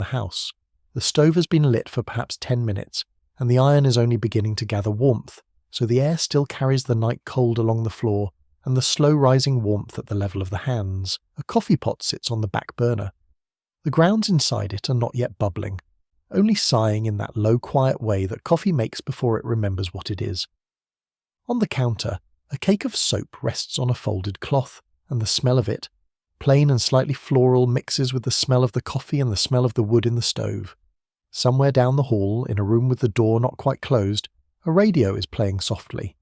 the house. The stove has been lit for perhaps 10 minutes, and the iron is only beginning to gather warmth, so the air still carries the night cold along the floor and the slow rising warmth at the level of the hands. A coffee pot sits on the back burner. The grounds inside it are not yet bubbling, only sighing in that low quiet way that coffee makes before it remembers what it is. On the counter, a cake of soap rests on a folded cloth, and the smell of it, plain and slightly floral, mixes with the smell of the coffee and the smell of the wood in the stove. Somewhere down the hall, in a room with the door not quite closed, a radio is playing softly.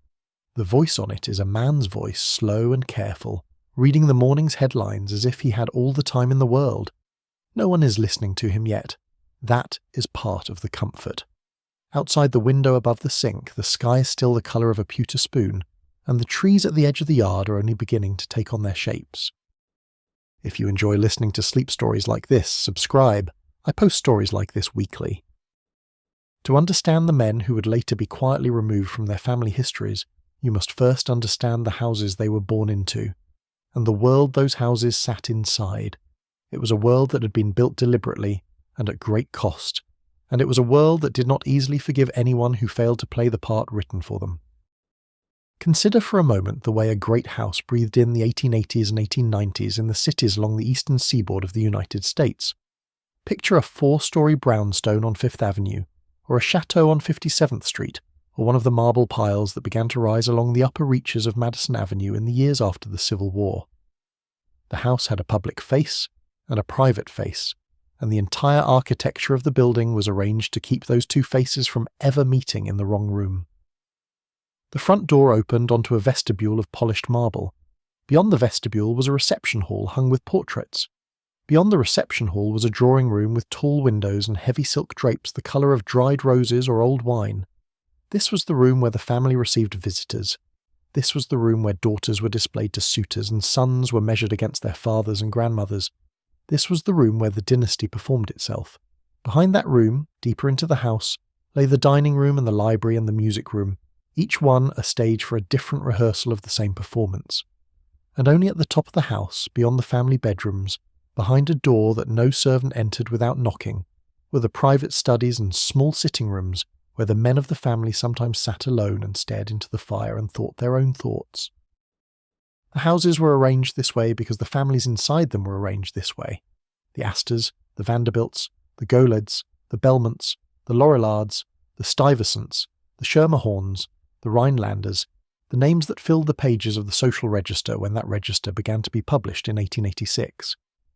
The voice on it is a man's voice, slow and careful, reading the morning's headlines as if he had all the time in the world. No one is listening to him yet. That is part of the comfort. Outside the window above the sink, the sky is still the colour of a pewter spoon, and the trees at the edge of the yard are only beginning to take on their shapes. If you enjoy listening to sleep stories like this, subscribe. I post stories like this weekly. To understand the men who would later be quietly removed from their family histories, you must first understand the houses they were born into, and the world those houses sat inside. It was a world that had been built deliberately and at great cost, and it was a world that did not easily forgive anyone who failed to play the part written for them. Consider for a moment the way a great house breathed in the 1880s and 1890s in the cities along the eastern seaboard of the United States. Picture a 4-story brownstone on Fifth Avenue, or a chateau on 57th Street, or one of the marble piles that began to rise along the upper reaches of Madison Avenue in the years after the Civil War. The house had a public face and a private face, and the entire architecture of the building was arranged to keep those two faces from ever meeting in the wrong room. The front door opened onto a vestibule of polished marble. Beyond the vestibule was a reception hall hung with portraits. Beyond the reception hall was a drawing room with tall windows and heavy silk drapes the colour of dried roses or old wine. This was the room where the family received visitors. This was the room where daughters were displayed to suitors and sons were measured against their fathers and grandmothers. This was the room where the dynasty performed itself. Behind that room, deeper into the house, lay the dining room and the library and the music room, each one a stage for a different rehearsal of the same performance. And only at the top of the house, beyond the family bedrooms, behind a door that no servant entered without knocking, were the private studies and small sitting rooms where the men of the family sometimes sat alone and stared into the fire and thought their own thoughts. The houses were arranged this way because the families inside them were arranged this way. The Astors, the Vanderbilts, the Goleds, the Belmonts, the Laurillards, the Stuyvesants, the Schermerhorns, the Rhinelanders, the names that filled the pages of the social register when that register began to be published in 1886.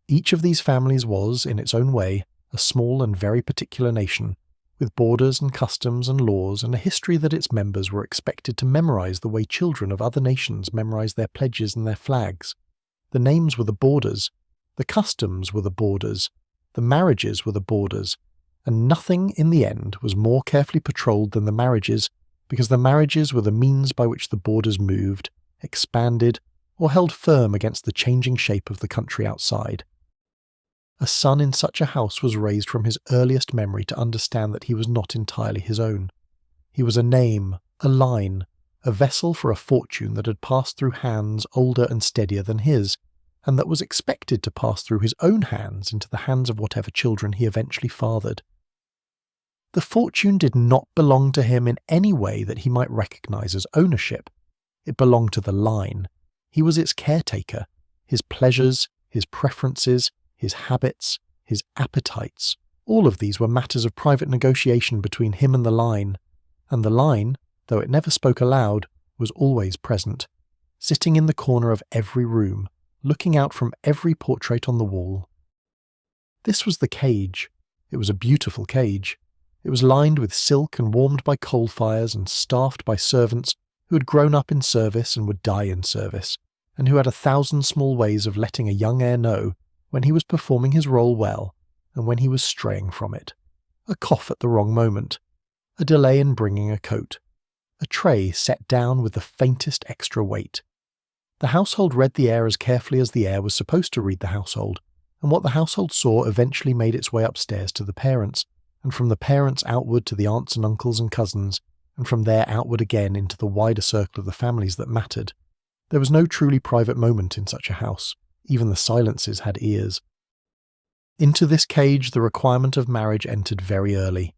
Each of these families was, in its own way, a small and very particular nation, with borders and customs and laws and a history that its members were expected to memorize the way children of other nations memorize their pledges and their flags. The names were the borders, the customs were the borders, the marriages were the borders, and nothing in the end was more carefully patrolled than the marriages, because the marriages were the means by which the borders moved, expanded, or held firm against the changing shape of the country outside. A son in such a house was raised from his earliest memory to understand that he was not entirely his own. He was a name, a line, a vessel for a fortune that had passed through hands older and steadier than his, and that was expected to pass through his own hands into the hands of whatever children he eventually fathered. The fortune did not belong to him in any way that he might recognize as ownership. It belonged to the line. He was its caretaker. His pleasures, his preferences, his habits, his appetites, all of these were matters of private negotiation between him and the line, though it never spoke aloud, was always present, sitting in the corner of every room, looking out from every portrait on the wall. This was the cage. It was a beautiful cage. It was lined with silk and warmed by coal fires and staffed by servants who had grown up in service and would die in service, and who had 1,000 small ways of letting a young heir know when he was performing his role well and when he was straying from it. A cough at the wrong moment, a delay in bringing a coat, a tray set down with the faintest extra weight. The household read the heir as carefully as the heir was supposed to read the household, and what the household saw eventually made its way upstairs to the parents, and from the parents outward to the aunts and uncles and cousins, and from there outward again into the wider circle of the families that mattered. There was no truly private moment in such a house. Even the silences had ears. Into this cage the requirement of marriage entered very early.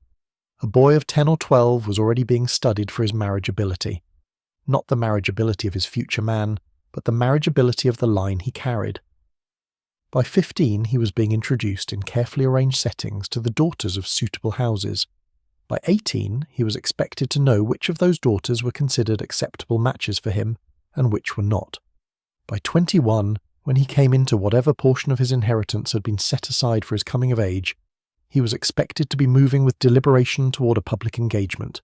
A boy of 10 or 12 was already being studied for his marriageability. Not the marriageability of his future man, but the marriageability of the line he carried. By 15 he was being introduced in carefully arranged settings to the daughters of suitable houses. By 18 he was expected to know which of those daughters were considered acceptable matches for him and which were not. By 21, when he came into whatever portion of his inheritance had been set aside for his coming of age, he was expected to be moving with deliberation toward a public engagement.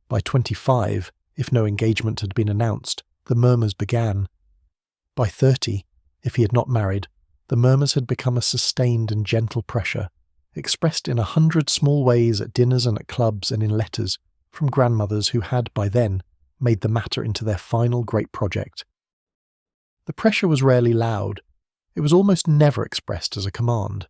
By 25, if no engagement had been announced, the murmurs began. By 30, if he had not married, the murmurs had become a sustained and gentle pressure, expressed in 100 small ways at dinners and at clubs and in letters from grandmothers who had, by then, made the matter into their final great project. The pressure was rarely loud. It was almost never expressed as a command.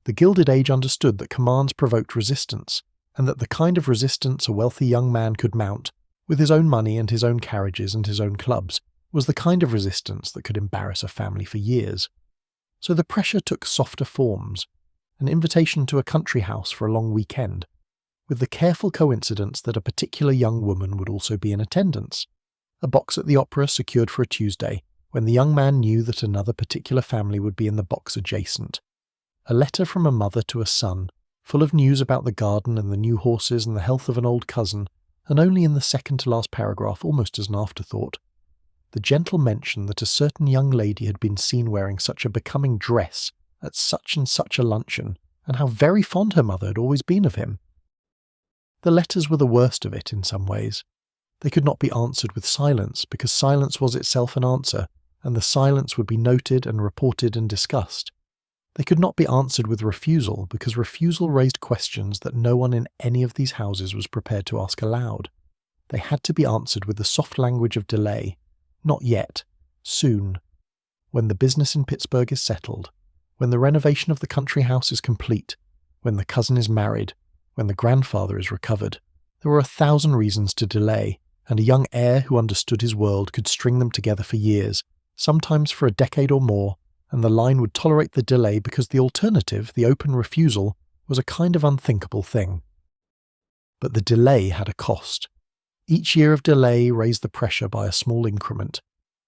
The Gilded Age understood that commands provoked resistance, and that the kind of resistance a wealthy young man could mount, with his own money and his own carriages and his own clubs, was the kind of resistance that could embarrass a family for years. So the pressure took softer forms, an invitation to a country house for a long weekend, with the careful coincidence that a particular young woman would also be in attendance, a box at the opera secured for a Tuesday, when the young man knew that another particular family would be in the box adjacent, a letter from a mother to a son, full of news about the garden and the new horses and the health of an old cousin, and only in the second to last paragraph, almost as an afterthought, the gentle mention that a certain young lady had been seen wearing such a becoming dress at such and such a luncheon, and how very fond her mother had always been of him. The letters were the worst of it in some ways. They could not be answered with silence, because silence was itself an answer, and the silence would be noted and reported and discussed. They could not be answered with refusal, because refusal raised questions that no one in any of these houses was prepared to ask aloud. They had to be answered with the soft language of delay. Not yet. Soon. When the business in Pittsburgh is settled. When the renovation of the country house is complete. When the cousin is married. When the grandfather is recovered. There were 1,000 reasons to delay, and a young heir who understood his world could string them together for years, sometimes for a decade or more, and the line would tolerate the delay because the alternative, the open refusal, was a kind of unthinkable thing. But the delay had a cost. Each year of delay raised the pressure by a small increment.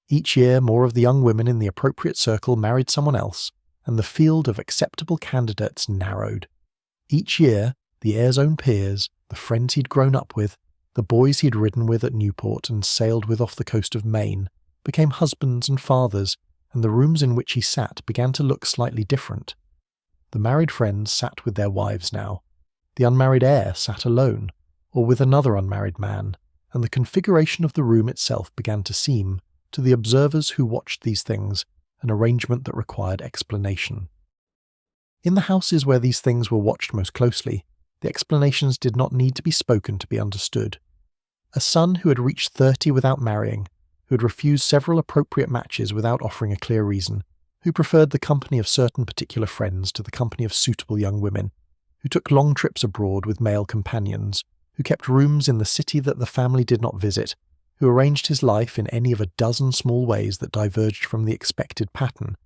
Each year more of the young women in the appropriate circle married someone else, and the field of acceptable candidates narrowed. Each year, the heir's own peers, the friends he'd grown up with, the boys he'd ridden with at Newport and sailed with off the coast of Maine, became husbands and fathers, and the rooms in which he sat began to look slightly different. The married friends sat with their wives now. The unmarried heir sat alone, or with another unmarried man, and the configuration of the room itself began to seem, to the observers who watched these things, an arrangement that required explanation. In the houses where these things were watched most closely, the explanations did not need to be spoken to be understood. A son who had reached 30 without marrying, who had refused several appropriate matches without offering a clear reason, who preferred the company of certain particular friends to the company of suitable young women, who took long trips abroad with male companions, who kept rooms in the city that the family did not visit, who arranged his life in any of a dozen small ways that diverged from the expected pattern.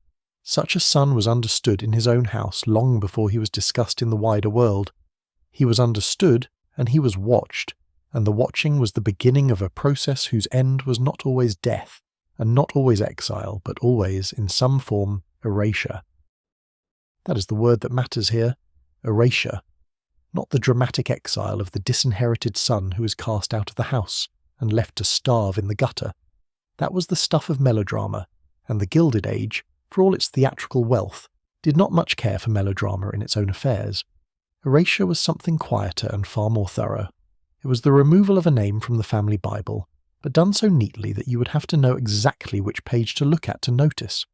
Such a son was understood in his own house long before he was discussed in the wider world. He was understood, and he was watched, and the watching was the beginning of a process whose end was not always death, and not always exile, but always, in some form, erasure. That is the word that matters here, erasure, not the dramatic exile of the disinherited son who is cast out of the house and left to starve in the gutter. That was the stuff of melodrama, and the Gilded Age, for all its theatrical wealth, did not much care for melodrama in its own affairs. Erasure was something quieter and far more thorough. It was the removal of a name from the family Bible, but done so neatly that you would have to know exactly which page to look at to notice.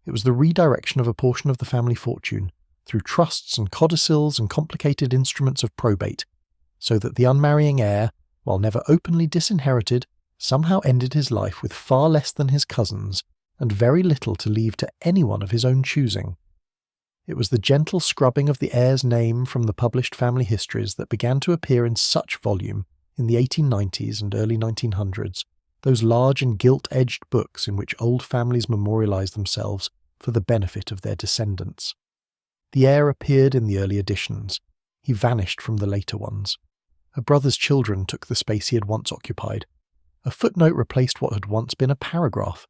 It was the redirection of a portion of the family fortune, through trusts and codicils and complicated instruments of probate, so that the unmarrying heir, while never openly disinherited, somehow ended his life with far less than his cousins, and very little to leave to anyone of his own choosing. It was the gentle scrubbing of the heir's name from the published family histories that began to appear in such volume in the 1890s and early 1900s, those large and gilt-edged books in which old families memorialize themselves for the benefit of their descendants. The heir appeared in the early editions. He vanished from the later ones. A brother's children took the space he had once occupied. A footnote replaced what had once been a paragraph.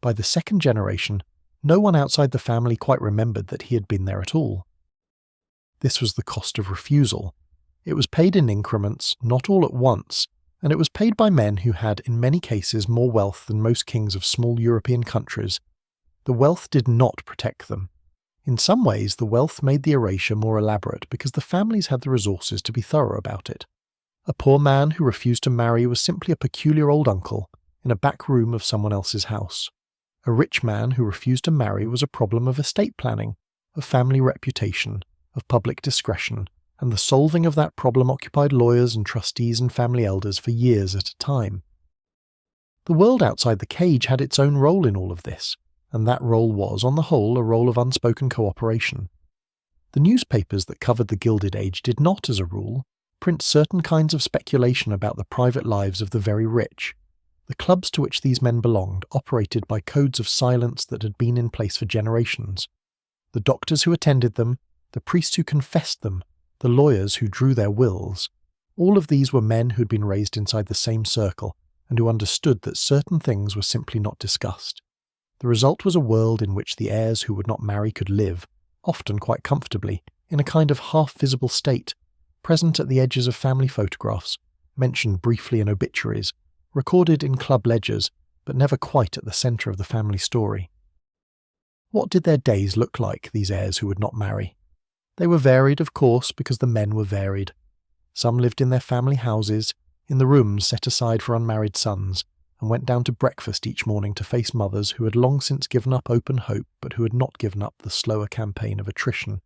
By the second generation, no one outside the family quite remembered that he had been there at all. This was the cost of refusal. It was paid in increments, not all at once, and it was paid by men who had, in many cases, more wealth than most kings of small European countries. The wealth did not protect them. In some ways, the wealth made the erasure more elaborate because the families had the resources to be thorough about it. A poor man who refused to marry was simply a peculiar old uncle in a back room of someone else's house. A rich man who refused to marry was a problem of estate planning, of family reputation, of public discretion, and the solving of that problem occupied lawyers and trustees and family elders for years at a time. The world outside the cage had its own role in all of this, and that role was, on the whole, a role of unspoken cooperation. The newspapers that covered the Gilded Age did not, as a rule, print certain kinds of speculation about the private lives of the very rich. The clubs to which these men belonged operated by codes of silence that had been in place for generations. The doctors who attended them, the priests who confessed them, the lawyers who drew their wills, all of these were men who had been raised inside the same circle and who understood that certain things were simply not discussed. The result was a world in which the heirs who would not marry could live, often quite comfortably, in a kind of half-visible state, present at the edges of family photographs, mentioned briefly in obituaries, recorded in club ledgers, but never quite at the centre of the family story. What did their days look like, these heirs who would not marry? They were varied, of course, because the men were varied. Some lived in their family houses, in the rooms set aside for unmarried sons, and went down to breakfast each morning to face mothers who had long since given up open hope but who had not given up the slower campaign of attrition.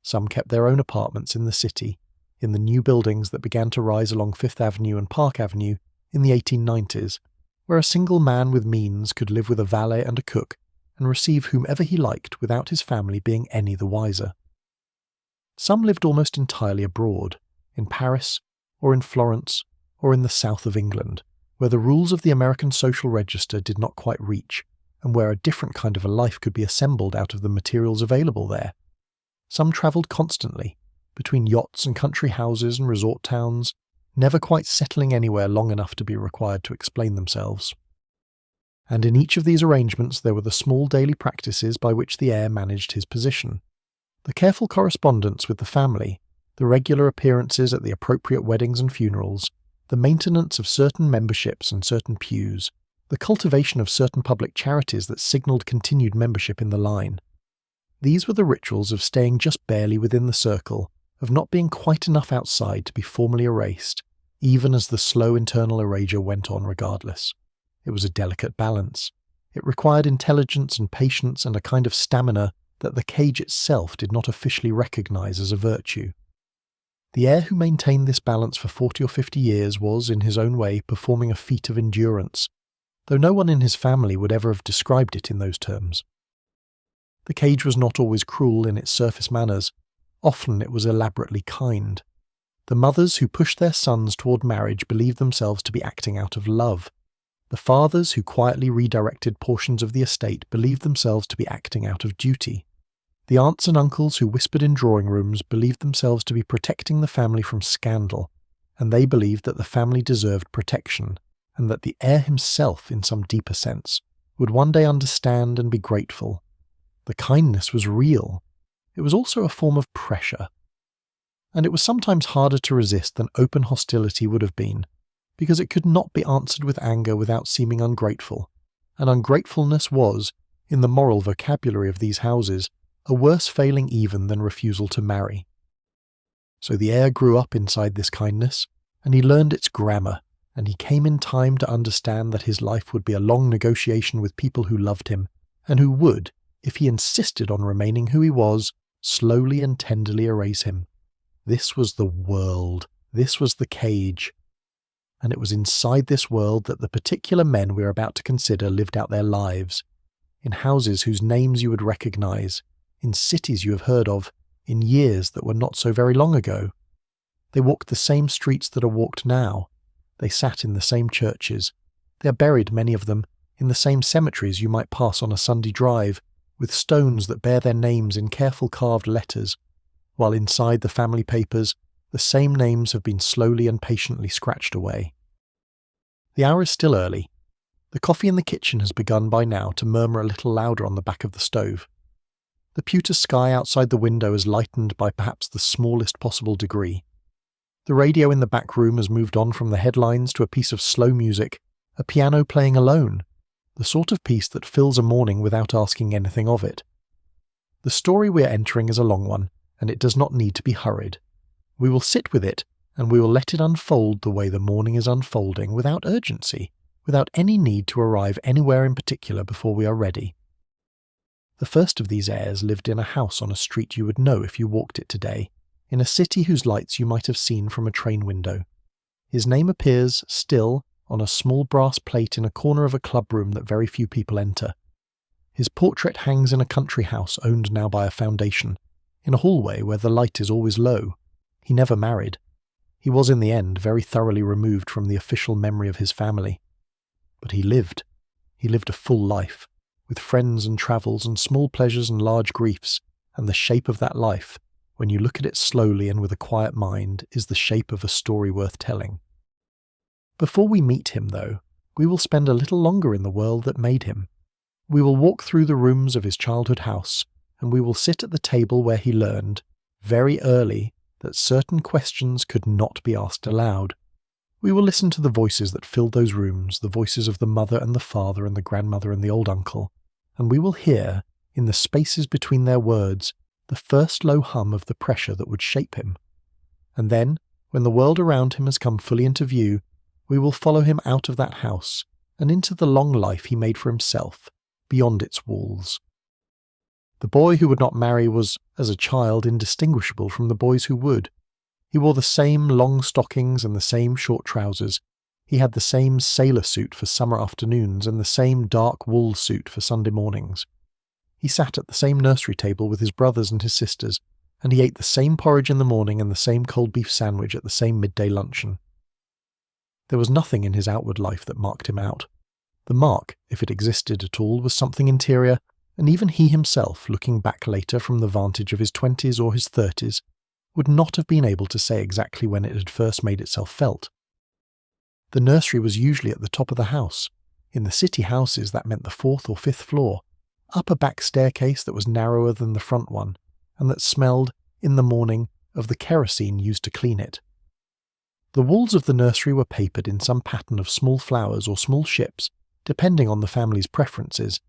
Some kept their own apartments in the city, in the new buildings that began to rise along Fifth Avenue and Park Avenue in the 1890s, where a single man with means could live with a valet and a cook and receive whomever he liked without his family being any the wiser. Some lived almost entirely abroad, in Paris, or in Florence, or in the south of England, where the rules of the American social register did not quite reach, and where a different kind of a life could be assembled out of the materials available there. Some travelled constantly, between yachts and country houses and resort towns, never quite settling anywhere long enough to be required to explain themselves. And in each of these arrangements there were the small daily practices by which the heir managed his position. The careful correspondence with the family, the regular appearances at the appropriate weddings and funerals, the maintenance of certain memberships and certain pews, the cultivation of certain public charities that signalled continued membership in the line. These were the rituals of staying just barely within the circle, of not being quite enough outside to be formally erased, even as the slow internal erasure went on regardless. It was a delicate balance. It required intelligence and patience and a kind of stamina that the cage itself did not officially recognise as a virtue. The heir who maintained this balance for 40 or 50 years was, in his own way, performing a feat of endurance, though no one in his family would ever have described it in those terms. The cage was not always cruel in its surface manners. Often it was elaborately kind. The mothers who pushed their sons toward marriage believed themselves to be acting out of love. The fathers who quietly redirected portions of the estate believed themselves to be acting out of duty. The aunts and uncles who whispered in drawing rooms believed themselves to be protecting the family from scandal, and they believed that the family deserved protection, and that the heir himself, in some deeper sense, would one day understand and be grateful. The kindness was real. It was also a form of pressure. And it was sometimes harder to resist than open hostility would have been, because it could not be answered with anger without seeming ungrateful, and ungratefulness was, in the moral vocabulary of these houses, a worse failing even than refusal to marry. So the heir grew up inside this kindness, and he learned its grammar, and he came in time to understand that his life would be a long negotiation with people who loved him, and who would, if he insisted on remaining who he was, slowly and tenderly erase him. This was the world. This was the cage. And it was inside this world that the particular men we are about to consider lived out their lives, in houses whose names you would recognise, in cities you have heard of, in years that were not so very long ago. They walked the same streets that are walked now. They sat in the same churches. They are buried, many of them, in the same cemeteries you might pass on a Sunday drive, with stones that bear their names in careful carved letters, while inside the family papers the same names have been slowly and patiently scratched away. The hour is still early. The coffee in the kitchen has begun by now to murmur a little louder on the back of the stove. The pewter sky outside the window is lightened by perhaps the smallest possible degree. The radio in the back room has moved on from the headlines to a piece of slow music, a piano playing alone, the sort of piece that fills a morning without asking anything of it. The story we are entering is a long one, and it does not need to be hurried. We will sit with it, and we will let it unfold the way the morning is unfolding, without urgency, without any need to arrive anywhere in particular before we are ready. The first of these heirs lived in a house on a street you would know if you walked it today, in a city whose lights you might have seen from a train window. His name appears, still, on a small brass plate in a corner of a club room that very few people enter. His portrait hangs in a country house owned now by a foundation, in a hallway where the light is always low. He never married. He was in the end very thoroughly removed from the official memory of his family. But he lived. He lived a full life, with friends and travels and small pleasures and large griefs, and the shape of that life, when you look at it slowly and with a quiet mind, is the shape of a story worth telling. Before we meet him, though, we will spend a little longer in the world that made him. We will walk through the rooms of his childhood house, and we will sit at the table where he learned, very early, that certain questions could not be asked aloud. We will listen to the voices that filled those rooms, the voices of the mother and the father and the grandmother and the old uncle, and we will hear, in the spaces between their words, the first low hum of the pressure that would shape him. And then, when the world around him has come fully into view, we will follow him out of that house and into the long life he made for himself, beyond its walls. The boy who would not marry was, as a child, indistinguishable from the boys who would. He wore the same long stockings and the same short trousers. He had the same sailor suit for summer afternoons and the same dark wool suit for Sunday mornings. He sat at the same nursery table with his brothers and his sisters, and he ate the same porridge in the morning and the same cold beef sandwich at the same midday luncheon. There was nothing in his outward life that marked him out. The mark, if it existed at all, was something interior, and even he himself, looking back later from the vantage of his 20s or his 30s, would not have been able to say exactly when it had first made itself felt. The nursery was usually at the top of the house. In the city houses that meant the 4th or 5th floor, up a back staircase that was narrower than the front one, and that smelled, in the morning, of the kerosene used to clean it. The walls of the nursery were papered in some pattern of small flowers or small ships, depending on the family's preferences,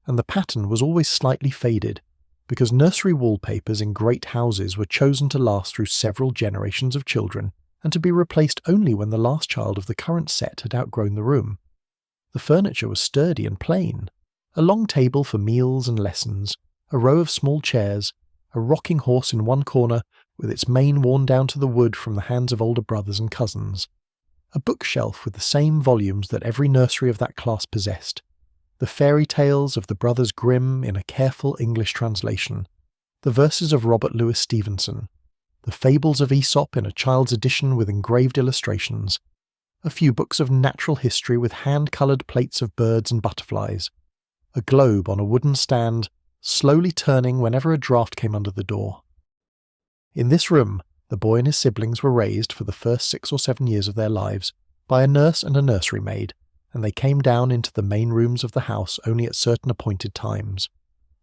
and the pattern was always slightly faded, because nursery wallpapers in great houses were chosen to last through several generations of children and to be replaced only when the last child of the current set had outgrown the room. The furniture was sturdy and plain. A long table for meals and lessons, a row of small chairs, a rocking horse in one corner with its mane worn down to the wood from the hands of older brothers and cousins, a bookshelf with the same volumes that every nursery of that class possessed, the fairy tales of the Brothers Grimm in a careful English translation, the verses of Robert Louis Stevenson, the fables of Aesop in a child's edition with engraved illustrations, a few books of natural history with hand-coloured plates of birds and butterflies, a globe on a wooden stand, slowly turning whenever a draught came under the door. In this room, the boy and his siblings were raised for the first 6 or 7 years of their lives by a nurse and a nursery maid, and they came down into the main rooms of the house only at certain appointed times.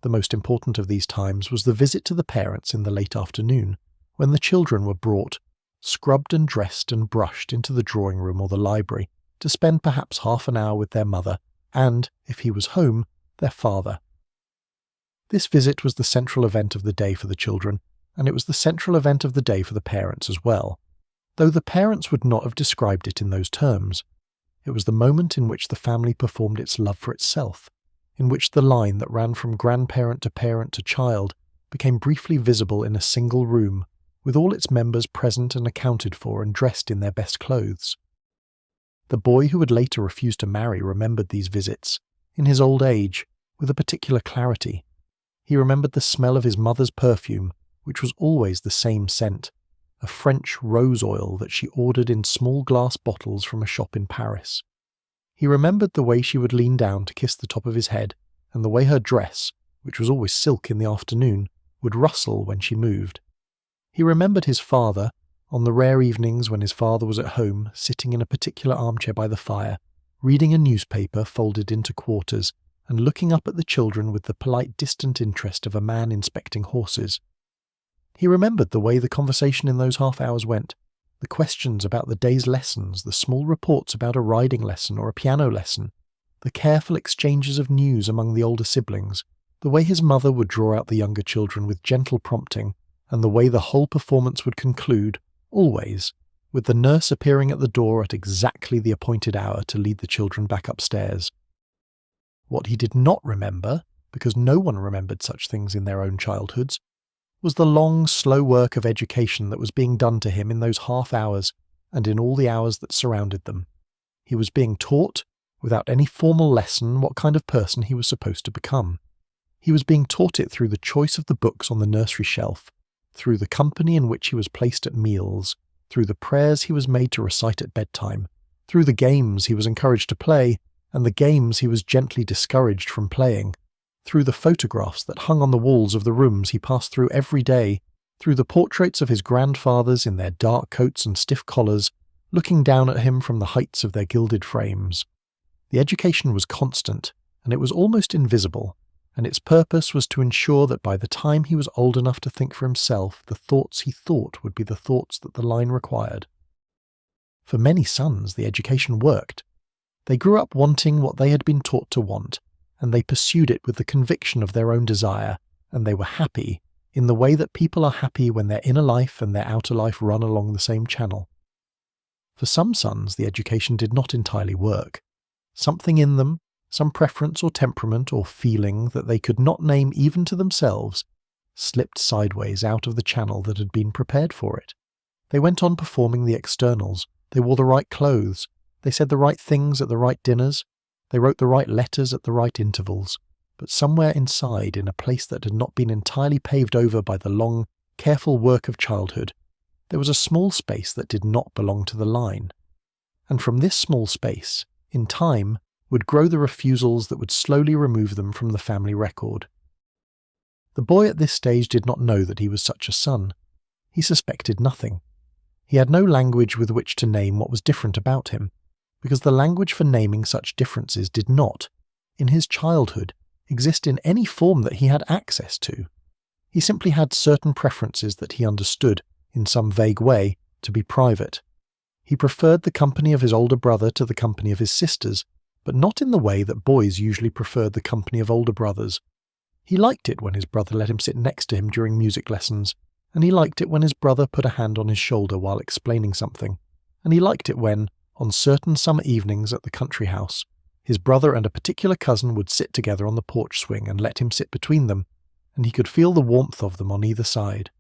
The most important of these times was the visit to the parents in the late afternoon, when the children were brought, scrubbed and dressed and brushed into the drawing room or the library, to spend perhaps half an hour with their mother, and, if he was home, their father. This visit was the central event of the day for the children, and it was the central event of the day for the parents as well, though the parents would not have described it in those terms. It was the moment in which the family performed its love for itself, in which the line that ran from grandparent to parent to child became briefly visible in a single room, with all its members present and accounted for and dressed in their best clothes. The boy who would later refuse to marry remembered these visits, in his old age, with a particular clarity. He remembered the smell of his mother's perfume, which was always the same scent, a French rose oil that she ordered in small glass bottles from a shop in Paris. He remembered the way she would lean down to kiss the top of his head, and the way her dress, which was always silk in the afternoon, would rustle when she moved. He remembered his father, on the rare evenings when his father was at home, sitting in a particular armchair by the fire, reading a newspaper folded into quarters, and looking up at the children with the polite, distant interest of a man inspecting horses. He remembered the way the conversation in those half-hours went, the questions about the day's lessons, the small reports about a riding lesson or a piano lesson, the careful exchanges of news among the older siblings, the way his mother would draw out the younger children with gentle prompting, and the way the whole performance would conclude, always, with the nurse appearing at the door at exactly the appointed hour to lead the children back upstairs. What he did not remember, because no one remembered such things in their own childhoods, was the long, slow work of education that was being done to him in those half-hours and in all the hours that surrounded them. He was being taught, without any formal lesson, what kind of person he was supposed to become. He was being taught it through the choice of the books on the nursery shelf, through the company in which he was placed at meals, through the prayers he was made to recite at bedtime, through the games he was encouraged to play, and the games he was gently discouraged from playing, through the photographs that hung on the walls of the rooms he passed through every day, through the portraits of his grandfathers in their dark coats and stiff collars, looking down at him from the heights of their gilded frames. The education was constant, and it was almost invisible, and its purpose was to ensure that by the time he was old enough to think for himself, the thoughts he thought would be the thoughts that the line required. For many sons, the education worked. They grew up wanting what they had been taught to want, and they pursued it with the conviction of their own desire, and they were happy in the way that people are happy when their inner life and their outer life run along the same channel. For some sons, the education did not entirely work. Something in them, some preference or temperament or feeling that they could not name even to themselves, slipped sideways out of the channel that had been prepared for it. They went on performing the externals. They wore the right clothes. They said the right things at the right dinners. They wrote the right letters at the right intervals. But somewhere inside, in a place that had not been entirely paved over by the long, careful work of childhood, there was a small space that did not belong to the line. And from this small space, in time, would grow the refusals that would slowly remove them from the family record. The boy at this stage did not know that he was such a son. He suspected nothing. He had no language with which to name what was different about him, because the language for naming such differences did not, in his childhood, exist in any form that he had access to. He simply had certain preferences that he understood, in some vague way, to be private. He preferred the company of his older brother to the company of his sisters, but not in the way that boys usually preferred the company of older brothers. He liked it when his brother let him sit next to him during music lessons, and he liked it when his brother put a hand on his shoulder while explaining something, and he liked it when, on certain summer evenings at the country house, his brother and a particular cousin would sit together on the porch swing and let him sit between them, and he could feel the warmth of them on either side.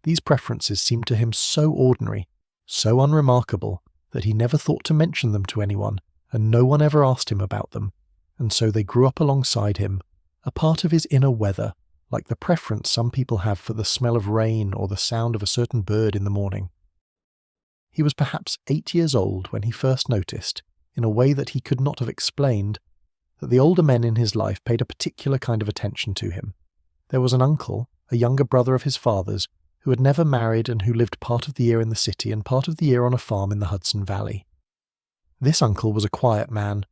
These preferences seemed to him so ordinary, so unremarkable, that he never thought to mention them to anyone, and no one ever asked him about them, and so they grew up alongside him, a part of his inner weather, like the preference some people have for the smell of rain or the sound of a certain bird in the morning. He was perhaps 8 years old when he first noticed, in a way that he could not have explained, that the older men in his life paid a particular kind of attention to him. There was an uncle, a younger brother of his father's, who had never married and who lived part of the year in the city and part of the year on a farm in the Hudson Valley. This uncle was a quiet man,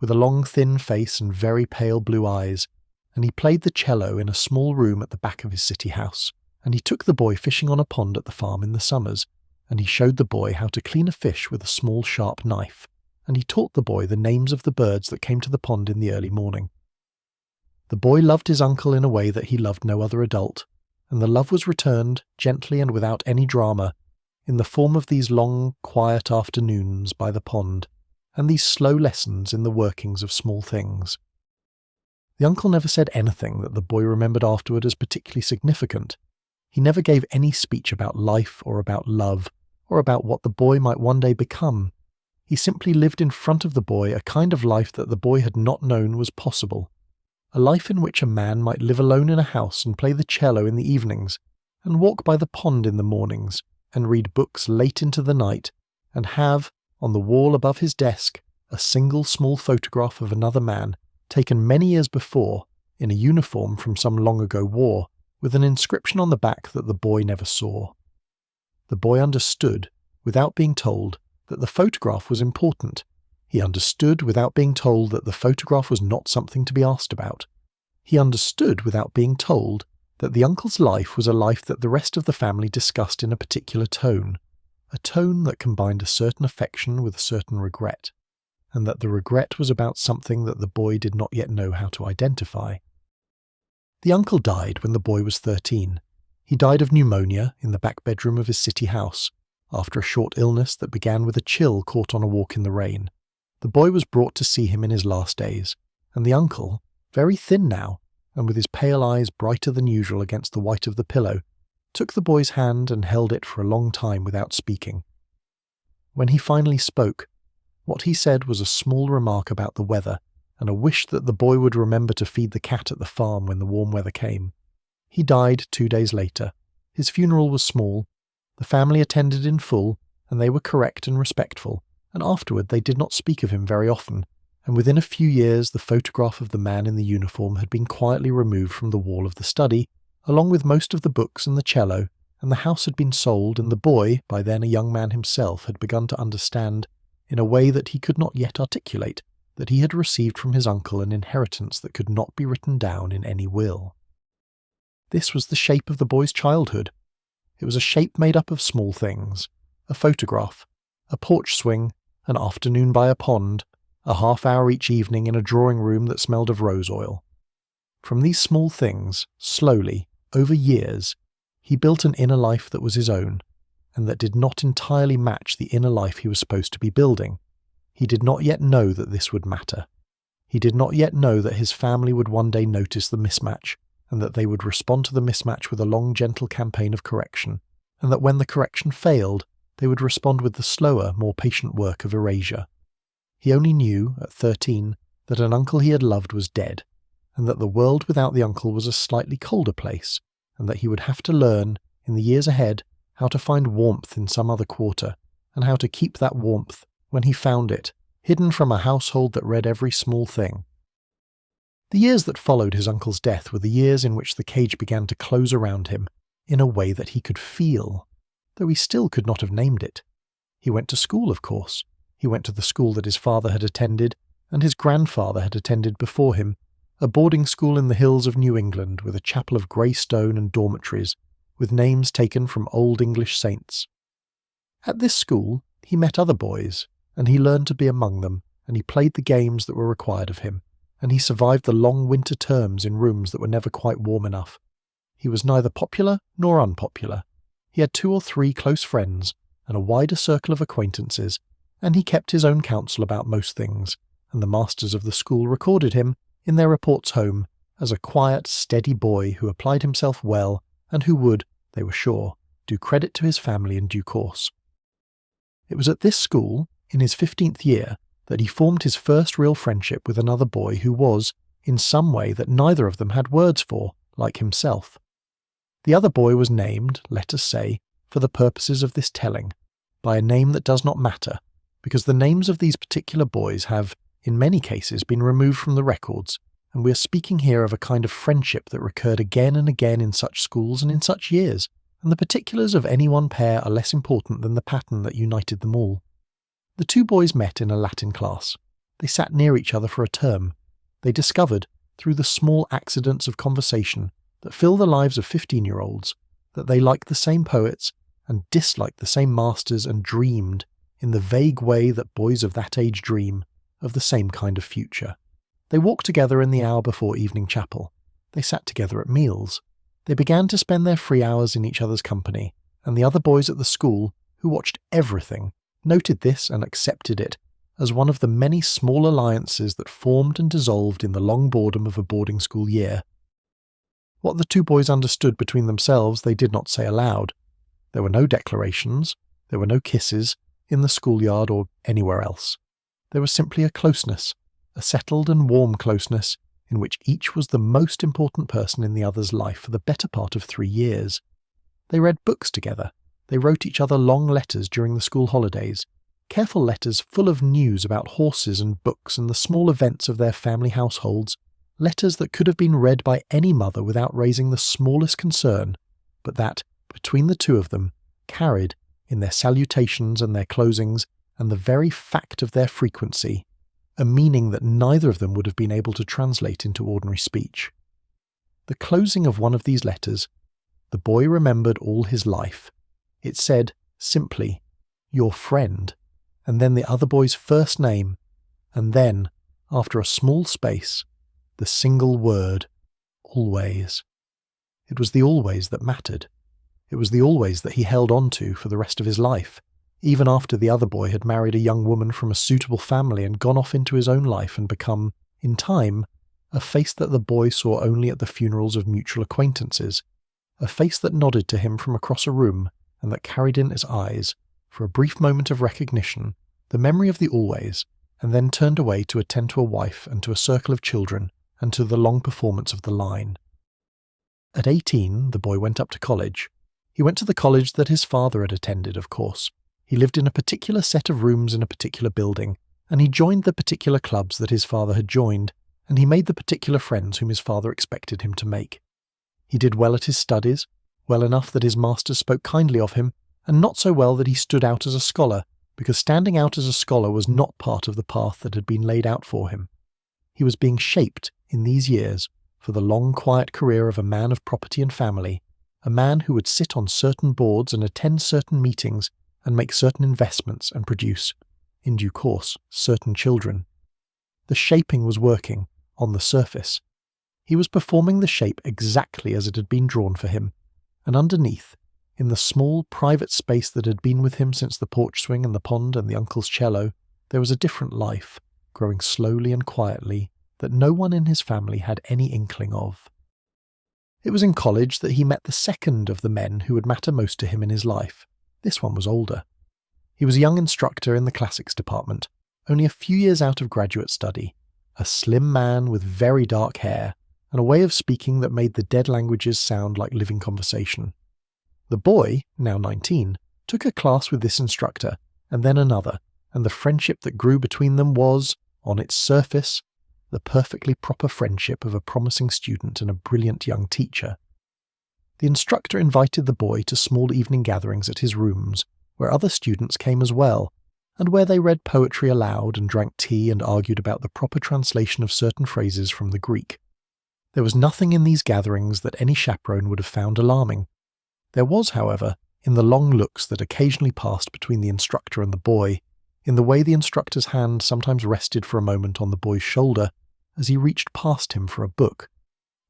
with a long thin face and very pale blue eyes, and he played the cello in a small room at the back of his city house, and he took the boy fishing on a pond at the farm in the summers, and he showed the boy how to clean a fish with a small sharp knife, and he taught the boy the names of the birds that came to the pond in the early morning. The boy loved his uncle in a way that he loved no other adult, and the love was returned, gently and without any drama, in the form of these long, quiet afternoons by the pond, and these slow lessons in the workings of small things. The uncle never said anything that the boy remembered afterward as particularly significant. He never gave any speech about life or about love, or about what the boy might one day become. He simply lived in front of the boy a kind of life that the boy had not known was possible. A life in which a man might live alone in a house and play the cello in the evenings, and walk by the pond in the mornings, and read books late into the night, and have, on the wall above his desk, a single small photograph of another man, taken many years before, in a uniform from some long ago war, with an inscription on the back that the boy never saw. The boy understood, without being told, that the photograph was important. He understood without being told that the photograph was not something to be asked about. He understood without being told that the uncle's life was a life that the rest of the family discussed in a particular tone, a tone that combined a certain affection with a certain regret, and that the regret was about something that the boy did not yet know how to identify. The uncle died when the boy was 13. He died of pneumonia in the back bedroom of his city house, after a short illness that began with a chill caught on a walk in the rain. The boy was brought to see him in his last days, and the uncle, very thin now, and with his pale eyes brighter than usual against the white of the pillow, took the boy's hand and held it for a long time without speaking. When he finally spoke, what he said was a small remark about the weather, and a wish that the boy would remember to feed the cat at the farm when the warm weather came. He died 2 days later. His funeral was small. The family attended in full, and they were correct and respectful, and afterward they did not speak of him very often, and within a few years the photograph of the man in the uniform had been quietly removed from the wall of the study, along with most of the books and the cello, and the house had been sold, and the boy, by then a young man himself, had begun to understand, in a way that he could not yet articulate, that he had received from his uncle an inheritance that could not be written down in any will. This was the shape of the boy's childhood. It was a shape made up of small things: a photograph, a porch swing, an afternoon by a pond, a half-hour each evening in a drawing-room that smelled of rose oil. From these small things, slowly, over years, he built an inner life that was his own, and that did not entirely match the inner life he was supposed to be building. He did not yet know that this would matter. He did not yet know that his family would one day notice the mismatch, and that they would respond to the mismatch with a long, gentle campaign of correction, and that when the correction failed, they would respond with the slower, more patient work of erasure. He only knew, at 13, that an uncle he had loved was dead, and that the world without the uncle was a slightly colder place, and that he would have to learn, in the years ahead, how to find warmth in some other quarter, and how to keep that warmth, when he found it, hidden from a household that read every small thing. The years that followed his uncle's death were the years in which the cage began to close around him, in a way that he could feel, though he still could not have named it. He went to school, of course. He went to the school that his father had attended, and his grandfather had attended before him, a boarding school in the hills of New England with a chapel of grey stone and dormitories, with names taken from old English saints. At this school, he met other boys, and he learned to be among them, and he played the games that were required of him, and he survived the long winter terms in rooms that were never quite warm enough. He was neither popular nor unpopular. He had 2 or 3 close friends, and a wider circle of acquaintances, and he kept his own counsel about most things, and the masters of the school recorded him, in their reports home, as a quiet, steady boy who applied himself well, and who would, they were sure, do credit to his family in due course. It was at this school, in his 15th year, that he formed his first real friendship with another boy who was, in some way that neither of them had words for, like himself. The other boy was named, let us say, for the purposes of this telling, by a name that does not matter, because the names of these particular boys have, in many cases, been removed from the records, and we are speaking here of a kind of friendship that recurred again and again in such schools and in such years, and the particulars of any one pair are less important than the pattern that united them all. The 2 boys met in a Latin class. They sat near each other for a term. They discovered, through the small accidents of conversation that fill the lives of 15-year-olds, that they liked the same poets and disliked the same masters and dreamed, in the vague way that boys of that age dream, of the same kind of future. They walked together in the hour before evening chapel. They sat together at meals. They began to spend their free hours in each other's company, and the other boys at the school, who watched everything, noted this and accepted it as one of the many small alliances that formed and dissolved in the long boredom of a boarding school year. What the 2 boys understood between themselves they did not say aloud. There were no declarations, there were no kisses, in the schoolyard or anywhere else. There was simply a closeness, a settled and warm closeness, in which each was the most important person in the other's life for the better part of 3 years. They read books together. They wrote each other long letters during the school holidays, careful letters full of news about horses and books and the small events of their family households, letters that could have been read by any mother without raising the smallest concern, but that, between the two of them, carried, in their salutations and their closings, and the very fact of their frequency, a meaning that neither of them would have been able to translate into ordinary speech. The closing of one of these letters, the boy remembered all his life. It said, simply, "Your friend," and then the other boy's first name, and then, after a small space, the single word, always. It was the always that mattered. It was the always that he held on to for the rest of his life, even after the other boy had married a young woman from a suitable family and gone off into his own life and become, in time, a face that the boy saw only at the funerals of mutual acquaintances, a face that nodded to him from across a room and that carried in its eyes, for a brief moment of recognition, the memory of the always, and then turned away to attend to a wife and to a circle of children and to the long performance of the line. At 18, the boy went up to college. He went to the college that his father had attended, of course. He lived in a particular set of rooms in a particular building, and he joined the particular clubs that his father had joined, and he made the particular friends whom his father expected him to make. He did well at his studies, well enough that his masters spoke kindly of him, and not so well that he stood out as a scholar, because standing out as a scholar was not part of the path that had been laid out for him. He was being shaped, in these years, for the long quiet career of a man of property and family, a man who would sit on certain boards and attend certain meetings and make certain investments and produce, in due course, certain children. The shaping was working, on the surface. He was performing the shape exactly as it had been drawn for him, and underneath, in the small private space that had been with him since the porch swing and the pond and the uncle's cello, there was a different life, growing slowly and quietly, that no one in his family had any inkling of. It was in college that he met the second of the men who would matter most to him in his life. This one was older. He was a young instructor in the classics department, only a few years out of graduate study, a slim man with very dark hair, and a way of speaking that made the dead languages sound like living conversation. The boy, now 19, took a class with this instructor, and then another, and the friendship that grew between them was, on its surface, the perfectly proper friendship of a promising student and a brilliant young teacher. The instructor invited the boy to small evening gatherings at his rooms, where other students came as well, and where they read poetry aloud and drank tea and argued about the proper translation of certain phrases from the Greek. There was nothing in these gatherings that any chaperone would have found alarming. There was, however, in the long looks that occasionally passed between the instructor and the boy, in the way the instructor's hand sometimes rested for a moment on the boy's shoulder as he reached past him for a book,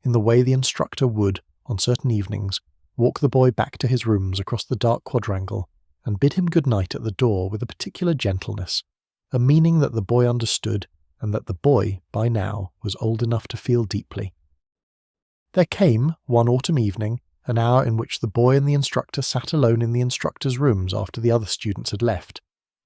in the way the instructor would, on certain evenings, walk the boy back to his rooms across the dark quadrangle and bid him good night at the door with a particular gentleness, a meaning that the boy understood and that the boy, by now, was old enough to feel deeply. There came, one autumn evening, an hour in which the boy and the instructor sat alone in the instructor's rooms after the other students had left,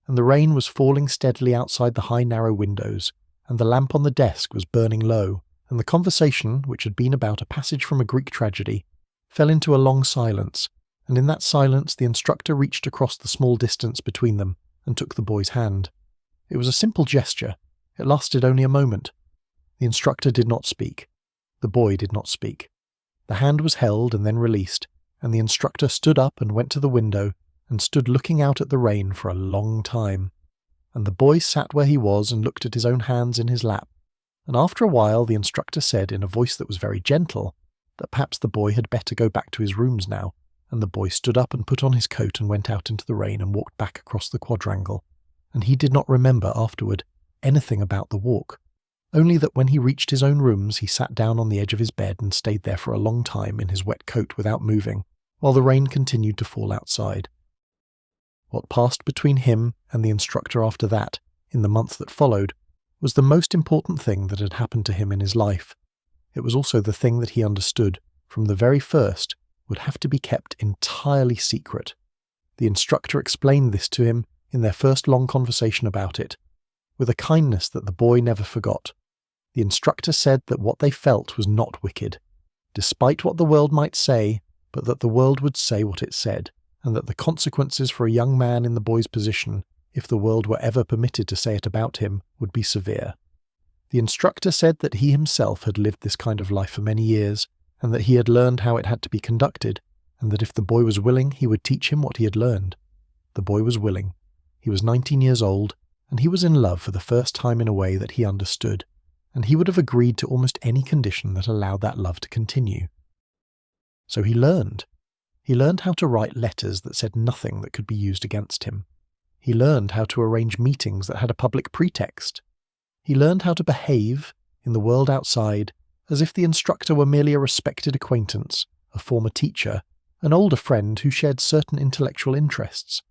and the rain was falling steadily outside the high narrow windows, and the lamp on the desk was burning low, and the conversation, which had been about a passage from a Greek tragedy, fell into a long silence, and in that silence the instructor reached across the small distance between them and took the boy's hand. It was a simple gesture. It lasted only a moment. The instructor did not speak. The boy did not speak. The hand was held and then released, and the instructor stood up and went to the window and stood looking out at the rain for a long time. And the boy sat where he was and looked at his own hands in his lap, and after a while the instructor said in a voice that was very gentle that perhaps the boy had better go back to his rooms now, and the boy stood up and put on his coat and went out into the rain and walked back across the quadrangle, and he did not remember afterward anything about the walk, only that when he reached his own rooms he sat down on the edge of his bed and stayed there for a long time in his wet coat without moving, while the rain continued to fall outside. What passed between him and the instructor after that, in the month that followed, was the most important thing that had happened to him in his life. It was also the thing that he understood, from the very first, would have to be kept entirely secret. The instructor explained this to him in their first long conversation about it, with a kindness that the boy never forgot. The instructor said that what they felt was not wicked, despite what the world might say, but that the world would say what it said, and that the consequences for a young man in the boy's position, if the world were ever permitted to say it about him, would be severe. The instructor said that he himself had lived this kind of life for many years, and that he had learned how it had to be conducted, and that if the boy was willing, he would teach him what he had learned. The boy was willing. He was 19 years old, and he was in love for the first time in a way that he understood, and he would have agreed to almost any condition that allowed that love to continue. So he learned. He learned how to write letters that said nothing that could be used against him. He learned how to arrange meetings that had a public pretext. He learned how to behave, in the world outside, as if the instructor were merely a respected acquaintance, a former teacher, an older friend who shared certain intellectual interests.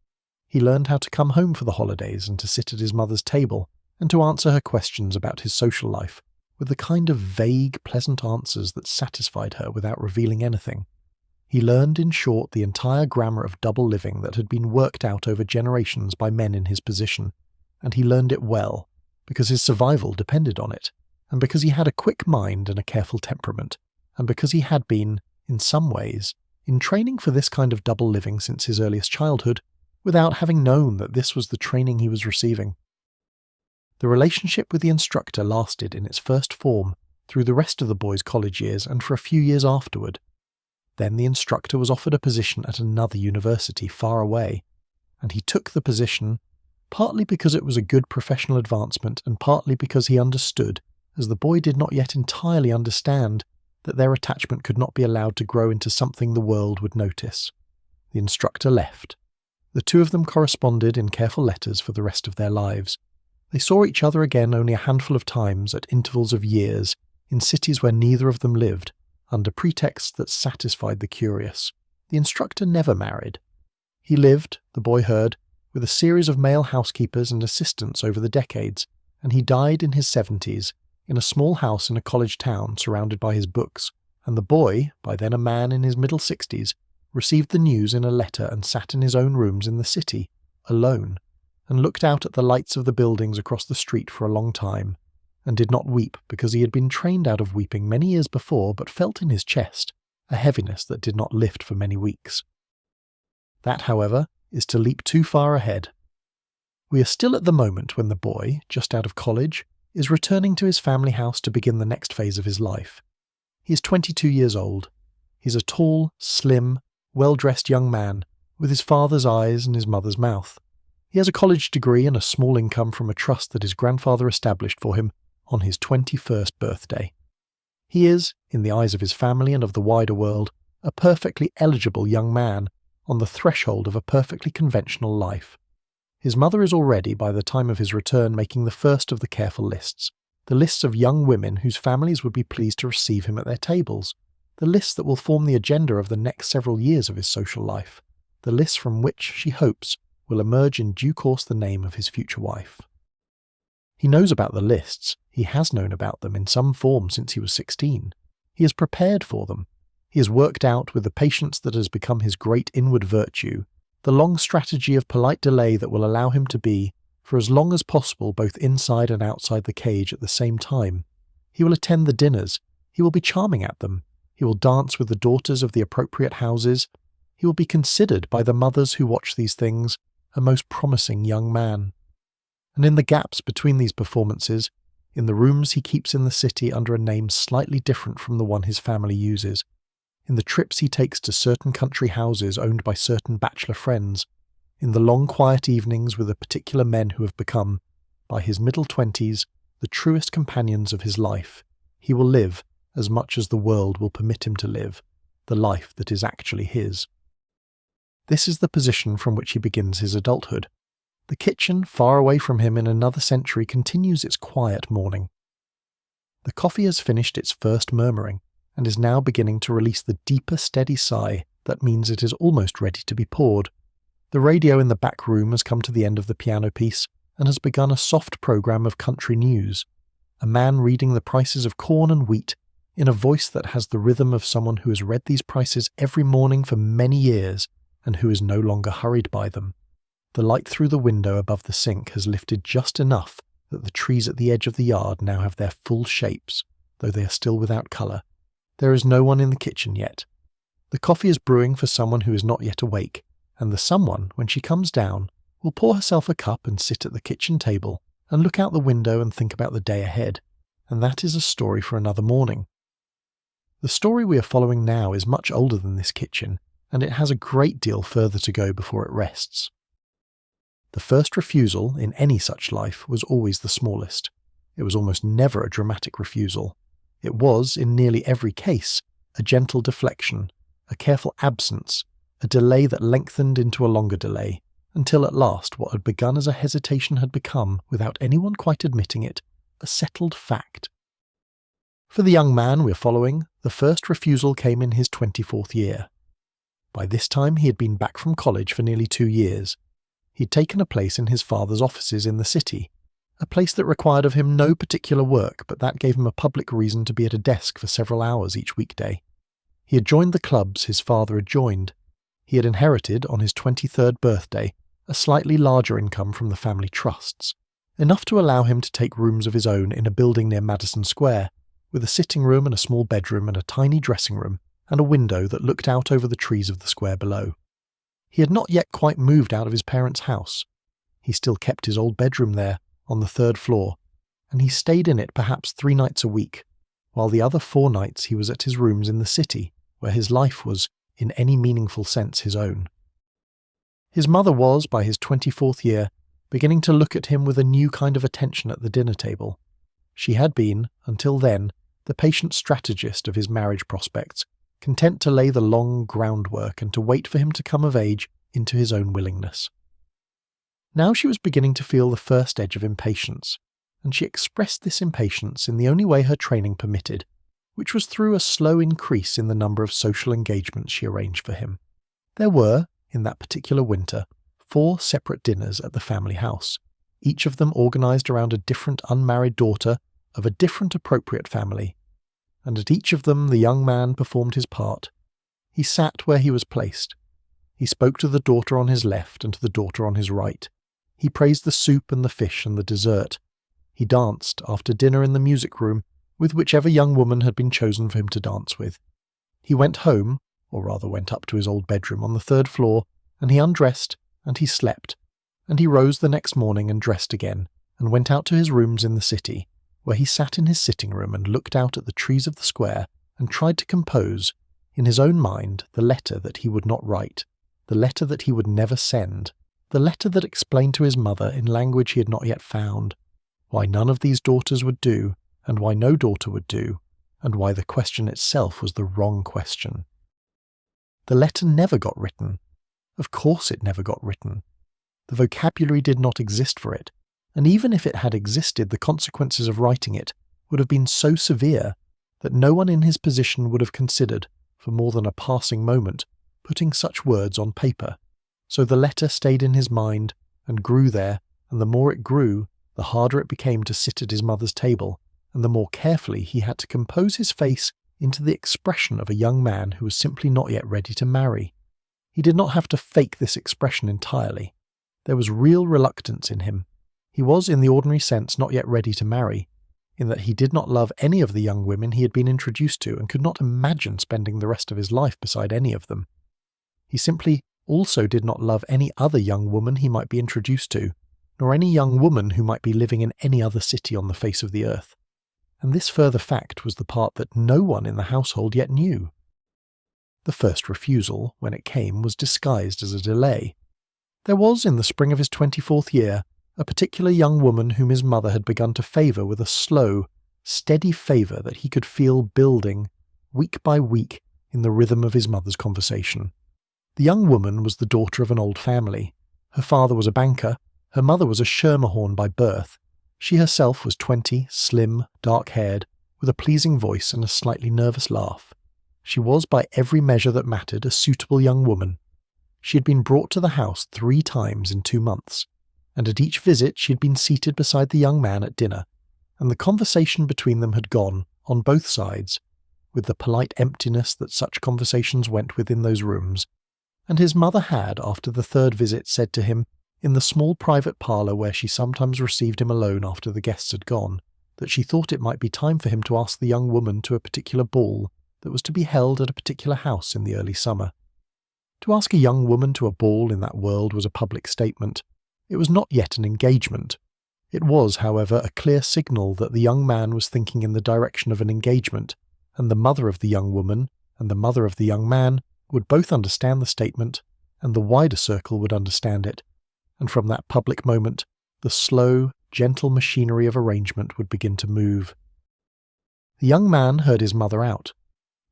He learned how to come home for the holidays and to sit at his mother's table, and to answer her questions about his social life, with the kind of vague, pleasant answers that satisfied her without revealing anything. He learned, in short, the entire grammar of double living that had been worked out over generations by men in his position, and he learned it well, because his survival depended on it, and because he had a quick mind and a careful temperament, and because he had been, in some ways, in training for this kind of double living since his earliest childhood, without having known that this was the training he was receiving. The relationship with the instructor lasted in its first form through the rest of the boy's college years and for a few years afterward. Then the instructor was offered a position at another university far away, and he took the position partly because it was a good professional advancement and partly because he understood, as the boy did not yet entirely understand, that their attachment could not be allowed to grow into something the world would notice. The instructor left. The two of them corresponded in careful letters for the rest of their lives. They saw each other again only a handful of times at intervals of years, in cities where neither of them lived, under pretexts that satisfied the curious. The instructor never married. He lived, the boy heard, with a series of male housekeepers and assistants over the decades, and he died in his 70s, in a small house in a college town surrounded by his books, and the boy, by then a man in his middle 60s, received the news in a letter and sat in his own rooms in the city, alone, and looked out at the lights of the buildings across the street for a long time, and did not weep because he had been trained out of weeping many years before, but felt in his chest a heaviness that did not lift for many weeks. That, however, is to leap too far ahead. We are still at the moment when the boy, just out of college, is returning to his family house to begin the next phase of his life. He is 22 years old. He is a tall, slim, well-dressed young man, with his father's eyes and his mother's mouth. He has a college degree and a small income from a trust that his grandfather established for him on his 21st birthday. He is, in the eyes of his family and of the wider world, a perfectly eligible young man, on the threshold of a perfectly conventional life. His mother is already, by the time of his return, making the first of the careful lists, the lists of young women whose families would be pleased to receive him at their tables, the lists that will form the agenda of the next several years of his social life, the lists from which, she hopes, will emerge in due course the name of his future wife. He knows about the lists. He has known about them in some form since he was 16. He is prepared for them. He has worked out, with the patience that has become his great inward virtue, the long strategy of polite delay that will allow him to be, for as long as possible, both inside and outside the cage at the same time. He will attend the dinners. He will be charming at them. He will dance with the daughters of the appropriate houses. He will be considered by the mothers who watch these things a most promising young man. And in the gaps between these performances, in the rooms he keeps in the city under a name slightly different from the one his family uses, in the trips he takes to certain country houses owned by certain bachelor friends, in the long quiet evenings with the particular men who have become, by his middle 20s, the truest companions of his life, he will live, as much as the world will permit him to live, the life that is actually his. This is the position from which he begins his adulthood. The kitchen, far away from him in another century, continues its quiet morning. The coffee has finished its first murmuring, and is now beginning to release the deeper, steady sigh that means it is almost ready to be poured. The radio in the back room has come to the end of the piano piece, and has begun a soft programme of country news, a man reading the prices of corn and wheat, in a voice that has the rhythm of someone who has read these prices every morning for many years, and who is no longer hurried by them. The light through the window above the sink has lifted just enough that the trees at the edge of the yard now have their full shapes, though they are still without colour. There is no one in the kitchen yet. The coffee is brewing for someone who is not yet awake, and the someone, when she comes down, will pour herself a cup and sit at the kitchen table and look out the window and think about the day ahead. and that is a story for another morning. The story we are following now is much older than this kitchen, and it has a great deal further to go before it rests. The first refusal in any such life was always the smallest. It was almost never a dramatic refusal. It was, in nearly every case, a gentle deflection, a careful absence, a delay that lengthened into a longer delay, until at last what had begun as a hesitation had become, without anyone quite admitting it, a settled fact. For the young man we're following, the first refusal came in his 24th year. By this time he had been back from college for nearly 2 years. He'd taken a place in his father's offices in the city, a place that required of him no particular work, but that gave him a public reason to be at a desk for several hours each weekday. He had joined the clubs his father had joined. He had inherited, on his 23rd birthday, a slightly larger income from the family trusts, enough to allow him to take rooms of his own in a building near Madison Square, with a sitting room and a small bedroom and a tiny dressing room, and a window that looked out over the trees of the square below. He had not yet quite moved out of his parents' house. He still kept his old bedroom there, on the 3rd floor, and he stayed in it perhaps 3 nights a week, while the other 4 nights he was at his rooms in the city, where his life was, in any meaningful sense, his own. His mother was, by his 24th year, beginning to look at him with a new kind of attention at the dinner table. She had been, until then, the patient strategist of his marriage prospects, content to lay the long groundwork and to wait for him to come of age into his own willingness. Now she was beginning to feel the first edge of impatience, and she expressed this impatience in the only way her training permitted, which was through a slow increase in the number of social engagements she arranged for him. There were, in that particular winter, 4 separate dinners at the family house, each of them organised around a different unmarried daughter of a different appropriate family, and at each of them the young man performed his part. He sat where he was placed. He spoke to the daughter on his left and to the daughter on his right. He praised the soup and the fish and the dessert. He danced after dinner in the music room with whichever young woman had been chosen for him to dance with. He went home, or rather went up to his old bedroom on the 3rd floor, and he undressed, and he slept, and he rose the next morning and dressed again, and went out to his rooms in the city, where he sat in his sitting room and looked out at the trees of the square and tried to compose, in his own mind, the letter that he would not write, the letter that he would never send, the letter that explained to his mother in language he had not yet found, why none of these daughters would do, and why no daughter would do, and why the question itself was the wrong question. The letter never got written. Of course it never got written. The vocabulary did not exist for it, and even if it had existed, the consequences of writing it would have been so severe that no one in his position would have considered, for more than a passing moment, putting such words on paper. So the letter stayed in his mind and grew there, and the more it grew, the harder it became to sit at his mother's table, and the more carefully he had to compose his face into the expression of a young man who was simply not yet ready to marry. He did not have to fake this expression entirely. There was real reluctance in him. He was, in the ordinary sense, not yet ready to marry, in that he did not love any of the young women he had been introduced to and could not imagine spending the rest of his life beside any of them. He simply also did not love any other young woman he might be introduced to, nor any young woman who might be living in any other city on the face of the earth. And this further fact was the part that no one in the household yet knew. The first refusal, when it came, was disguised as a delay. There was, in the spring of his 24th year, a particular young woman whom his mother had begun to favour with a slow, steady favour that he could feel building, week by week, in the rhythm of his mother's conversation. The young woman was the daughter of an old family. Her father was a banker, her mother was a Schermerhorn by birth. She herself was 20, slim, dark-haired, with a pleasing voice and a slightly nervous laugh. She was, by every measure that mattered, a suitable young woman. She had been brought to the house 3 times in 2 months, and at each visit she had been seated beside the young man at dinner, and the conversation between them had gone, on both sides, with the polite emptiness that such conversations went with in those rooms, and his mother had, after the 3rd visit, said to him, in the small private parlour where she sometimes received him alone after the guests had gone, that she thought it might be time for him to ask the young woman to a particular ball that was to be held at a particular house in the early summer. To ask a young woman to a ball in that world was a public statement. It was not yet an engagement. It was, however, a clear signal that the young man was thinking in the direction of an engagement, and the mother of the young woman and the mother of the young man would both understand the statement, and the wider circle would understand it, and from that public moment, the slow, gentle machinery of arrangement would begin to move. The young man heard his mother out.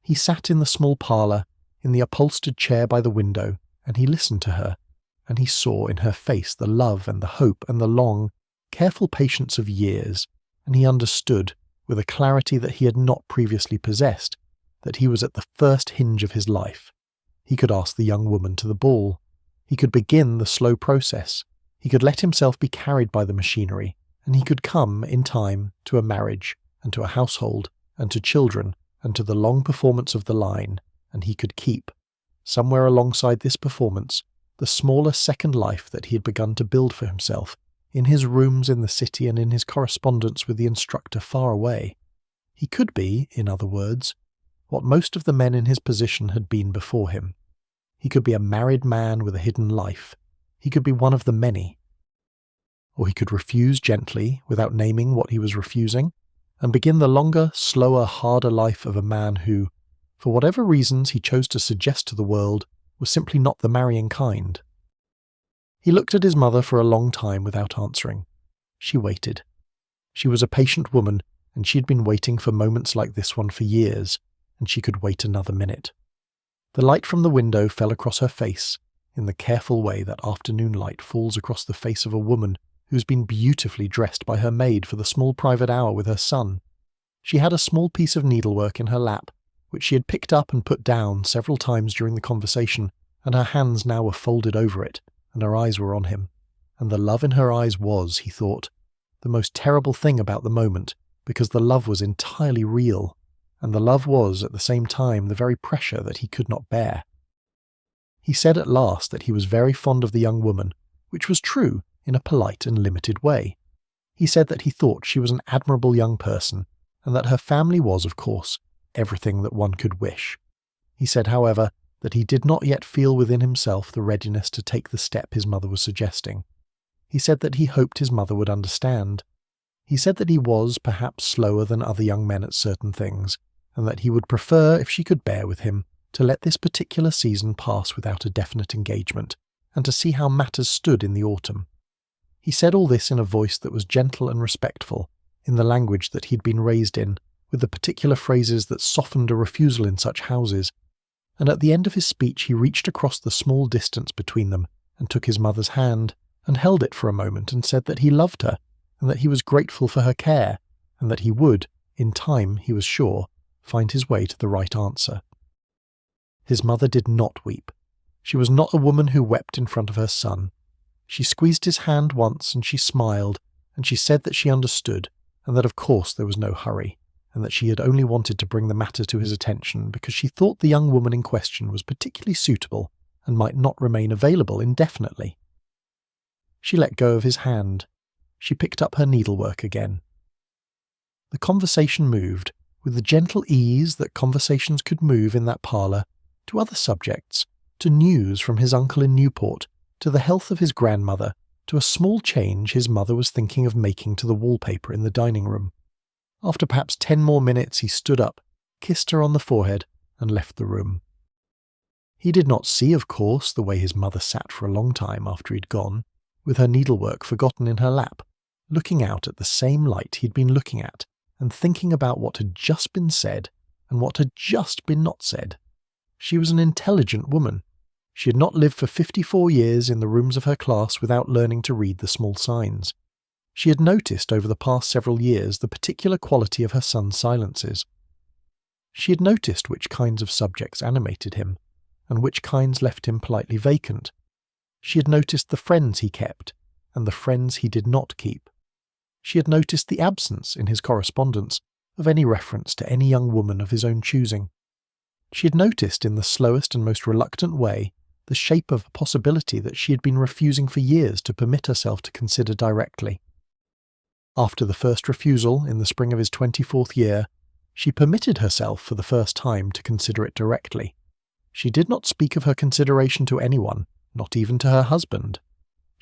He sat in the small parlour, in the upholstered chair by the window, and he listened to her, and he saw in her face the love and the hope and the long, careful patience of years, and he understood, with a clarity that he had not previously possessed, that he was at the first hinge of his life. He could ask the young woman to the ball. He could begin the slow process. He could let himself be carried by the machinery, and he could come, in time, to a marriage, and to a household, and to children, and to the long performance of the line, and he could keep, somewhere alongside this performance, the smaller second life that he had begun to build for himself, in his rooms in the city and in his correspondence with the instructor far away. He could be, in other words, what most of the men in his position had been before him. He could be a married man with a hidden life. He could be one of the many. Or he could refuse gently, without naming what he was refusing, and begin the longer, slower, harder life of a man who, for whatever reasons he chose to suggest to the world, was simply not the marrying kind. He looked at his mother for a long time without answering. She waited. She was a patient woman, and she had been waiting for moments like this one for years, and she could wait another minute. The light from the window fell across her face, in the careful way that afternoon light falls across the face of a woman who has been beautifully dressed by her maid for the small private hour with her son. She had a small piece of needlework in her lap, which she had picked up and put down several times during the conversation, and her hands now were folded over it, and her eyes were on him. And the love in her eyes was, he thought, the most terrible thing about the moment, because the love was entirely real, and the love was, at the same time, the very pressure that he could not bear. He said at last that he was very fond of the young woman, which was true in a polite and limited way. He said that he thought she was an admirable young person, and that her family was, of course, everything that one could wish. He said, however, that he did not yet feel within himself the readiness to take the step his mother was suggesting. He said that he hoped his mother would understand. He said that he was, perhaps, slower than other young men at certain things, and that he would prefer, if she could bear with him, to let this particular season pass without a definite engagement, and to see how matters stood in the autumn. He said all this in a voice that was gentle and respectful, in the language that he'd been raised in, with the particular phrases that softened a refusal in such houses, and at the end of his speech he reached across the small distance between them, and took his mother's hand, and held it for a moment, and said that he loved her, and that he was grateful for her care, and that he would, in time, he was sure, find his way to the right answer. His mother did not weep. She was not a woman who wept in front of her son. She squeezed his hand once, and she smiled, and she said that she understood, and that of course there was no hurry, and that she had only wanted to bring the matter to his attention because she thought the young woman in question was particularly suitable and might not remain available indefinitely. She let go of his hand. She picked up her needlework again. The conversation moved, with the gentle ease that conversations could move in that parlour, to other subjects, to news from his uncle in Newport, to the health of his grandmother, to a small change his mother was thinking of making to the wallpaper in the dining room. After perhaps 10 more minutes he stood up, kissed her on the forehead, and left the room. He did not see, of course, the way his mother sat for a long time after he'd gone, with her needlework forgotten in her lap, looking out at the same light he'd been looking at, and thinking about what had just been said and what had just been not said. She was an intelligent woman. She had not lived for 54 years in the rooms of her class without learning to read the small signs. She had noticed over the past several years the particular quality of her son's silences. She had noticed which kinds of subjects animated him, and which kinds left him politely vacant. She had noticed the friends he kept, and the friends he did not keep. She had noticed the absence, in his correspondence, of any reference to any young woman of his own choosing. She had noticed in the slowest and most reluctant way the shape of a possibility that she had been refusing for years to permit herself to consider directly. After the first refusal, in the spring of his 24th year, she permitted herself for the first time to consider it directly. She did not speak of her consideration to anyone, not even to her husband.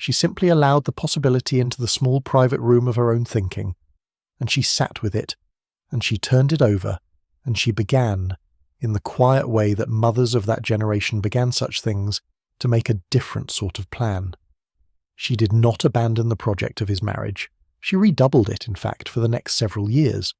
She simply allowed the possibility into the small private room of her own thinking, and she sat with it, and she turned it over, and she began, in the quiet way that mothers of that generation began such things, to make a different sort of plan. She did not abandon the project of his marriage. She redoubled it, in fact, for the next several years.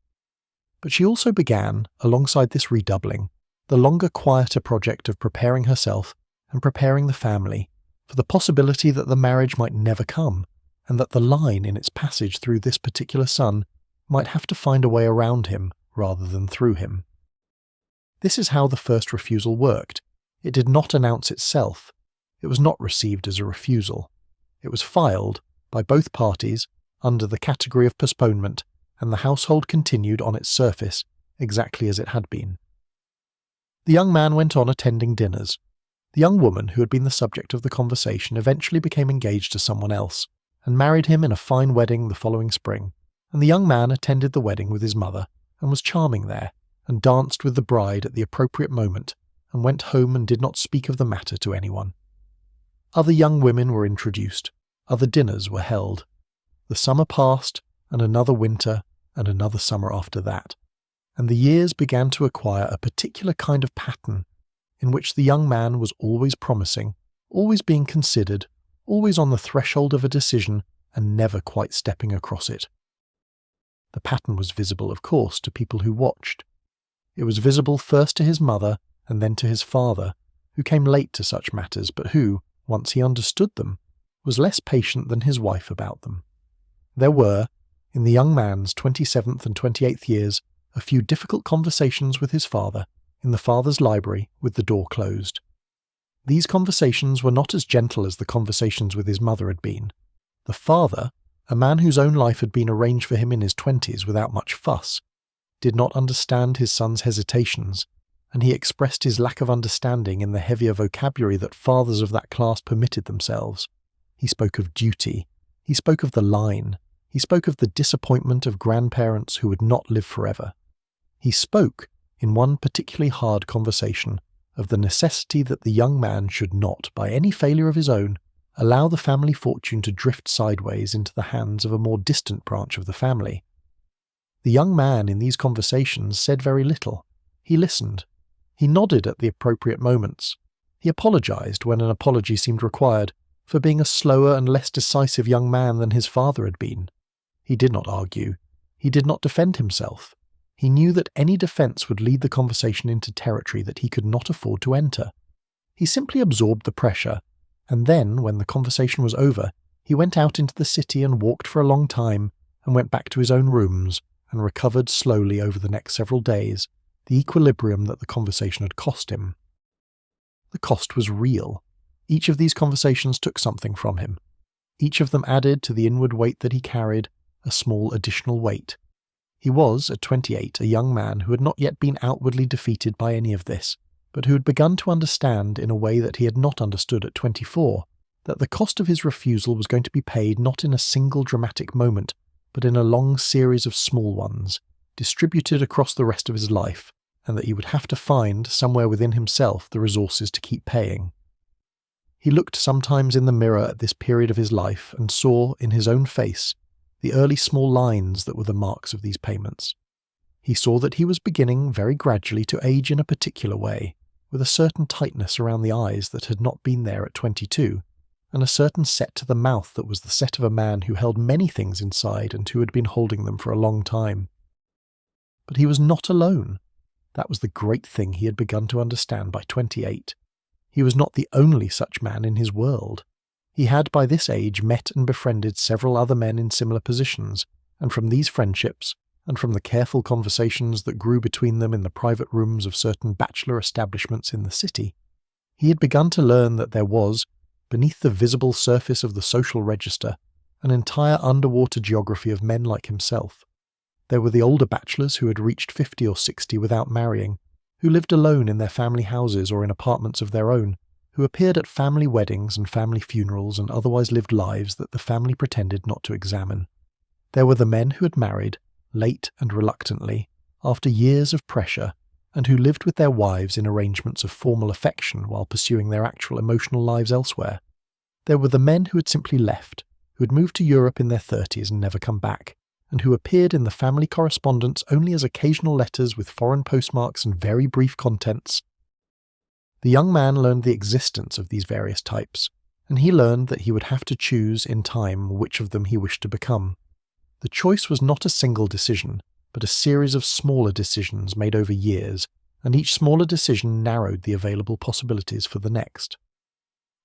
But she also began, alongside this redoubling, the longer, quieter project of preparing herself and preparing the family for the possibility that the marriage might never come, and that the line in its passage through this particular son might have to find a way around him rather than through him. This is how the first refusal worked. It did not announce itself. It was not received as a refusal. It was filed, by both parties, under the category of postponement, and the household continued on its surface exactly as it had been. The young man went on attending dinners. The young woman who had been the subject of the conversation eventually became engaged to someone else, and married him in a fine wedding the following spring, and the young man attended the wedding with his mother, and was charming there, and danced with the bride at the appropriate moment, and went home and did not speak of the matter to anyone. Other young women were introduced, other dinners were held. The summer passed, and another winter, and another summer after that, and the years began to acquire a particular kind of pattern, in which the young man was always promising, always being considered, always on the threshold of a decision, and never quite stepping across it. The pattern was visible, of course, to people who watched. It was visible first to his mother, and then to his father, who came late to such matters, but who, once he understood them, was less patient than his wife about them. There were, in the young man's 27th and 28th years, a few difficult conversations with his father, in the father's library with the door closed. These conversations were not as gentle as the conversations with his mother had been. The father, a man whose own life had been arranged for him in his 20s without much fuss, did not understand his son's hesitations, and he expressed his lack of understanding in the heavier vocabulary that fathers of that class permitted themselves. He spoke of duty, he spoke of the line, he spoke of the disappointment of grandparents who would not live forever. He spoke, in one particularly hard conversation, of the necessity that the young man should not, by any failure of his own, allow the family fortune to drift sideways into the hands of a more distant branch of the family. The young man in these conversations said very little. He listened. He nodded at the appropriate moments. He apologized when an apology seemed required, for being a slower and less decisive young man than his father had been. He did not argue. He did not defend himself. He knew that any defense would lead the conversation into territory that he could not afford to enter. He simply absorbed the pressure, and then, when the conversation was over, he went out into the city and walked for a long time, and went back to his own rooms, and recovered slowly over the next several days the equilibrium that the conversation had cost him. The cost was real. Each of these conversations took something from him. Each of them added to the inward weight that he carried a small additional weight. He was, at 28, a young man who had not yet been outwardly defeated by any of this, but who had begun to understand in a way that he had not understood at 24, that the cost of his refusal was going to be paid not in a single dramatic moment, but in a long series of small ones, distributed across the rest of his life, and that he would have to find, somewhere within himself, the resources to keep paying. He looked sometimes in the mirror at this period of his life and saw, in his own face, the early small lines that were the marks of these payments. He saw that he was beginning very gradually to age in a particular way, with a certain tightness around the eyes that had not been there at 22, and a certain set to the mouth that was the set of a man who held many things inside and who had been holding them for a long time. But he was not alone. That was the great thing he had begun to understand by 28. He was not the only such man in his world. He had by this age met and befriended several other men in similar positions, and from these friendships, and from the careful conversations that grew between them in the private rooms of certain bachelor establishments in the city, he had begun to learn that there was, beneath the visible surface of the social register, an entire underwater geography of men like himself. There were the older bachelors who had reached 50 or 60 without marrying, who lived alone in their family houses or in apartments of their own, who appeared at family weddings and family funerals and otherwise lived lives that the family pretended not to examine. There were the men who had married, late and reluctantly, after years of pressure, and who lived with their wives in arrangements of formal affection while pursuing their actual emotional lives elsewhere. There were the men who had simply left, who had moved to Europe in their 30s and never come back, and who appeared in the family correspondence only as occasional letters with foreign postmarks and very brief contents. The young man learned the existence of these various types, and he learned that he would have to choose in time which of them he wished to become. The choice was not a single decision, but a series of smaller decisions made over years, and each smaller decision narrowed the available possibilities for the next.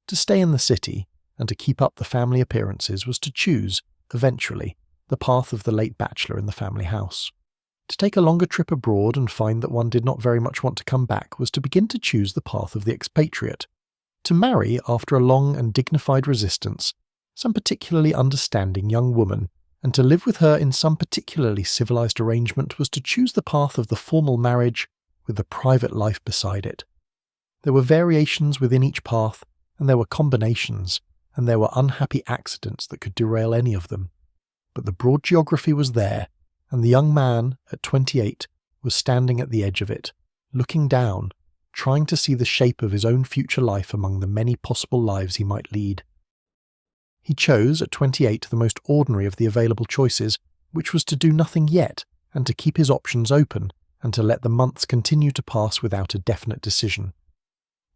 To stay in the city, and to keep up the family appearances was to choose, eventually, the path of the late bachelor in the family house. To take a longer trip abroad and find that one did not very much want to come back was to begin to choose the path of the expatriate. To marry, after a long and dignified resistance, some particularly understanding young woman, and to live with her in some particularly civilized arrangement was to choose the path of the formal marriage with the private life beside it. There were variations within each path, and there were combinations, and there were unhappy accidents that could derail any of them. But the broad geography was there, and the young man, at 28, was standing at the edge of it, looking down, trying to see the shape of his own future life among the many possible lives he might lead. He chose, at 28, the most ordinary of the available choices, which was to do nothing yet, and to keep his options open, and to let the months continue to pass without a definite decision.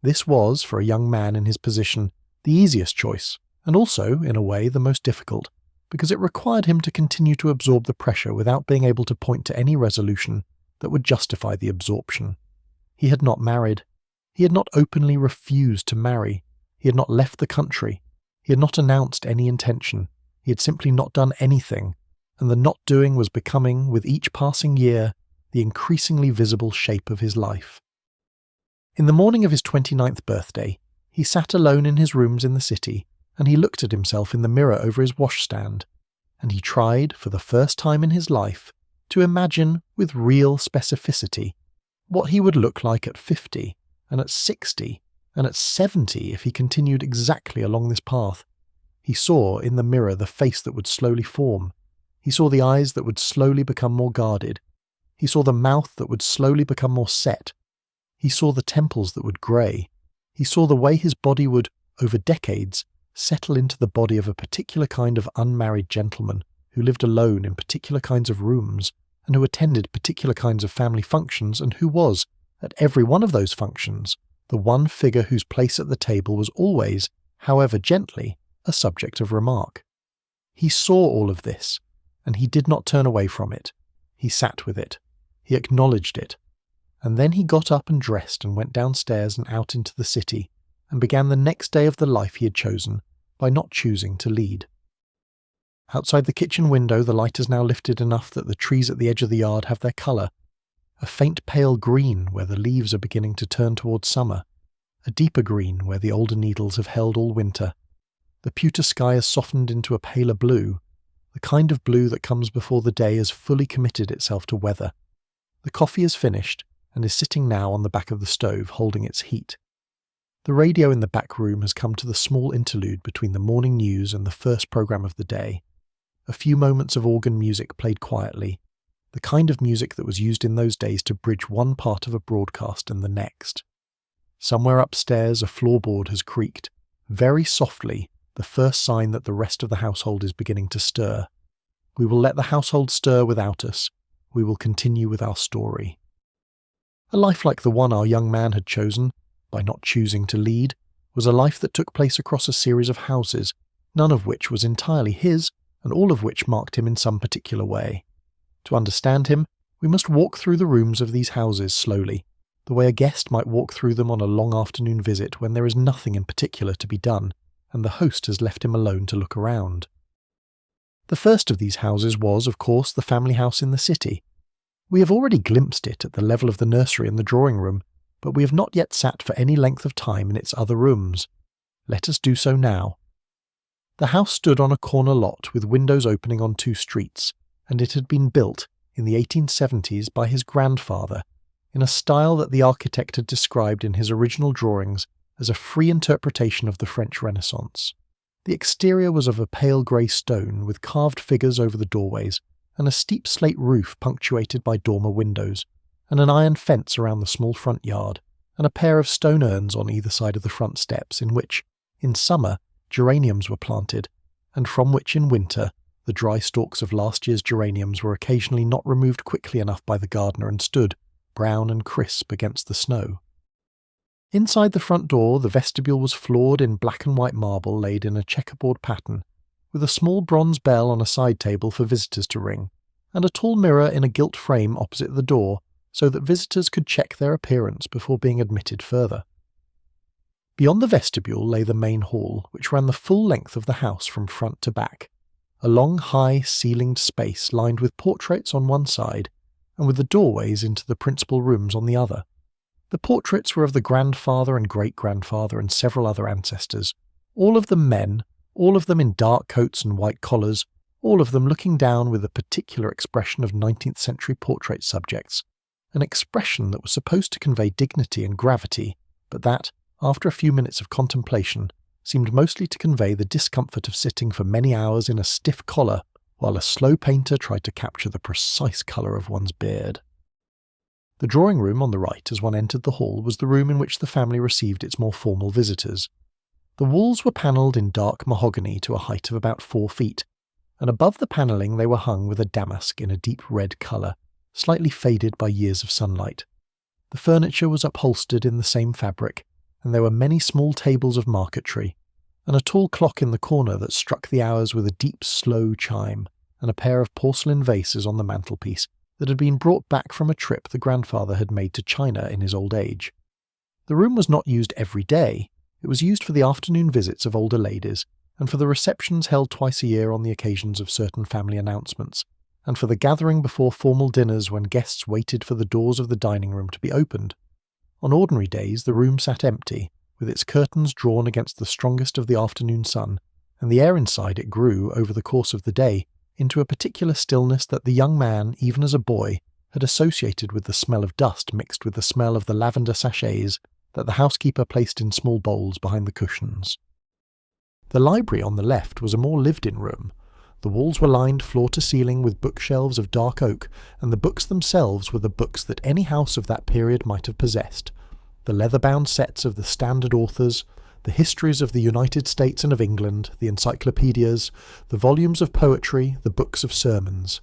This was, for a young man in his position, the easiest choice, and also, in a way, the most difficult, because it required him to continue to absorb the pressure without being able to point to any resolution that would justify the absorption. He had not married. He had not openly refused to marry. He had not left the country. He had not announced any intention. He had simply not done anything, and the not doing was becoming, with each passing year, the increasingly visible shape of his life. In the morning of his 29th birthday, he sat alone in his rooms in the city, and he looked at himself in the mirror over his washstand, and he tried, for the first time in his life, to imagine, with real specificity, what he would look like at 50, and at 60, and at 70 if he continued exactly along this path. He saw in the mirror the face that would slowly form. He saw the eyes that would slowly become more guarded. He saw the mouth that would slowly become more set. He saw the temples that would grey. He saw the way his body would, over decades, settle into the body of a particular kind of unmarried gentleman who lived alone in particular kinds of rooms and who attended particular kinds of family functions and who was, at every one of those functions, the one figure whose place at the table was always, however gently, a subject of remark. He saw all of this, and he did not turn away from it. He sat with it. He acknowledged it. And then he got up and dressed and went downstairs and out into the city, and began the next day of the life he had chosen by not choosing to lead. Outside the kitchen window the light is now lifted enough that the trees at the edge of the yard have their colour, a faint pale green where the leaves are beginning to turn towards summer, a deeper green where the older needles have held all winter. The pewter sky has softened into a paler blue, the kind of blue that comes before the day has fully committed itself to weather. The coffee is finished, and is sitting now on the back of the stove holding its heat. The radio in the back room has come to the small interlude between the morning news and the first programme of the day. A few moments of organ music played quietly, the kind of music that was used in those days to bridge one part of a broadcast and the next. Somewhere upstairs a floorboard has creaked, very softly, the first sign that the rest of the household is beginning to stir. We will let the household stir without us. We will continue with our story. A life like the one our young man had chosen, by not choosing to lead, was a life that took place across a series of houses, none of which was entirely his, and all of which marked him in some particular way. To understand him, we must walk through the rooms of these houses slowly, the way a guest might walk through them on a long afternoon visit when there is nothing in particular to be done, and the host has left him alone to look around. The first of these houses was, of course, the family house in the city. We have already glimpsed it at the level of the nursery and the drawing room, but we have not yet sat for any length of time in its other rooms. Let us do so now. The house stood on a corner lot with windows opening on two streets, and it had been built, in the 1870s, by his grandfather, in a style that the architect had described in his original drawings as a free interpretation of the French Renaissance. The exterior was of a pale grey stone with carved figures over the doorways, and a steep slate roof punctuated by dormer windows, and an iron fence around the small front yard, and a pair of stone urns on either side of the front steps in which, in summer, geraniums were planted, and from which in winter the dry stalks of last year's geraniums were occasionally not removed quickly enough by the gardener and stood, brown and crisp, against the snow. Inside the front door, the vestibule was floored in black and white marble laid in a checkerboard pattern, with a small bronze bell on a side table for visitors to ring, and a tall mirror in a gilt frame opposite the door so that visitors could check their appearance before being admitted further. Beyond the vestibule lay the main hall, which ran the full length of the house from front to back, a long, high, ceilinged space lined with portraits on one side and with the doorways into the principal rooms on the other. The portraits were of the grandfather and great-grandfather and several other ancestors, all of them men, all of them in dark coats and white collars, all of them looking down with a particular expression of 19th century portrait subjects, an expression that was supposed to convey dignity and gravity, but that, after a few minutes of contemplation, seemed mostly to convey the discomfort of sitting for many hours in a stiff collar while a slow painter tried to capture the precise colour of one's beard. The drawing room on the right as one entered the hall was the room in which the family received its more formal visitors. The walls were panelled in dark mahogany to a height of about 4 feet, and above the panelling they were hung with a damask in a deep red colour, slightly faded by years of sunlight. The furniture was upholstered in the same fabric, and there were many small tables of marquetry, and a tall clock in the corner that struck the hours with a deep, slow chime, and a pair of porcelain vases on the mantelpiece that had been brought back from a trip the grandfather had made to China in his old age. The room was not used every day. It was used for the afternoon visits of older ladies, and for the receptions held twice a year on the occasions of certain family announcements, and for the gathering before formal dinners when guests waited for the doors of the dining room to be opened. On ordinary days the room sat empty, with its curtains drawn against the strongest of the afternoon sun, and the air inside it grew, over the course of the day, into a particular stillness that the young man, even as a boy, had associated with the smell of dust mixed with the smell of the lavender sachets that the housekeeper placed in small bowls behind the cushions. The library on the left was a more lived-in room. The walls were lined floor to ceiling with bookshelves of dark oak, and the books themselves were the books that any house of that period might have possessed. The leather-bound sets of the standard authors, the histories of the United States and of England, the encyclopedias, the volumes of poetry, the books of sermons.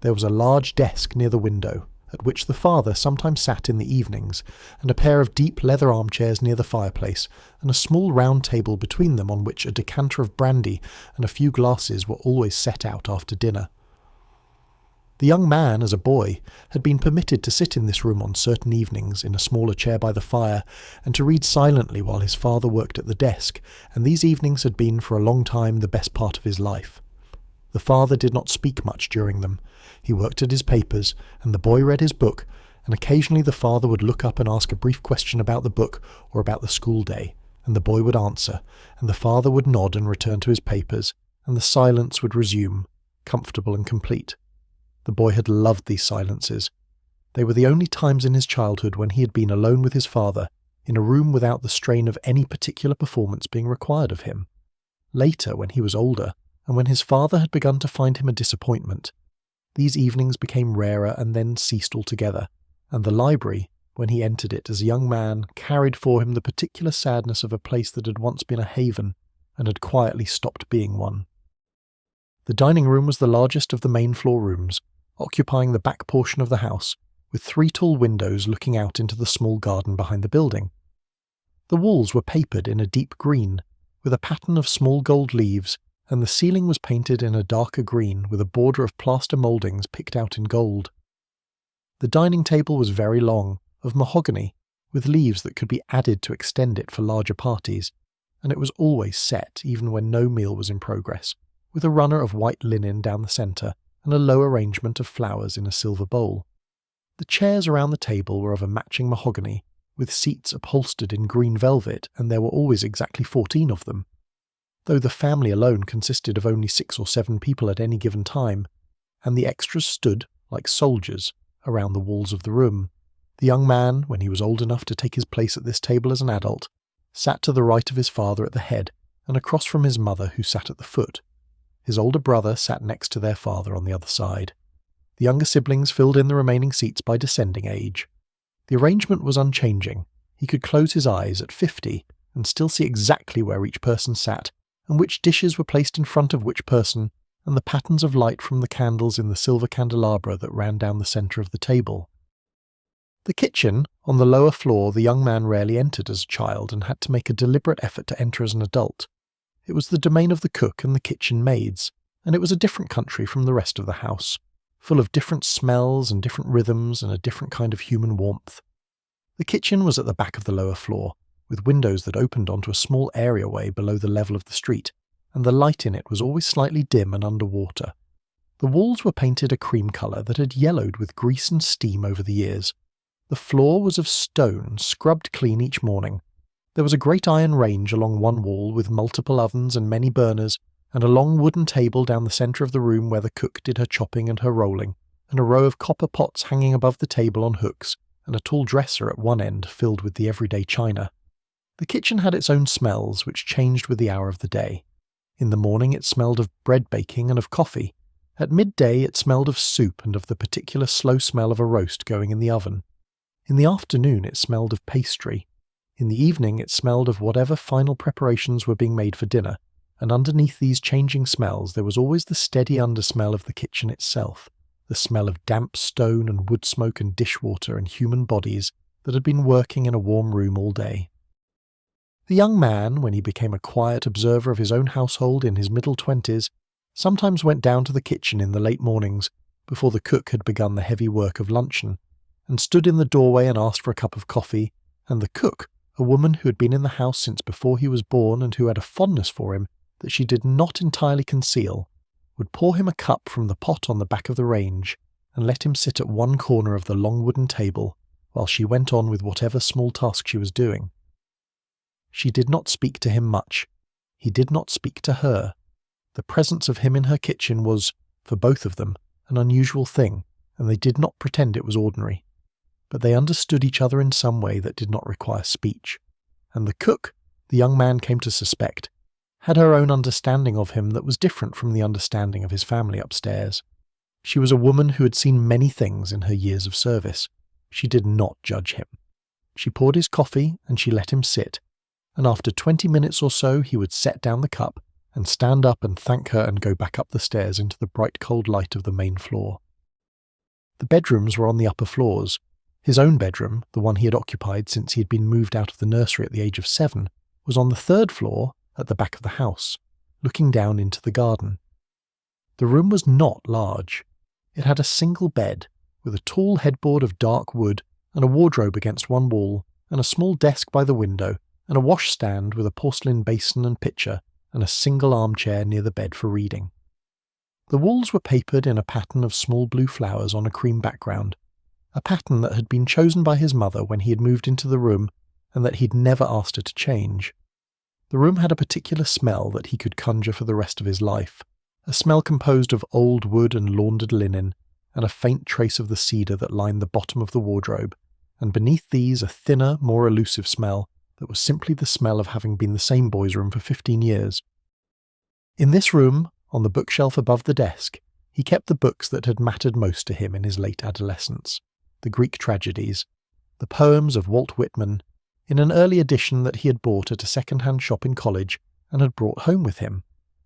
There was a large desk near the window, at which the father sometimes sat in the evenings, and a pair of deep leather armchairs near the fireplace, and a small round table between them on which a decanter of brandy and a few glasses were always set out after dinner. The young man, as a boy, had been permitted to sit in this room on certain evenings in a smaller chair by the fire, and to read silently while his father worked at the desk, and these evenings had been for a long time the best part of his life. The father did not speak much during them. He worked at his papers, and the boy read his book, and occasionally the father would look up and ask a brief question about the book or about the school day, and the boy would answer, and the father would nod and return to his papers, and the silence would resume, comfortable and complete. The boy had loved these silences. They were the only times in his childhood when he had been alone with his father, in a room without the strain of any particular performance being required of him. Later, when he was older, and when his father had begun to find him a disappointment, these evenings became rarer and then ceased altogether, and the library, when he entered it as a young man, carried for him the particular sadness of a place that had once been a haven, and had quietly stopped being one. The dining room was the largest of the main floor rooms, occupying the back portion of the house, with 3 tall windows looking out into the small garden behind the building. The walls were papered in a deep green, with a pattern of small gold leaves, and the ceiling was painted in a darker green with a border of plaster mouldings picked out in gold. The dining table was very long, of mahogany, with leaves that could be added to extend it for larger parties, and it was always set even when no meal was in progress, with a runner of white linen down the centre, and a low arrangement of flowers in a silver bowl. The chairs around the table were of a matching mahogany, with seats upholstered in green velvet, and there were always exactly 14 of them. Though the family alone consisted of only 6 or 7 people at any given time, and the extras stood, like soldiers, around the walls of the room. The young man, when he was old enough to take his place at this table as an adult, sat to the right of his father at the head, and across from his mother, who sat at the foot. His older brother sat next to their father on the other side. The younger siblings filled in the remaining seats by descending age. The arrangement was unchanging. He could close his eyes at 50 and still see exactly where each person sat, and which dishes were placed in front of which person, and the patterns of light from the candles in the silver candelabra that ran down the centre of the table. The kitchen, on the lower floor, the young man rarely entered as a child and had to make a deliberate effort to enter as an adult. It was the domain of the cook and the kitchen maids, and it was a different country from the rest of the house, full of different smells and different rhythms and a different kind of human warmth. The kitchen was at the back of the lower floor, with windows that opened onto a small areaway below the level of the street, and the light in it was always slightly dim and underwater. The walls were painted a cream colour that had yellowed with grease and steam over the years. The floor was of stone, scrubbed clean each morning. There was a great iron range along one wall with multiple ovens and many burners, and a long wooden table down the centre of the room where the cook did her chopping and her rolling, and a row of copper pots hanging above the table on hooks, and a tall dresser at one end filled with the everyday china. The kitchen had its own smells, which changed with the hour of the day. In the morning it smelled of bread baking and of coffee. At midday it smelled of soup and of the particular slow smell of a roast going in the oven. In the afternoon it smelled of pastry. In the evening it smelled of whatever final preparations were being made for dinner, and underneath these changing smells there was always the steady undersmell of the kitchen itself, the smell of damp stone and wood smoke and dishwater and human bodies that had been working in a warm room all day. The young man, when he became a quiet observer of his own household in his middle-20s, sometimes went down to the kitchen in the late mornings, before the cook had begun the heavy work of luncheon, and stood in the doorway and asked for a cup of coffee, and the cook, a woman who had been in the house since before he was born and who had a fondness for him that she did not entirely conceal, would pour him a cup from the pot on the back of the range, and let him sit at one corner of the long wooden table, while she went on with whatever small task she was doing. She did not speak to him much. He did not speak to her. The presence of him in her kitchen was, for both of them, an unusual thing, and they did not pretend it was ordinary. But they understood each other in some way that did not require speech, and the cook, the young man came to suspect, had her own understanding of him that was different from the understanding of his family upstairs. She was a woman who had seen many things in her years of service. She did not judge him. She poured his coffee and she let him sit, and after 20 minutes or so he would set down the cup and stand up and thank her and go back up the stairs into the bright cold light of the main floor. The bedrooms were on the upper floors. His own bedroom, the one he had occupied since he had been moved out of the nursery at the age of 7, was on the 3rd floor at the back of the house, looking down into the garden. The room was not large. It had a single bed, with a tall headboard of dark wood and a wardrobe against one wall, and a small desk by the window, and a washstand with a porcelain basin and pitcher, and a single armchair near the bed for reading. The walls were papered in a pattern of small blue flowers on a cream background, a pattern that had been chosen by his mother when he had moved into the room, and that he'd never asked her to change. The room had a particular smell that he could conjure for the rest of his life, a smell composed of old wood and laundered linen, and a faint trace of the cedar that lined the bottom of the wardrobe, and beneath these a thinner, more elusive smell that was simply the smell of having been the same boy's room for 15 years. In this room, on the bookshelf above the desk, he kept the books that had mattered most to him in his late adolescence, the Greek tragedies, the poems of Walt Whitman, in an early edition that he had bought at a second-hand shop in college and had brought home with him,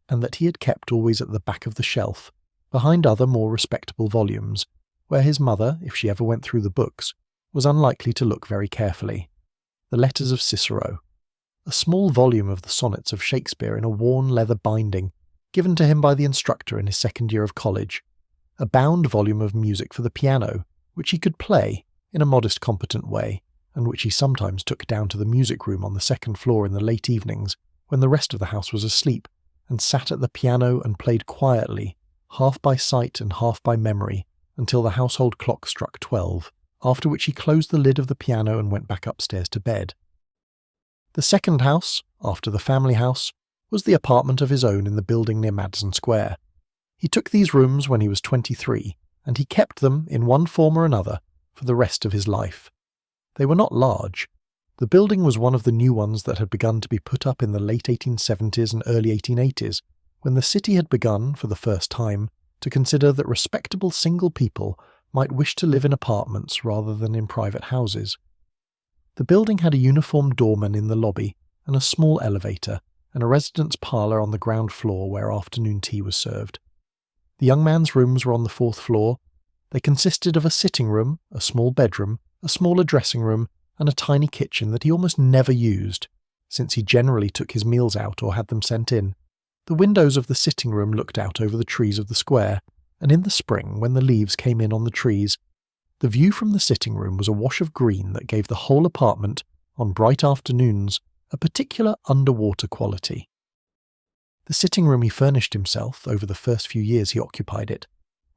and that he had kept always at the back of the shelf, behind other more respectable volumes, where his mother, if she ever went through the books, was unlikely to look very carefully. The Letters of Cicero, a small volume of the sonnets of Shakespeare in a worn leather binding, given to him by the instructor in his second year of college, a bound volume of music for the piano, which he could play in a modest, competent way, and which he sometimes took down to the music room on the 2nd floor in the late evenings, when the rest of the house was asleep, and sat at the piano and played quietly, half by sight and half by memory, until the household clock struck 12, after which he closed the lid of the piano and went back upstairs to bed. The second house, after the family house, was the apartment of his own in the building near Madison Square. He took these rooms when he was 23, and he kept them, in one form or another, for the rest of his life. They were not large. The building was one of the new ones that had begun to be put up in the late 1870s and early 1880s, when the city had begun, for the first time, to consider that respectable single people might wish to live in apartments rather than in private houses. The building had a uniformed doorman in the lobby, and a small elevator, and a residence parlour on the ground floor where afternoon tea was served. The young man's rooms were on the 4th floor. They consisted of a sitting room, a small bedroom, a smaller dressing room, and a tiny kitchen that he almost never used, since he generally took his meals out or had them sent in. The windows of the sitting room looked out over the trees of the square, and in the spring, when the leaves came in on the trees, the view from the sitting room was a wash of green that gave the whole apartment, on bright afternoons, a particular underwater quality. The sitting room he furnished himself over the first few years he occupied it,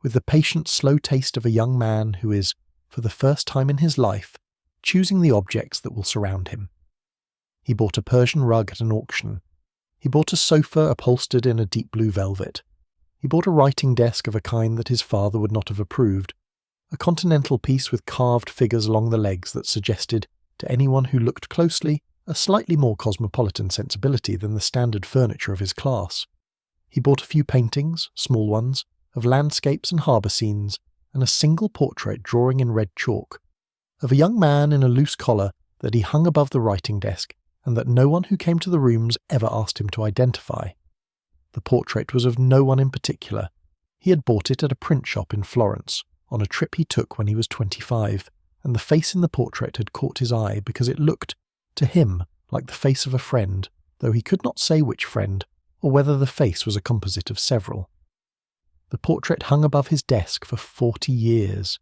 with the patient, slow taste of a young man who is, for the first time in his life, choosing the objects that will surround him. He bought a Persian rug at an auction. He bought a sofa upholstered in a deep blue velvet. He bought a writing desk of a kind that his father would not have approved, a continental piece with carved figures along the legs that suggested, to anyone who looked closely, a slightly more cosmopolitan sensibility than the standard furniture of his class. He bought a few paintings, small ones, of landscapes and harbour scenes, and a single portrait drawing in red chalk, of a young man in a loose collar that he hung above the writing desk and that no one who came to the rooms ever asked him to identify. The portrait was of no one in particular. He had bought it at a print shop in Florence, on a trip he took when he was 25, and the face in the portrait had caught his eye because it looked, to him, like the face of a friend, though he could not say which friend, or whether the face was a composite of several. The portrait hung above his desk for 40 years.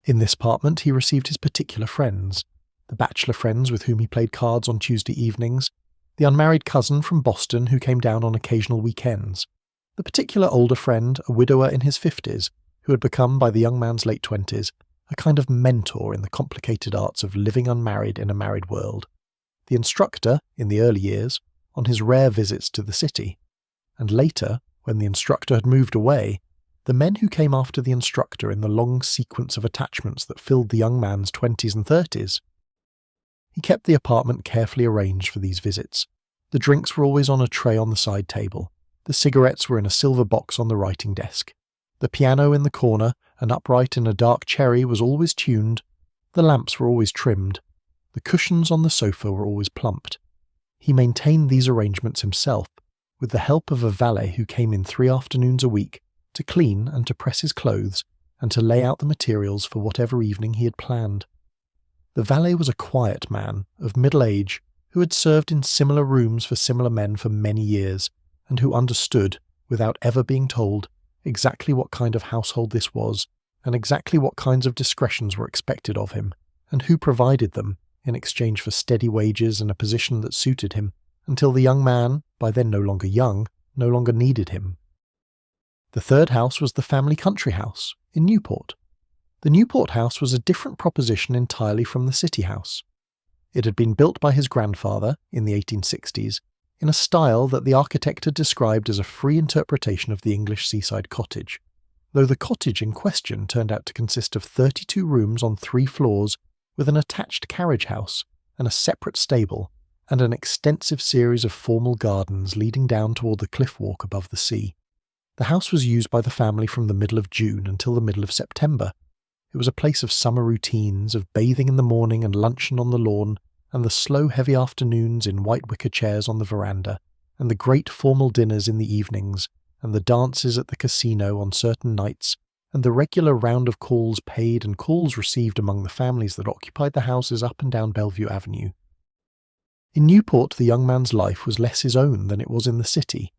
In this apartment he received his particular friends, the bachelor friends with whom he played cards on Tuesday evenings, the unmarried cousin from Boston who came down on occasional weekends, the particular older friend, a widower in his 50s, who had become, by the young man's late 20s, a kind of mentor in the complicated arts of living unmarried in a married world, the instructor, in the early years, on his rare visits to the city, and later, when the instructor had moved away, the men who came after the instructor in the long sequence of attachments that filled the young man's 20s and 30s. He kept the apartment carefully arranged for these visits. The drinks were always on a tray on the side table. The cigarettes were in a silver box on the writing desk. The piano in the corner, an upright in a dark cherry, was always tuned. The lamps were always trimmed. The cushions on the sofa were always plumped. He maintained these arrangements himself, with the help of a valet who came in 3 afternoons a week to clean and to press his clothes and to lay out the materials for whatever evening he had planned. The valet was a quiet man, of middle age, who had served in similar rooms for similar men for many years, and who understood, without ever being told, exactly what kind of household this was, and exactly what kinds of discretions were expected of him, and who provided them, in exchange for steady wages and a position that suited him, until the young man, by then no longer young, no longer needed him. The third house was the family country house, in Newport. The Newport house was a different proposition entirely from the city house. It had been built by his grandfather, in the 1860s, in a style that the architect had described as a free interpretation of the English seaside cottage, though the cottage in question turned out to consist of 32 rooms on 3 floors with an attached carriage house and a separate stable, and an extensive series of formal gardens leading down toward the cliff walk above the sea. The house was used by the family from the middle of June until the middle of September. It was a place of summer routines, of bathing in the morning and luncheon on the lawn, and the slow heavy afternoons in white wicker chairs on the veranda, and the great formal dinners in the evenings, and the dances at the casino on certain nights, and the regular round of calls paid and calls received among the families that occupied the houses up and down Bellevue Avenue. In Newport the young man's life was less his own than it was in the city.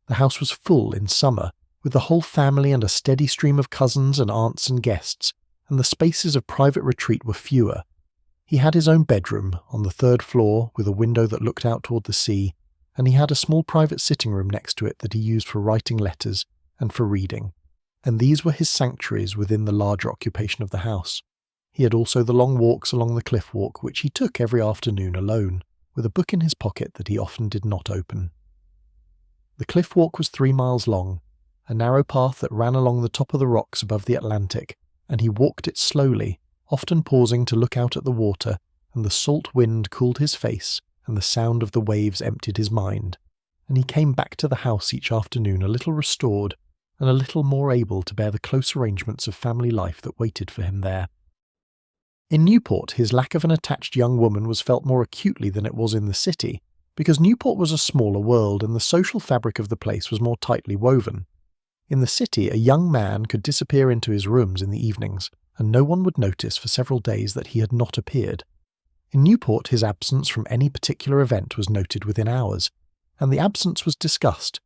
The house was full in summer, with the whole family and a steady stream of cousins and aunts and guests, and the spaces of private retreat were fewer. He had his own bedroom on the 3rd floor with a window that looked out toward the sea, and he had a small private sitting room next to it that he used for writing letters and for reading, and these were his sanctuaries within the larger occupation of the house. He had also the long walks along the cliff walk which he took every afternoon alone, with a book in his pocket that he often did not open. The cliff walk was 3 miles long, a narrow path that ran along the top of the rocks above the Atlantic, and he walked it slowly, often pausing to look out at the water, and the salt wind cooled his face, and the sound of the waves emptied his mind, and he came back to the house each afternoon a little restored, and a little more able to bear the close arrangements of family life that waited for him there. In Newport his lack of an attached young woman was felt more acutely than it was in the city, because Newport was a smaller world and the social fabric of the place was more tightly woven. In the city, a young man could disappear into his rooms in the evenings, and no one would notice for several days that he had not appeared. In Newport, his absence from any particular event was noted within hours, and the absence was discussed,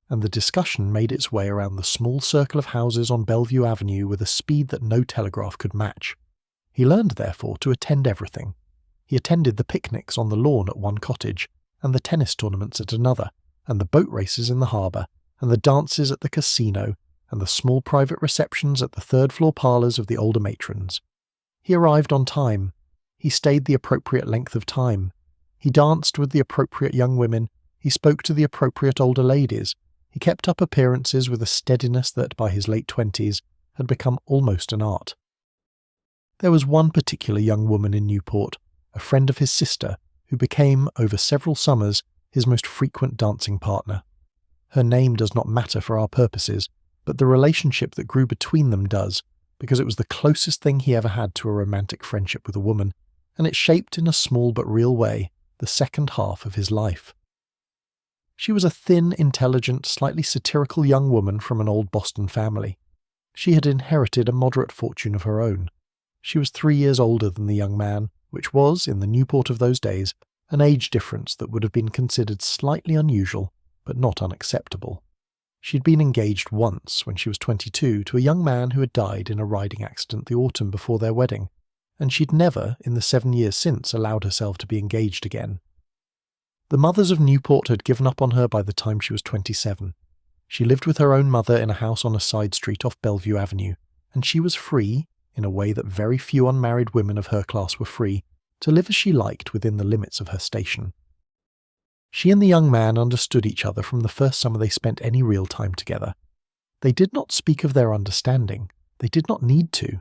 and the discussion made its way around the small circle of houses on Bellevue Avenue with a speed that no telegraph could match. He learned, therefore, to attend everything. He attended the picnics on the lawn at one cottage, and the tennis tournaments at another, and the boat races in the harbour, and the dances at the casino, and the small private receptions at the third-floor parlours of the older matrons. He arrived on time. He stayed the appropriate length of time. He danced with the appropriate young women. He spoke to the appropriate older ladies. He kept up appearances with a steadiness that, by his late 20s, had become almost an art. There was one particular young woman in Newport, a friend of his sister, who became, over several summers, his most frequent dancing partner. Her name does not matter for our purposes, but the relationship that grew between them does, because it was the closest thing he ever had to a romantic friendship with a woman, and it shaped in a small but real way the second half of his life. She was a thin, intelligent, slightly satirical young woman from an old Boston family. She had inherited a moderate fortune of her own. She was 3 years older than the young man, which was, in the Newport of those days, an age difference that would have been considered slightly unusual, but not unacceptable. She had been engaged once, when she was 22, to a young man who had died in a riding accident the autumn before their wedding, and she'd never, in the 7 years since, allowed herself to be engaged again. The mothers of Newport had given up on her by the time she was 27. She lived with her own mother in a house on a side street off Bellevue Avenue, and she was free, in a way that very few unmarried women of her class were free, to live as she liked within the limits of her station. She and the young man understood each other from the first summer they spent any real time together. They did not speak of their understanding. They did not need to.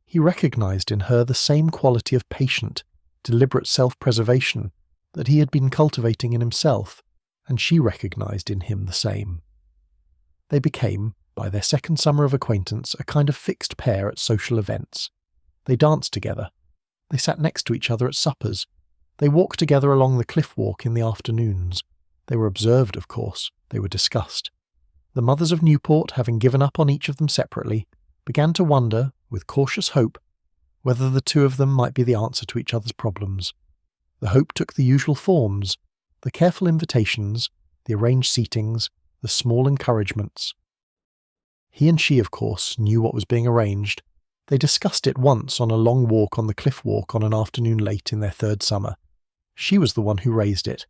He recognized in her the same quality of patient, deliberate self-preservation that he had been cultivating in himself, and she recognized in him the same. They became, by their second summer of acquaintance, a kind of fixed pair at social events. They danced together. They sat next to each other at suppers. They walked together along the cliff walk in the afternoons. They were observed, of course. They were discussed. The mothers of Newport, having given up on each of them separately, began to wonder, with cautious hope, whether the two of them might be the answer to each other's problems. The hope took the usual forms: the careful invitations, the arranged seatings, the small encouragements. He and she, of course, knew what was being arranged. They discussed it once on a long walk on the cliff walk on an afternoon late in their third summer. She was the one who raised it.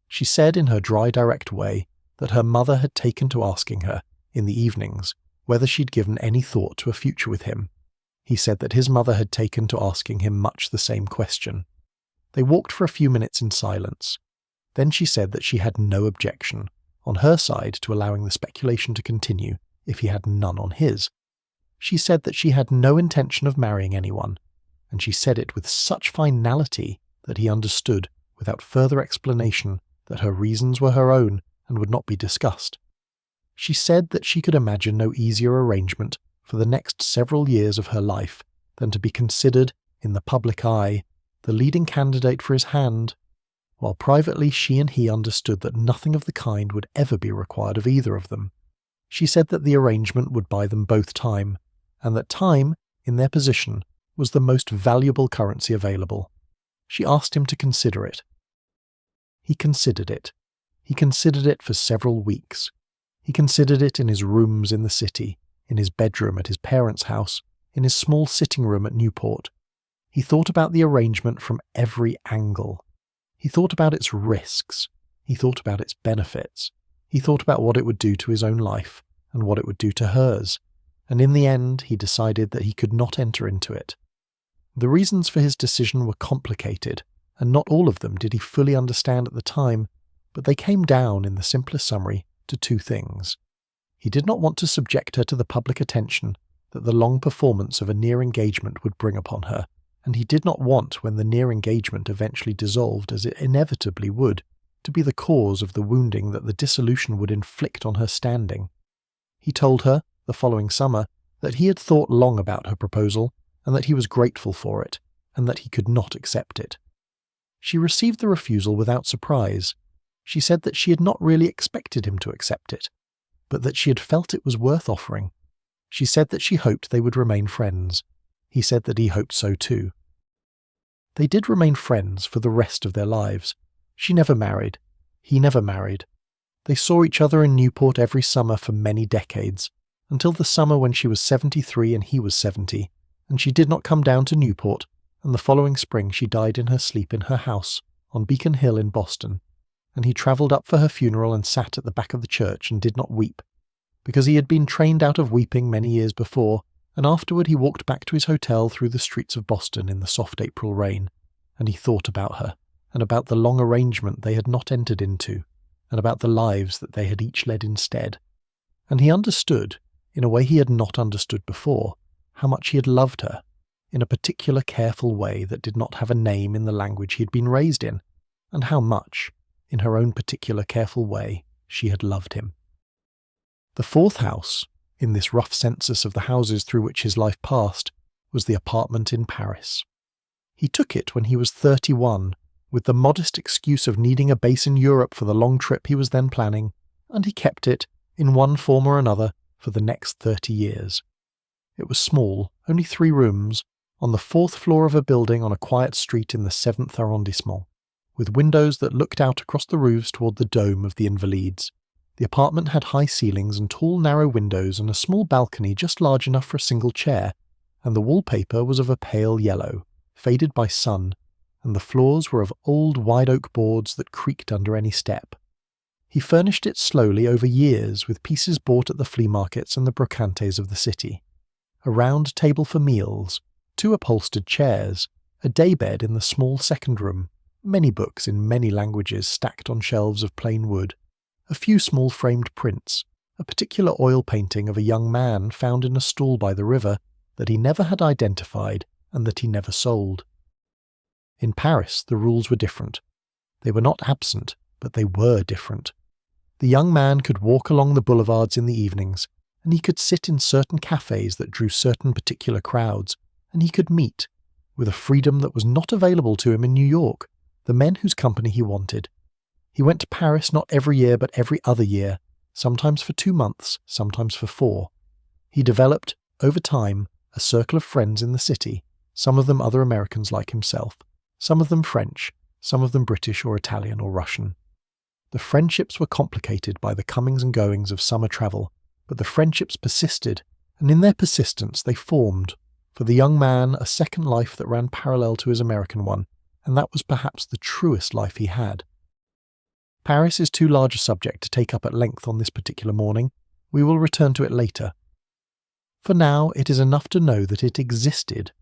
She said in her dry, direct way that her mother had taken to asking her, in the evenings, whether she'd given any thought to a future with him. He said that his mother had taken to asking him much the same question. They walked for a few minutes in silence. Then she said that she had no objection, on her side, to allowing the speculation to continue, if he had none on his. She said that she had no intention of marrying anyone, and she said it with such finality that he understood, without further explanation, that her reasons were her own and would not be discussed. She said that she could imagine no easier arrangement for the next several years of her life than to be considered, in the public eye, the leading candidate for his hand, while privately she and he understood that nothing of the kind would ever be required of either of them. She said that the arrangement would buy them both time, and that time, in their position, was the most valuable currency available. She asked him to consider it. He considered it. He considered it for several weeks. He considered it in his rooms in the city, in his bedroom at his parents' house, in his small sitting room at Newport. He thought about the arrangement from every angle. He thought about its risks. He thought about its benefits. He thought about what it would do to his own life, and what it would do to hers, and in the end he decided that he could not enter into it. The reasons for his decision were complicated, and not all of them did he fully understand at the time, but they came down, in the simplest summary, to two things. He did not want to subject her to the public attention that the long performance of a near engagement would bring upon her, and he did not want, when the near engagement eventually dissolved, as it inevitably would, to be the cause of the wounding that the dissolution would inflict on her standing. He told her, the following summer, that he had thought long about her proposal, and that he was grateful for it, and that he could not accept it. She received the refusal without surprise. She said that she had not really expected him to accept it, but that she had felt it was worth offering. She said that she hoped they would remain friends. He said that he hoped so too. They did remain friends for the rest of their lives. She never married. He never married. They saw each other in Newport every summer for many decades, until the summer when she was 73 and he was 70, and she did not come down to Newport, and the following spring she died in her sleep in her house on Beacon Hill in Boston, and he travelled up for her funeral and sat at the back of the church and did not weep, because he had been trained out of weeping many years before, and afterward he walked back to his hotel through the streets of Boston in the soft April rain, and he thought about her, and about the long arrangement they had not entered into, and about the lives that they had each led instead. And he understood, in a way he had not understood before, how much he had loved her, in a particular careful way that did not have a name in the language he had been raised in, and how much, in her own particular careful way, she had loved him. The fourth house, in this rough census of the houses through which his life passed, was the apartment in Paris. He took it when he was 31, with the modest excuse of needing a base in Europe for the long trip he was then planning, and he kept it, in one form or another, for the next 30 years. It was small, only 3 rooms, on the 4th floor of a building on a quiet street in the 7th arrondissement, with windows that looked out across the roofs toward the dome of the Invalides. The apartment had high ceilings and tall narrow windows and a small balcony just large enough for a single chair, and the wallpaper was of a pale yellow, faded by sun, and the floors were of old wide oak boards that creaked under any step. He furnished it slowly over years with pieces bought at the flea markets and the brocantes of the city. A round table for meals, 2 upholstered chairs, a daybed in the small second room, many books in many languages stacked on shelves of plain wood, a few small framed prints, a particular oil painting of a young man found in a stall by the river that he never had identified and that he never sold. In Paris the rules were different. They were not absent, but they were different. The young man could walk along the boulevards in the evenings, and he could sit in certain cafes that drew certain particular crowds, and he could meet, with a freedom that was not available to him in New York, the men whose company he wanted. He went to Paris not every year but every other year, sometimes for 2 months, sometimes for 4. He developed, over time, a circle of friends in the city, some of them other Americans like himself, some of them French, some of them British or Italian or Russian. The friendships were complicated by the comings and goings of summer travel, but the friendships persisted, and in their persistence they formed, for the young man, a second life that ran parallel to his American one, and that was perhaps the truest life he had. Paris is too large a subject to take up at length on this particular morning. We will return to it later. For now it is enough to know that it existed,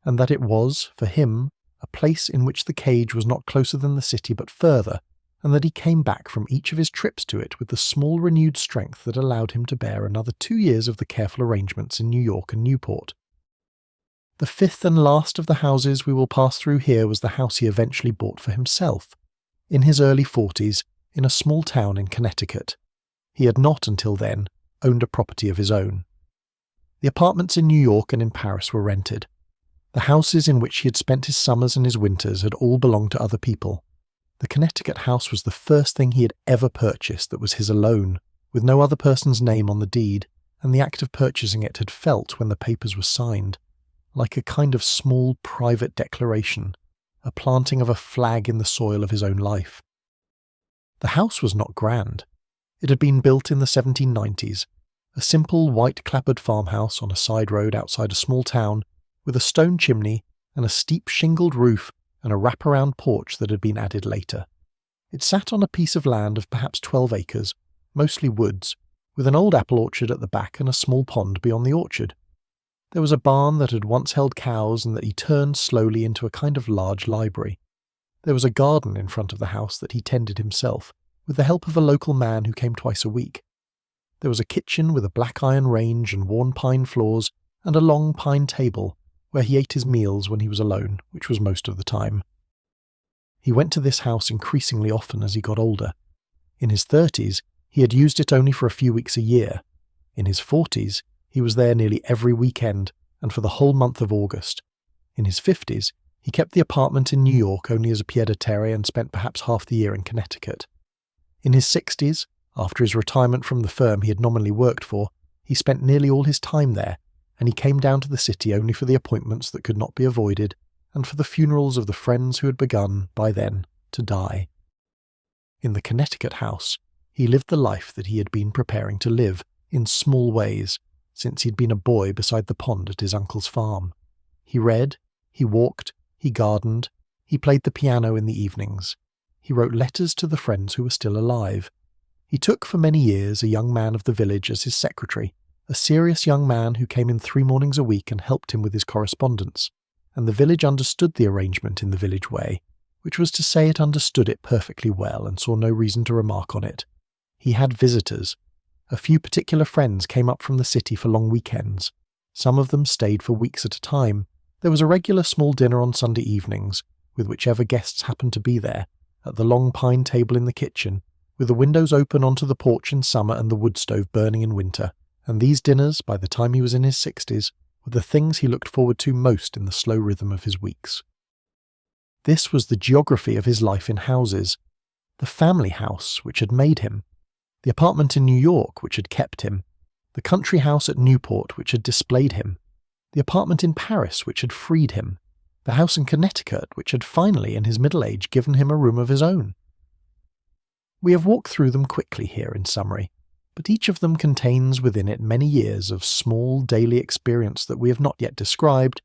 and that it was, for him, a place in which the cage was not closer than the city but further, and that he came back from each of his trips to it with the small renewed strength that allowed him to bear another 2 years of the careful arrangements in New York and Newport. The 5th and last of the houses we will pass through here was the house he eventually bought for himself, in his early 40s, in a small town in Connecticut. He had not, until then, owned a property of his own. The apartments in New York and in Paris were rented. The houses in which he had spent his summers and his winters had all belonged to other people. The Connecticut house was the first thing he had ever purchased that was his alone, with no other person's name on the deed, and the act of purchasing it had felt, when the papers were signed, like a kind of small private declaration, a planting of a flag in the soil of his own life. The house was not grand. It had been built in the 1790s, a simple white-clappered farmhouse on a side road outside a small town, with a stone chimney and a steep shingled roof and a wrap-around porch that had been added later. It sat on a piece of land of perhaps 12 acres, mostly woods, with an old apple orchard at the back and a small pond beyond the orchard. There was a barn that had once held cows and that he turned slowly into a kind of large library. There was a garden in front of the house that he tended himself, with the help of a local man who came twice a week. There was a kitchen with a black iron range and worn pine floors, and a long pine table, where he ate his meals when he was alone, which was most of the time. He went to this house increasingly often as he got older. In his 30s, he had used it only for a few weeks a year. In his 40s, he was there nearly every weekend, and for the whole month of August. In his 50s, He kept the apartment in New York only as a pied-à-terre and spent perhaps half the year in Connecticut. In his 60s, after his retirement from the firm he had nominally worked for, he spent nearly all his time there, and he came down to the city only for the appointments that could not be avoided and for the funerals of the friends who had begun, by then, to die. In the Connecticut house, he lived the life that he had been preparing to live, in small ways, since he'd been a boy beside the pond at his uncle's farm. He read, he walked, he gardened, he played the piano in the evenings. He wrote letters to the friends who were still alive. He took for many years a young man of the village as his secretary, a serious young man who came in 3 mornings a week and helped him with his correspondence, and the village understood the arrangement in the village way, which was to say it understood it perfectly well and saw no reason to remark on it. He had visitors. A few particular friends came up from the city for long weekends. Some of them stayed for weeks at a time. There was a regular small dinner on Sunday evenings, with whichever guests happened to be there, at the long pine table in the kitchen, with the windows open onto the porch in summer and the wood stove burning in winter, and these dinners, by the time he was in his 60s, were the things he looked forward to most in the slow rhythm of his weeks. This was the geography of his life in houses. The family house, which had made him. The apartment in New York, which had kept him. The country house at Newport, which had displayed him. The apartment in Paris, which had freed him. The house in Connecticut, which had finally, in his middle age, given him a room of his own. We have walked through them quickly here in summary, but each of them contains within it many years of small daily experience that we have not yet described,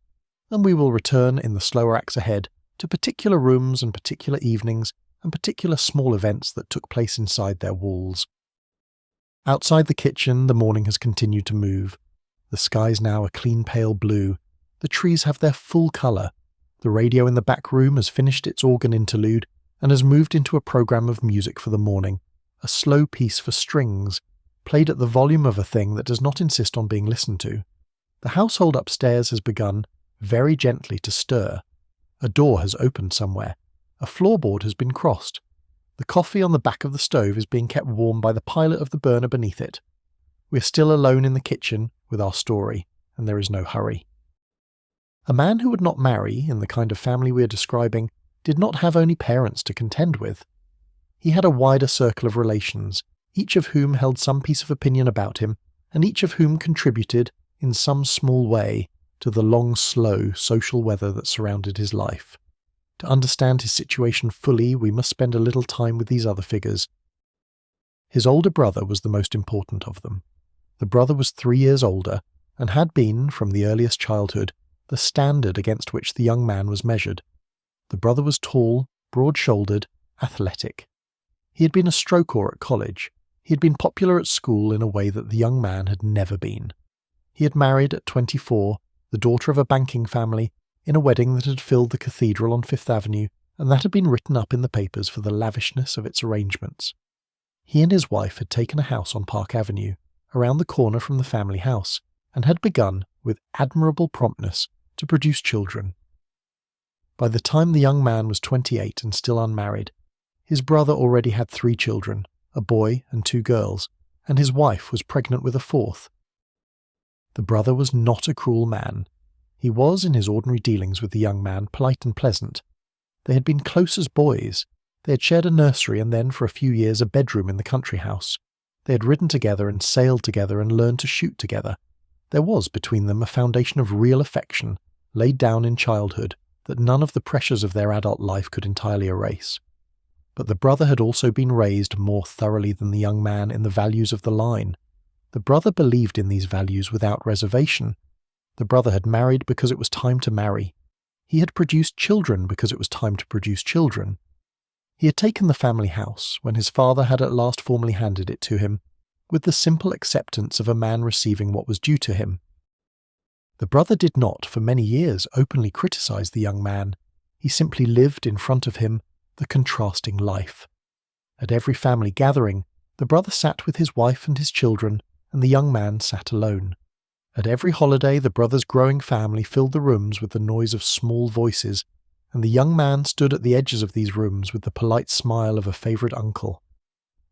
and we will return in the slower acts ahead to particular rooms and particular evenings and particular small events that took place inside their walls. Outside the kitchen, the morning has continued to move. The sky's now a clean pale blue. The trees have their full colour. The radio in the back room has finished its organ interlude and has moved into a programme of music for the morning, a slow piece for strings, played at the volume of a thing that does not insist on being listened to. The household upstairs has begun, very gently, to stir. A door has opened somewhere. A floorboard has been crossed. The coffee on the back of the stove is being kept warm by the pilot of the burner beneath it. We are still alone in the kitchen with our story, and there is no hurry. A man who would not marry, in the kind of family we are describing, did not have only parents to contend with. He had a wider circle of relations, each of whom held some piece of opinion about him, and each of whom contributed, in some small way, to the long, slow social weather that surrounded his life. To understand his situation fully, we must spend a little time with these other figures. His older brother was the most important of them. The brother was 3 years older, and had been, from the earliest childhood, the standard against which the young man was measured. The brother was tall, broad-shouldered, athletic. He had been a stroke-oar at college. He had been popular at school in a way that the young man had never been. He had married at 24, the daughter of a banking family, in a wedding that had filled the cathedral on Fifth Avenue, and that had been written up in the papers for the lavishness of its arrangements. He and his wife had taken a house on Park Avenue, around the corner from the family house, and had begun, with admirable promptness, to produce children. By the time the young man was 28 and still unmarried, his brother already had 3 children, a boy and 2 girls, and his wife was pregnant with a 4th. The brother was not a cruel man. He was, in his ordinary dealings with the young man, polite and pleasant. They had been close as boys. They had shared a nursery and then, for a few years, a bedroom in the country house. They had ridden together and sailed together and learned to shoot together. There was between them a foundation of real affection, laid down in childhood, that none of the pressures of their adult life could entirely erase. But the brother had also been raised more thoroughly than the young man in the values of the line. The brother believed in these values without reservation. The brother had married because it was time to marry. He had produced children because it was time to produce children. He had taken the family house, when his father had at last formally handed it to him, with the simple acceptance of a man receiving what was due to him. The brother did not, for many years, openly criticize the young man. He simply lived in front of him the contrasting life. At every family gathering, the brother sat with his wife and his children, and the young man sat alone. At every holiday, the brother's growing family filled the rooms with the noise of small voices, and the young man stood at the edges of these rooms with the polite smile of a favourite uncle.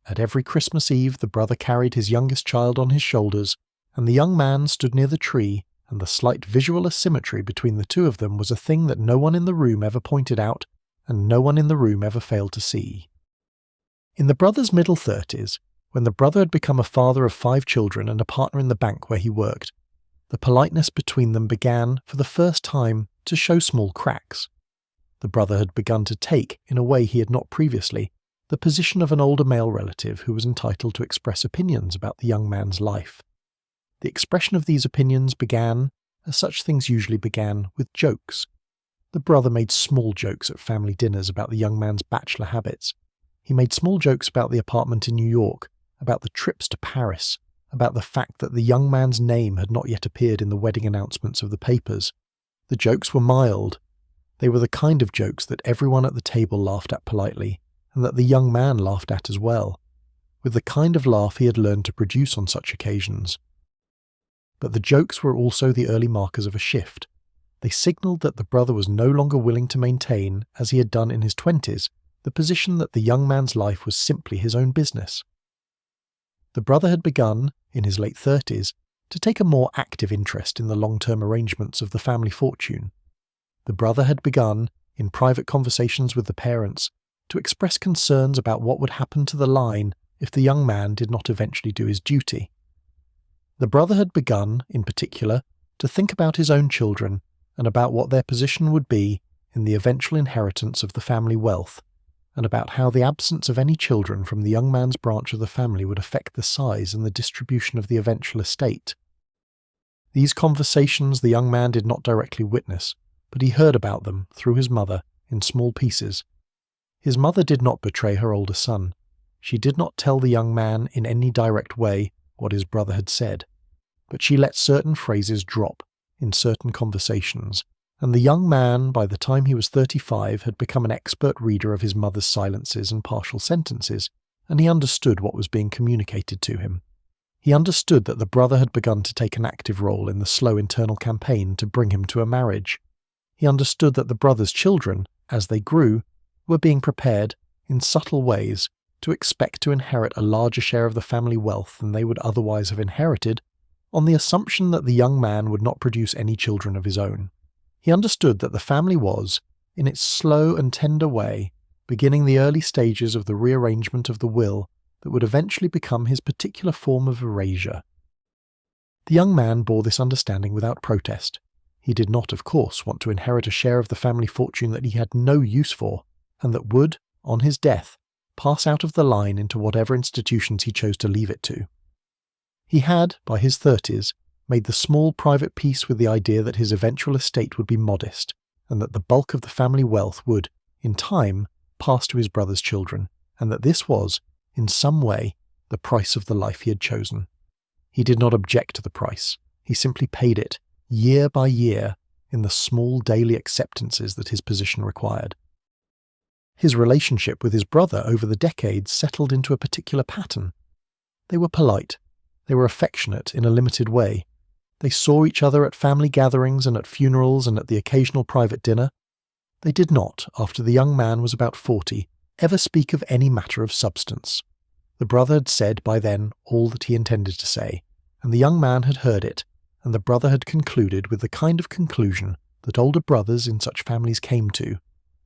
At every Christmas Eve, the brother carried his youngest child on his shoulders, and the young man stood near the tree and the slight visual asymmetry between the two of them was a thing that no one in the room ever pointed out, and no one in the room ever failed to see. In the brother's middle 30s, when the brother had become a father of 5 children and a partner in the bank where he worked, the politeness between them began, for the first time, to show small cracks. The brother had begun to take, in a way he had not previously, the position of an older male relative who was entitled to express opinions about the young man's life. The expression of these opinions began, as such things usually began, with jokes. The brother made small jokes at family dinners about the young man's bachelor habits. He made small jokes about the apartment in New York, about the trips to Paris, about the fact that the young man's name had not yet appeared in the wedding announcements of the papers. The jokes were mild. They were the kind of jokes that everyone at the table laughed at politely, and that the young man laughed at as well, with the kind of laugh he had learned to produce on such occasions. But the jokes were also the early markers of a shift. They signalled that the brother was no longer willing to maintain, as he had done in his 20s, the position that the young man's life was simply his own business. The brother had begun, in his late 30s, to take a more active interest in the long-term arrangements of the family fortune. The brother had begun, in private conversations with the parents, to express concerns about what would happen to the line if the young man did not eventually do his duty. The brother had begun, in particular, to think about his own children and about what their position would be in the eventual inheritance of the family wealth, and about how the absence of any children from the young man's branch of the family would affect the size and the distribution of the eventual estate. These conversations the young man did not directly witness, but he heard about them, through his mother, in small pieces. His mother did not betray her older son. She did not tell the young man in any direct way what his brother had said, but she let certain phrases drop in certain conversations, and the young man, by the time he was 35, had become an expert reader of his mother's silences and partial sentences, and he understood what was being communicated to him. He understood that the brother had begun to take an active role in the slow internal campaign to bring him to a marriage. He understood that the brother's children, as they grew, were being prepared, in subtle ways, to expect to inherit a larger share of the family wealth than they would otherwise have inherited, on the assumption that the young man would not produce any children of his own. He understood that the family was, in its slow and tender way, beginning the early stages of the rearrangement of the will that would eventually become his particular form of erasure. The young man bore this understanding without protest. He did not, of course, want to inherit a share of the family fortune that he had no use for, and that would, on his death, pass out of the line into whatever institutions he chose to leave it to. He had, by his 30s, made the small private peace with the idea that his eventual estate would be modest, and that the bulk of the family wealth would, in time, pass to his brother's children, and that this was, in some way, the price of the life he had chosen. He did not object to the price. He simply paid it, year by year, in the small daily acceptances that his position required. His relationship with his brother over the decades settled into a particular pattern. They were polite. They were affectionate in a limited way. They saw each other at family gatherings and at funerals and at the occasional private dinner. They did not, after the young man was about 40, ever speak of any matter of substance. The brother had said by then all that he intended to say, and the young man had heard it, and the brother had concluded with the kind of conclusion that older brothers in such families came to,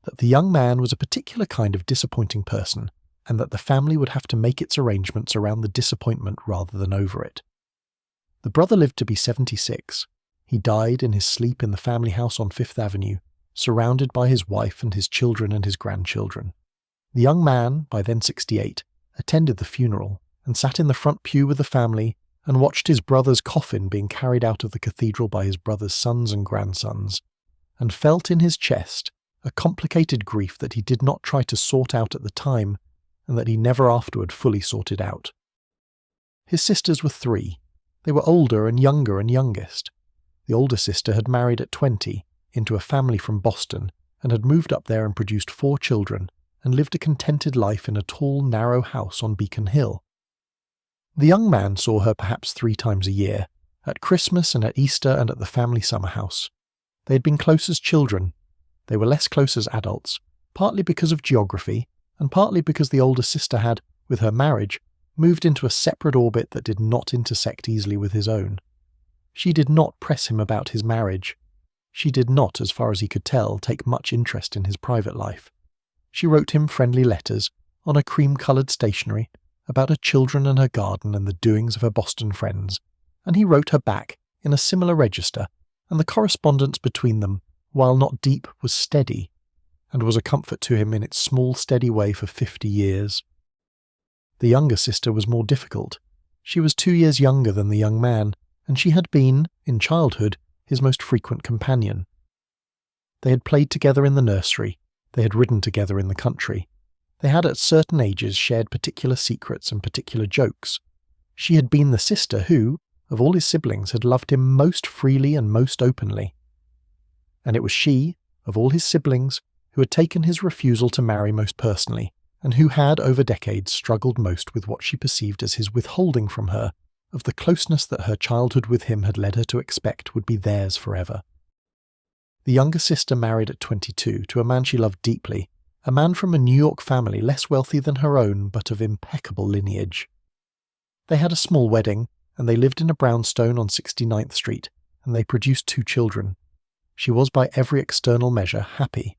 that the young man was a particular kind of disappointing person, and that the family would have to make its arrangements around the disappointment rather than over it. The brother lived to be 76. He died in his sleep in the family house on Fifth Avenue, surrounded by his wife and his children and his grandchildren. The young man, by then 68, attended the funeral and sat in the front pew with the family and watched his brother's coffin being carried out of the cathedral by his brother's sons and grandsons, and felt in his chest a complicated grief that he did not try to sort out at the time, and that he never afterward fully sorted out. His sisters were 3. They were older and younger and youngest. The older sister had married at 20 into a family from Boston and had moved up there and produced 4 children and lived a contented life in a tall, narrow house on Beacon Hill. The young man saw her perhaps 3 times a year, at Christmas and at Easter and at the family summer house. They had been close as children. They were less close as adults, partly because of geography, and partly because the older sister had, with her marriage, moved into a separate orbit that did not intersect easily with his own. She did not press him about his marriage. She did not, as far as he could tell, take much interest in his private life. She wrote him friendly letters, on a cream-coloured stationery, about her children and her garden and the doings of her Boston friends, and he wrote her back in a similar register, and the correspondence between them, while not deep, was steady, and was a comfort to him in its small steady way for 50 years. The younger sister was more difficult. She was 2 years younger than the young man, and she had been, in childhood, his most frequent companion. They had played together in the nursery, they had ridden together in the country. They had at certain ages shared particular secrets and particular jokes. She had been the sister who, of all his siblings, had loved him most freely and most openly. And it was she, of all his siblings, who had taken his refusal to marry most personally, and who had over decades struggled most with what she perceived as his withholding from her of the closeness that her childhood with him had led her to expect would be theirs forever. The younger sister married at 22 to a man she loved deeply, a man from a New York family less wealthy than her own but of impeccable lineage. They had a small wedding, and they lived in a brownstone on 69th Street, and they produced 2 children. She was by every external measure happy.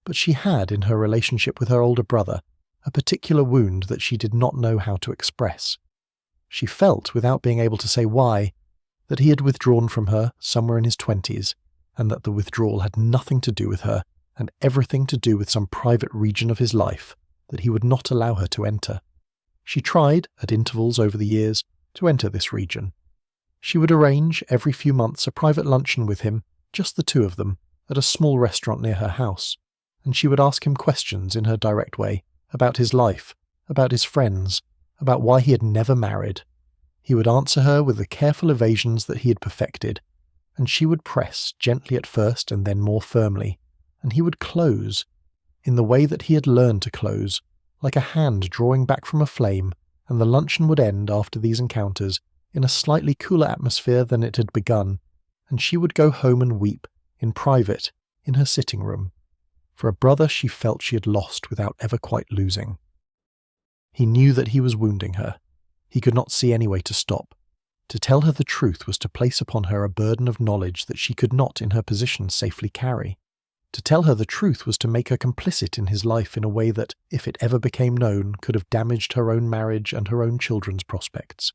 But she had, in her relationship with her older brother, a particular wound that she did not know how to express. She felt, without being able to say why, that he had withdrawn from her somewhere in his 20s, and that the withdrawal had nothing to do with her, and everything to do with some private region of his life that he would not allow her to enter. She tried, at intervals over the years, to enter this region. She would arrange, every few months, a private luncheon with him, just the 2 of them, at a small restaurant near her house, and she would ask him questions in her direct way, about his life, about his friends, about why he had never married. He would answer her with the careful evasions that he had perfected, and she would press, gently at first and then more firmly, and he would close, in the way that he had learned to close, like a hand drawing back from a flame, and the luncheon would end after these encounters in a slightly cooler atmosphere than it had begun, and she would go home and weep, in private, in her sitting room, for a brother she felt she had lost without ever quite losing. He knew that he was wounding her. He could not see any way to stop. To tell her the truth was to place upon her a burden of knowledge that she could not in her position safely carry. To tell her the truth was to make her complicit in his life in a way that, if it ever became known, could have damaged her own marriage and her own children's prospects.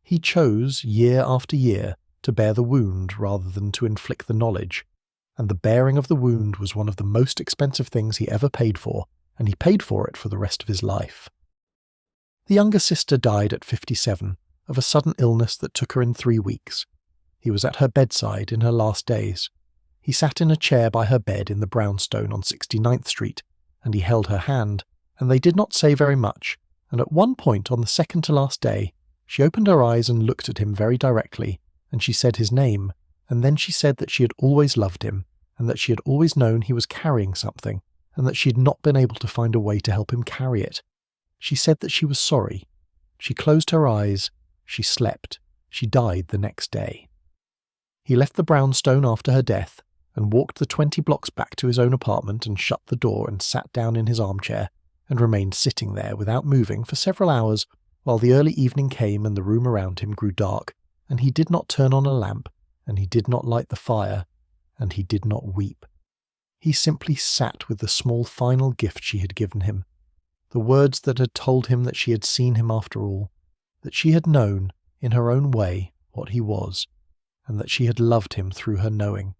He chose, year after year, to bear the wound rather than to inflict the knowledge, and the bearing of the wound was one of the most expensive things he ever paid for, and he paid for it for the rest of his life. The younger sister died at 57, of a sudden illness that took her in 3 weeks. He was at her bedside in her last days. He sat in a chair by her bed in the brownstone on 69th Street, and he held her hand, and they did not say very much, and at one point on the second to last day, she opened her eyes and looked at him very directly, and she said his name, and then she said that she had always loved him, and that she had always known he was carrying something, and that she had not been able to find a way to help him carry it. She said that she was sorry. She closed her eyes. She slept. She died the next day. He left the brownstone after her death, and walked the 20 blocks back to his own apartment and shut the door and sat down in his armchair, and remained sitting there without moving for several hours, while the early evening came and the room around him grew dark, and he did not turn on a lamp, and he did not light the fire, and he did not weep. He simply sat with the small final gift she had given him, the words that had told him that she had seen him after all, that she had known, in her own way, what he was, and that she had loved him through her knowing.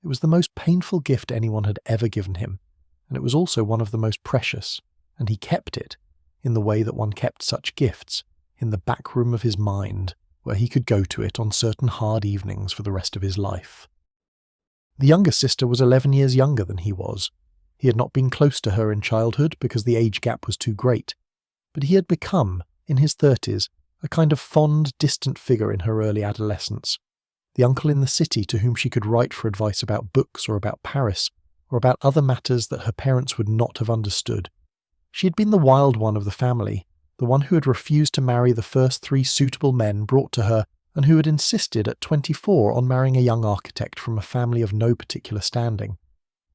It was the most painful gift anyone had ever given him, and it was also one of the most precious, and he kept it, in the way that one kept such gifts, in the back room of his mind, where he could go to it on certain hard evenings for the rest of his life. The younger sister was 11 years younger than he was. He had not been close to her in childhood because the age gap was too great, but he had become, in his 30s, a kind of fond, distant figure in her early adolescence, the uncle in the city to whom she could write for advice about books or about Paris, or about other matters that her parents would not have understood. She had been the wild one of the family, the one who had refused to marry the first 3 suitable men brought to her, and who had insisted at 24 on marrying a young architect from a family of no particular standing.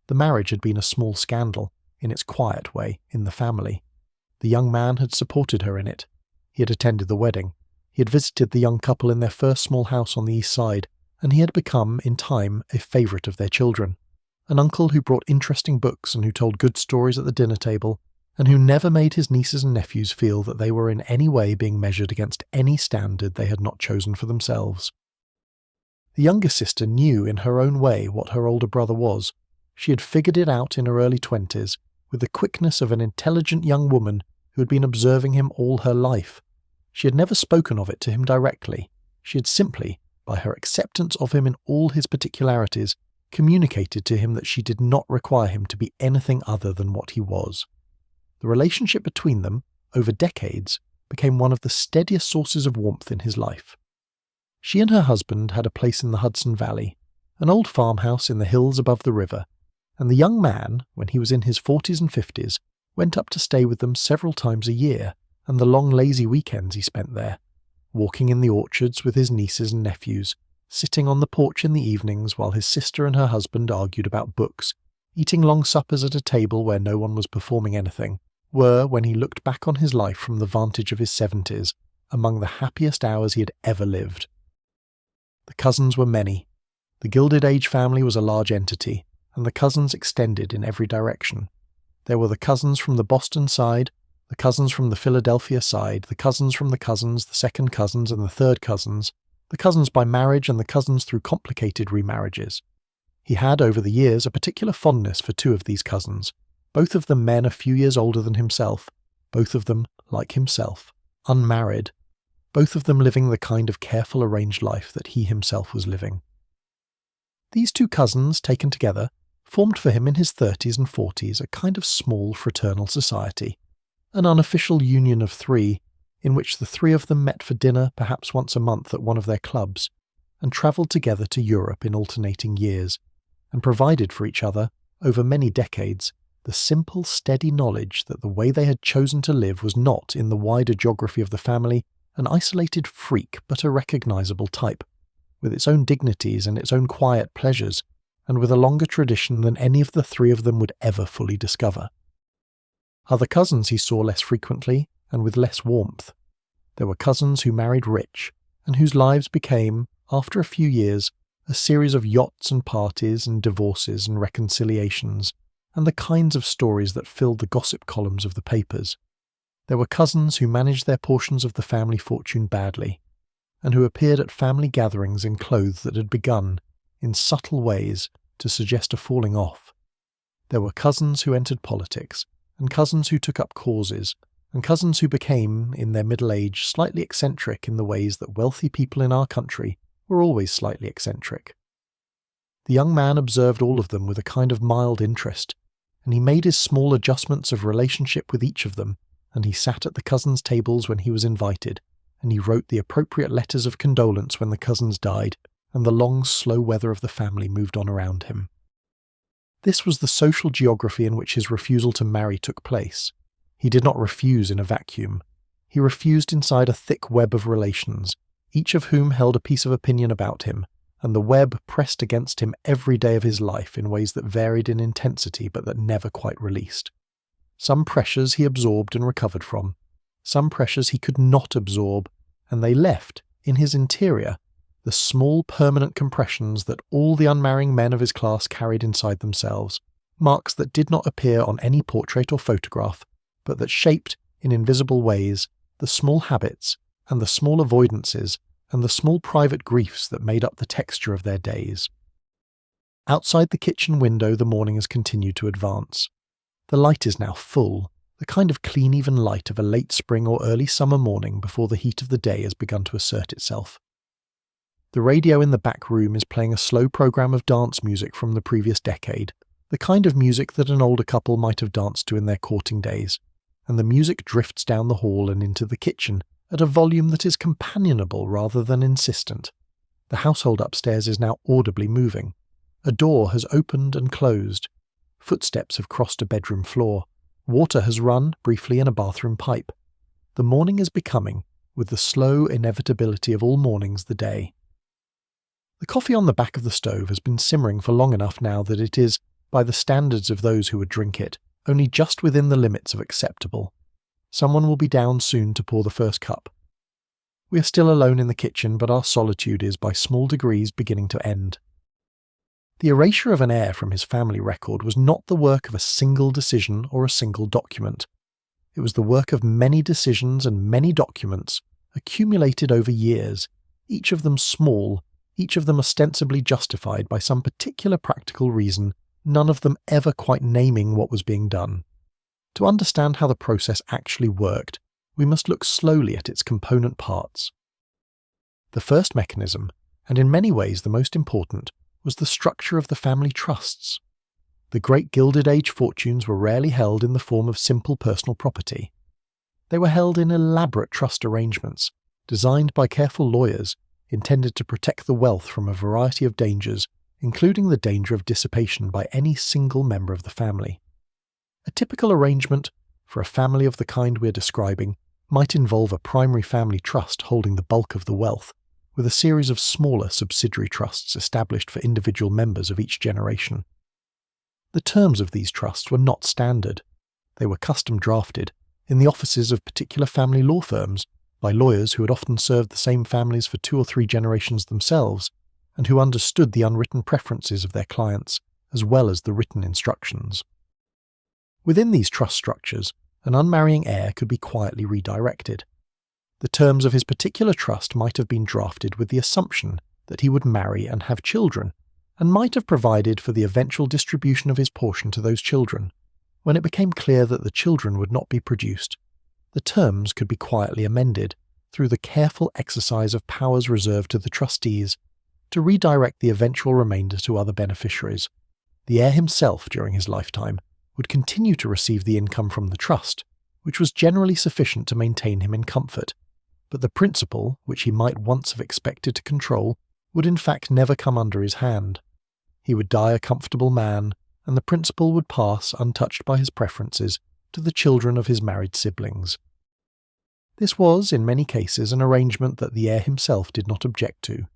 The marriage had been a small scandal, in its quiet way, in the family. The young man had supported her in it. He had attended the wedding. He had visited the young couple in their first small house on the east side, and he had become, in time, a favourite of their children. An uncle who brought interesting books and who told good stories at the dinner table, and who never made his nieces and nephews feel that they were in any way being measured against any standard they had not chosen for themselves. The younger sister knew in her own way what her older brother was. She had figured it out in her early 20s, with the quickness of an intelligent young woman who had been observing him all her life. She had never spoken of it to him directly. She had simply, by her acceptance of him in all his particularities, communicated to him that she did not require him to be anything other than what he was. The relationship between them, over decades, became one of the steadiest sources of warmth in his life. She and her husband had a place in the Hudson Valley, an old farmhouse in the hills above the river, and the young man, when he was in his 40s and 50s, went up to stay with them several times a year, and the long lazy weekends he spent there, walking in the orchards with his nieces and nephews, sitting on the porch in the evenings while his sister and her husband argued about books, eating long suppers at a table where no one was performing anything, were, when he looked back on his life from the vantage of his 70s, among the happiest hours he had ever lived. The cousins were many. The Gilded Age family was a large entity, and the cousins extended in every direction. There were the cousins from the Boston side, the cousins from the Philadelphia side, the cousins from the cousins, the second cousins and the third cousins, the cousins by marriage and the cousins through complicated remarriages. He had, over the years, a particular fondness for two of these cousins, both of them men a few years older than himself, both of them, like himself, unmarried, both of them living the kind of careful arranged life that he himself was living. These two cousins, taken together, formed for him in his 30s and 40s a kind of small fraternal society, an unofficial union of three, in which the three of them met for dinner perhaps once a month at one of their clubs, and travelled together to Europe in alternating years, and provided for each other, over many decades, the simple, steady knowledge that the way they had chosen to live was not, in the wider geography of the family, an isolated freak but a recognisable type, with its own dignities and its own quiet pleasures, and with a longer tradition than any of the three of them would ever fully discover. Other cousins he saw less frequently, and with less warmth. There were cousins who married rich, and whose lives became, after a few years, a series of yachts and parties and divorces and reconciliations, and the kinds of stories that filled the gossip columns of the papers. There were cousins who managed their portions of the family fortune badly, and who appeared at family gatherings in clothes that had begun, in subtle ways, to suggest a falling off. There were cousins who entered politics, and cousins who took up causes, and cousins who became, in their middle age, slightly eccentric in the ways that wealthy people in our country were always slightly eccentric. The young man observed all of them with a kind of mild interest, and he made his small adjustments of relationship with each of them, and he sat at the cousins' tables when he was invited, and he wrote the appropriate letters of condolence when the cousins died, and the long, slow weather of the family moved on around him. This was the social geography in which his refusal to marry took place. He did not refuse in a vacuum. He refused inside a thick web of relations, each of whom held a piece of opinion about him, and the web pressed against him every day of his life in ways that varied in intensity but that never quite released. Some pressures he absorbed and recovered from, some pressures he could not absorb, and they left, in his interior, the small permanent compressions that all the unmarrying men of his class carried inside themselves, marks that did not appear on any portrait or photograph, but that shaped, in invisible ways, the small habits and the small avoidances and the small private griefs that made up the texture of their days. Outside the kitchen window the morning has continued to advance. The light is now full, the kind of clean even light of a late spring or early summer morning before the heat of the day has begun to assert itself. The radio in the back room is playing a slow program of dance music from the previous decade, the kind of music that an older couple might have danced to in their courting days, and the music drifts down the hall and into the kitchen at a volume that is companionable rather than insistent. The household upstairs is now audibly moving. A door has opened and closed. Footsteps have crossed a bedroom floor. Water has run, briefly, in a bathroom pipe. The morning is becoming, with the slow inevitability of all mornings, the day. The coffee on the back of the stove has been simmering for long enough now that it is, by the standards of those who would drink it, only just within the limits of acceptable. Someone will be down soon to pour the first cup. We are still alone in the kitchen, but our solitude is by small degrees beginning to end. The erasure of an heir from his family record was not the work of a single decision or a single document. It was the work of many decisions and many documents, accumulated over years, each of them small, each of them ostensibly justified by some particular practical reason, none of them ever quite naming what was being done. To understand how the process actually worked, we must look slowly at its component parts. The first mechanism, and in many ways the most important, was the structure of the family trusts. The great Gilded Age fortunes were rarely held in the form of simple personal property. They were held in elaborate trust arrangements, designed by careful lawyers, intended to protect the wealth from a variety of dangers, including the danger of dissipation by any single member of the family. A typical arrangement, for a family of the kind we are describing, might involve a primary family trust holding the bulk of the wealth, with a series of smaller subsidiary trusts established for individual members of each generation. The terms of these trusts were not standard. They were custom drafted, in the offices of particular family law firms, by lawyers who had often served the same families for 2 or 3 generations themselves, and who understood the unwritten preferences of their clients, as well as the written instructions. Within these trust structures, an unmarrying heir could be quietly redirected. The terms of his particular trust might have been drafted with the assumption that he would marry and have children, and might have provided for the eventual distribution of his portion to those children. When it became clear that the children would not be produced, the terms could be quietly amended, through the careful exercise of powers reserved to the trustees, to redirect the eventual remainder to other beneficiaries. The heir himself, during his lifetime, would continue to receive the income from the trust, which was generally sufficient to maintain him in comfort, but the principal, which he might once have expected to control, would in fact never come under his hand. He would die a comfortable man, and the principal would pass, untouched by his preferences, to the children of his married siblings. This was, in many cases, an arrangement that the heir himself did not object to.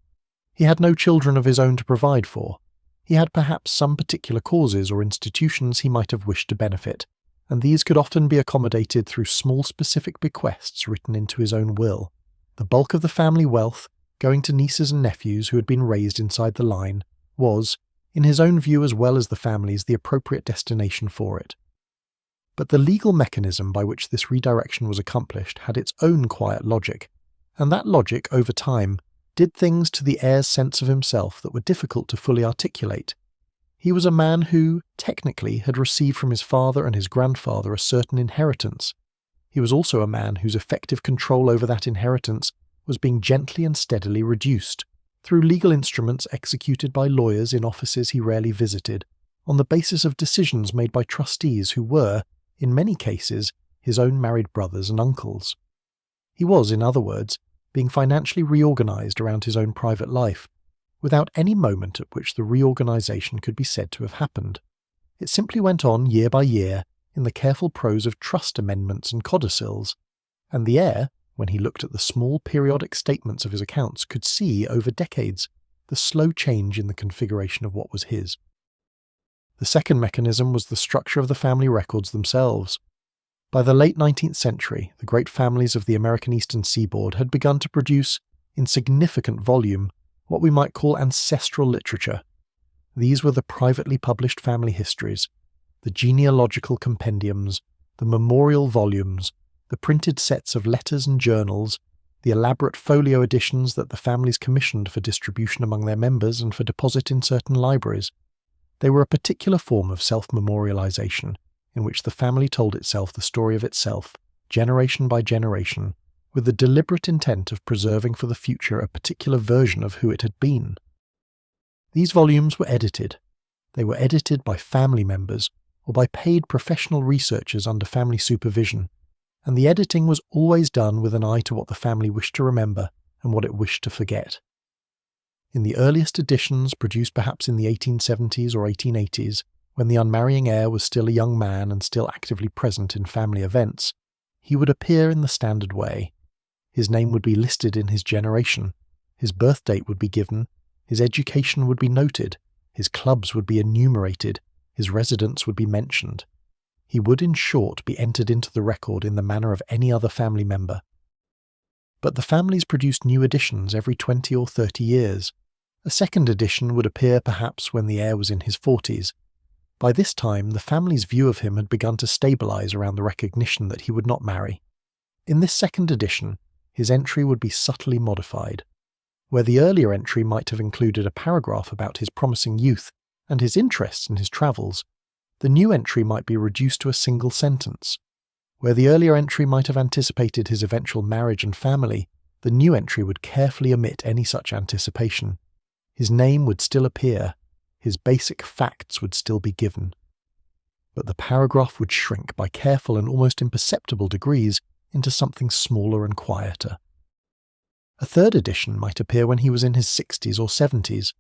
He had no children of his own to provide for. He had perhaps some particular causes or institutions he might have wished to benefit, and these could often be accommodated through small specific bequests written into his own will. The bulk of the family wealth, going to nieces and nephews who had been raised inside the line, was, in his own view as well as the family's, the appropriate destination for it. But the legal mechanism by which this redirection was accomplished had its own quiet logic, and that logic, over time, did things to the heir's sense of himself that were difficult to fully articulate. He was a man who, technically, had received from his father and his grandfather a certain inheritance. He was also a man whose effective control over that inheritance was being gently and steadily reduced, through legal instruments executed by lawyers in offices he rarely visited, on the basis of decisions made by trustees who were, in many cases, his own married brothers and uncles. He was, in other words, being financially reorganized around his own private life, without any moment at which the reorganization could be said to have happened. It simply went on year by year in the careful prose of trust amendments and codicils, and the heir, when he looked at the small periodic statements of his accounts, could see, over decades, the slow change in the configuration of what was his. The second mechanism was the structure of the family records themselves. By the late 19th century, the great families of the American Eastern Seaboard had begun to produce, in significant volume, what we might call ancestral literature. These were the privately published family histories, the genealogical compendiums, the memorial volumes, the printed sets of letters and journals, the elaborate folio editions that the families commissioned for distribution among their members and for deposit in certain libraries. They were a particular form of self-memorialization, in which the family told itself the story of itself, generation by generation, with the deliberate intent of preserving for the future a particular version of who it had been. These volumes were edited. They were edited by family members or by paid professional researchers under family supervision, and the editing was always done with an eye to what the family wished to remember and what it wished to forget. In the earliest editions, produced perhaps in the 1870s or 1880s, when the unmarrying heir was still a young man and still actively present in family events, he would appear in the standard way. His name would be listed in his generation, his birth date would be given, his education would be noted, his clubs would be enumerated, his residence would be mentioned. He would, in short, be entered into the record in the manner of any other family member. but the families produced new editions every 20 or 30 years. A second edition would appear perhaps when the heir was in his 40s. By this time, the family's view of him had begun to stabilise around the recognition that he would not marry. In this second edition, his entry would be subtly modified. Where the earlier entry might have included a paragraph about his promising youth and his interests in his travels, the new entry might be reduced to a single sentence. Where the earlier entry might have anticipated his eventual marriage and family, the new entry would carefully omit any such anticipation. His name would still appear, his basic facts would still be given. But the paragraph would shrink by careful and almost imperceptible degrees into something smaller and quieter. A third edition might appear when he was in his 60s or 70s.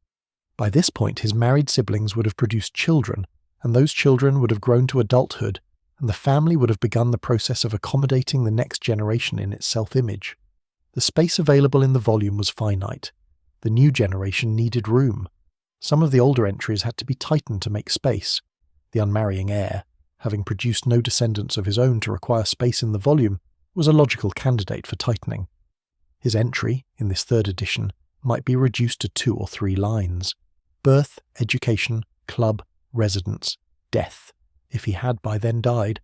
By this point his married siblings would have produced children, and those children would have grown to adulthood, and the family would have begun the process of accommodating the next generation in its self-image. The space available in the volume was finite. The new generation needed room. Some of the older entries had to be tightened to make space. The unmarrying heir, having produced no descendants of his own to require space in the volume, was a logical candidate for tightening. His entry, in this third edition, might be reduced to 2 or 3 lines. Birth, education, club, residence, death, if he had by then died.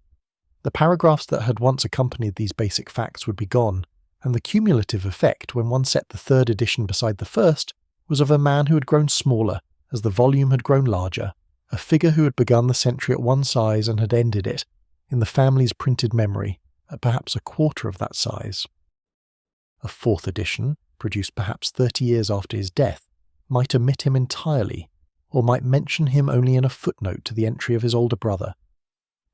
The paragraphs that had once accompanied these basic facts would be gone, and the cumulative effect when one set the third edition beside the first was of a man who had grown smaller as the volume had grown larger, a figure who had begun the century at one size and had ended it, in the family's printed memory, at perhaps a quarter of that size. A fourth edition, produced perhaps 30 years after his death, might omit him entirely, or might mention him only in a footnote to the entry of his older brother.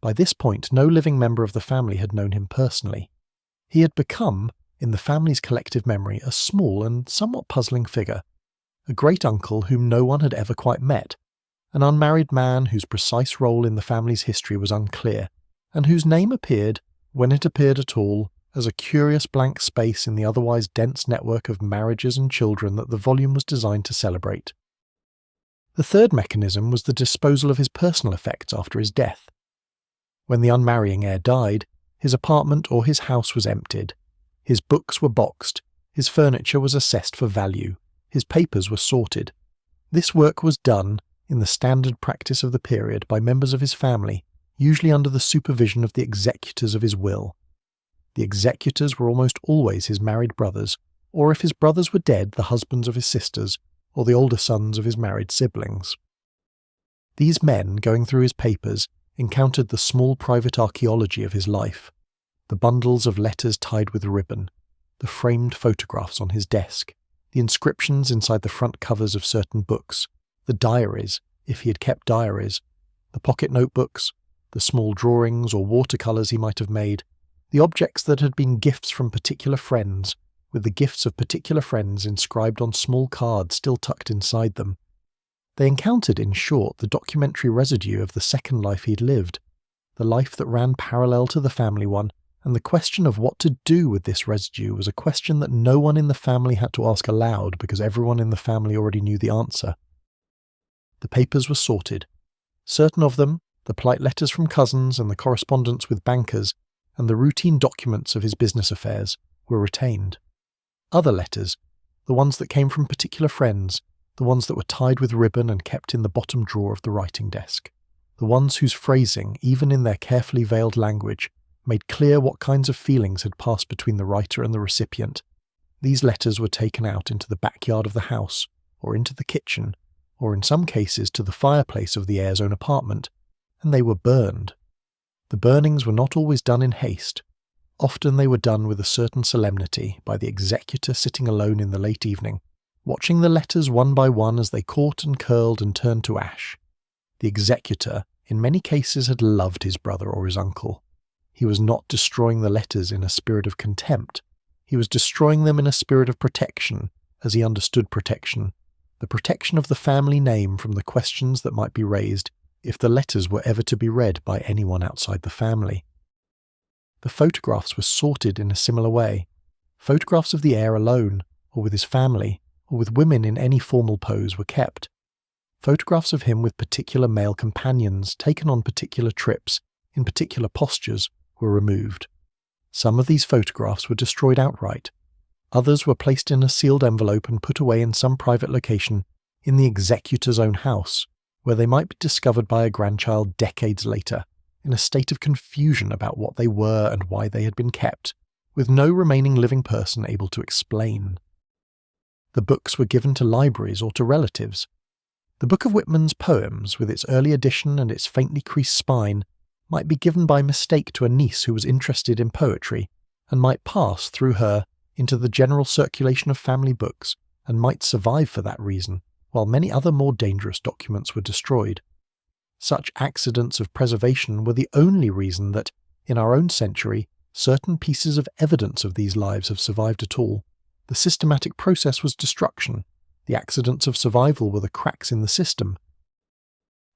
By this point, no living member of the family had known him personally. He had become, in the family's collective memory, a small and somewhat puzzling figure, a great-uncle whom no one had ever quite met, an unmarried man whose precise role in the family's history was unclear, and whose name appeared, when it appeared at all, as a curious blank space in the otherwise dense network of marriages and children that the volume was designed to celebrate. The third mechanism was the disposal of his personal effects after his death. When the unmarrying heir died, his apartment or his house was emptied. His books were boxed, his furniture was assessed for value, his papers were sorted. This work was done, in the standard practice of the period, by members of his family, usually under the supervision of the executors of his will. The executors were almost always his married brothers, or if his brothers were dead, the husbands of his sisters, or the older sons of his married siblings. These men, going through his papers, encountered the small private archaeology of his life, the bundles of letters tied with ribbon, the framed photographs on his desk, the inscriptions inside the front covers of certain books, the diaries, if he had kept diaries, the pocket notebooks, the small drawings or watercolours he might have made, the objects that had been gifts from particular friends, with the gifts of particular friends inscribed on small cards still tucked inside them. They encountered, in short, the documentary residue of the second life he'd lived, the life that ran parallel to the family one, and the question of what to do with this residue was a question that no one in the family had to ask aloud because everyone in the family already knew the answer. The papers were sorted. Certain of them, the polite letters from cousins and the correspondence with bankers, and the routine documents of his business affairs, were retained. Other letters, the ones that came from particular friends, the ones that were tied with ribbon and kept in the bottom drawer of the writing desk, the ones whose phrasing, even in their carefully veiled language, made clear what kinds of feelings had passed between the writer and the recipient. These letters were taken out into the backyard of the house, or into the kitchen, or in some cases to the fireplace of the heir's own apartment, and they were burned. The burnings were not always done in haste. Often they were done with a certain solemnity by the executor sitting alone in the late evening, watching the letters one by one as they caught and curled and turned to ash. The executor, in many cases, had loved his brother or his uncle. He was not destroying the letters in a spirit of contempt. He was destroying them in a spirit of protection, as he understood protection, the protection of the family name from the questions that might be raised if the letters were ever to be read by anyone outside the family. The photographs were sorted in a similar way. Photographs of the heir alone, or with his family, or with women in any formal pose were kept. Photographs of him with particular male companions, taken on particular trips, in particular postures, were removed. Some of these photographs were destroyed outright. Others were placed in a sealed envelope and put away in some private location in the executor's own house, where they might be discovered by a grandchild decades later, in a state of confusion about what they were and why they had been kept, with no remaining living person able to explain. The books were given to libraries or to relatives. The Book of Whitman's poems, with its early edition and its faintly creased spine, might be given by mistake to a niece who was interested in poetry, and might pass through her into the general circulation of family books, and might survive for that reason, while many other more dangerous documents were destroyed. Such accidents of preservation were the only reason that, in our own century, certain pieces of evidence of these lives have survived at all. The systematic process was destruction. The accidents of survival were the cracks in the system.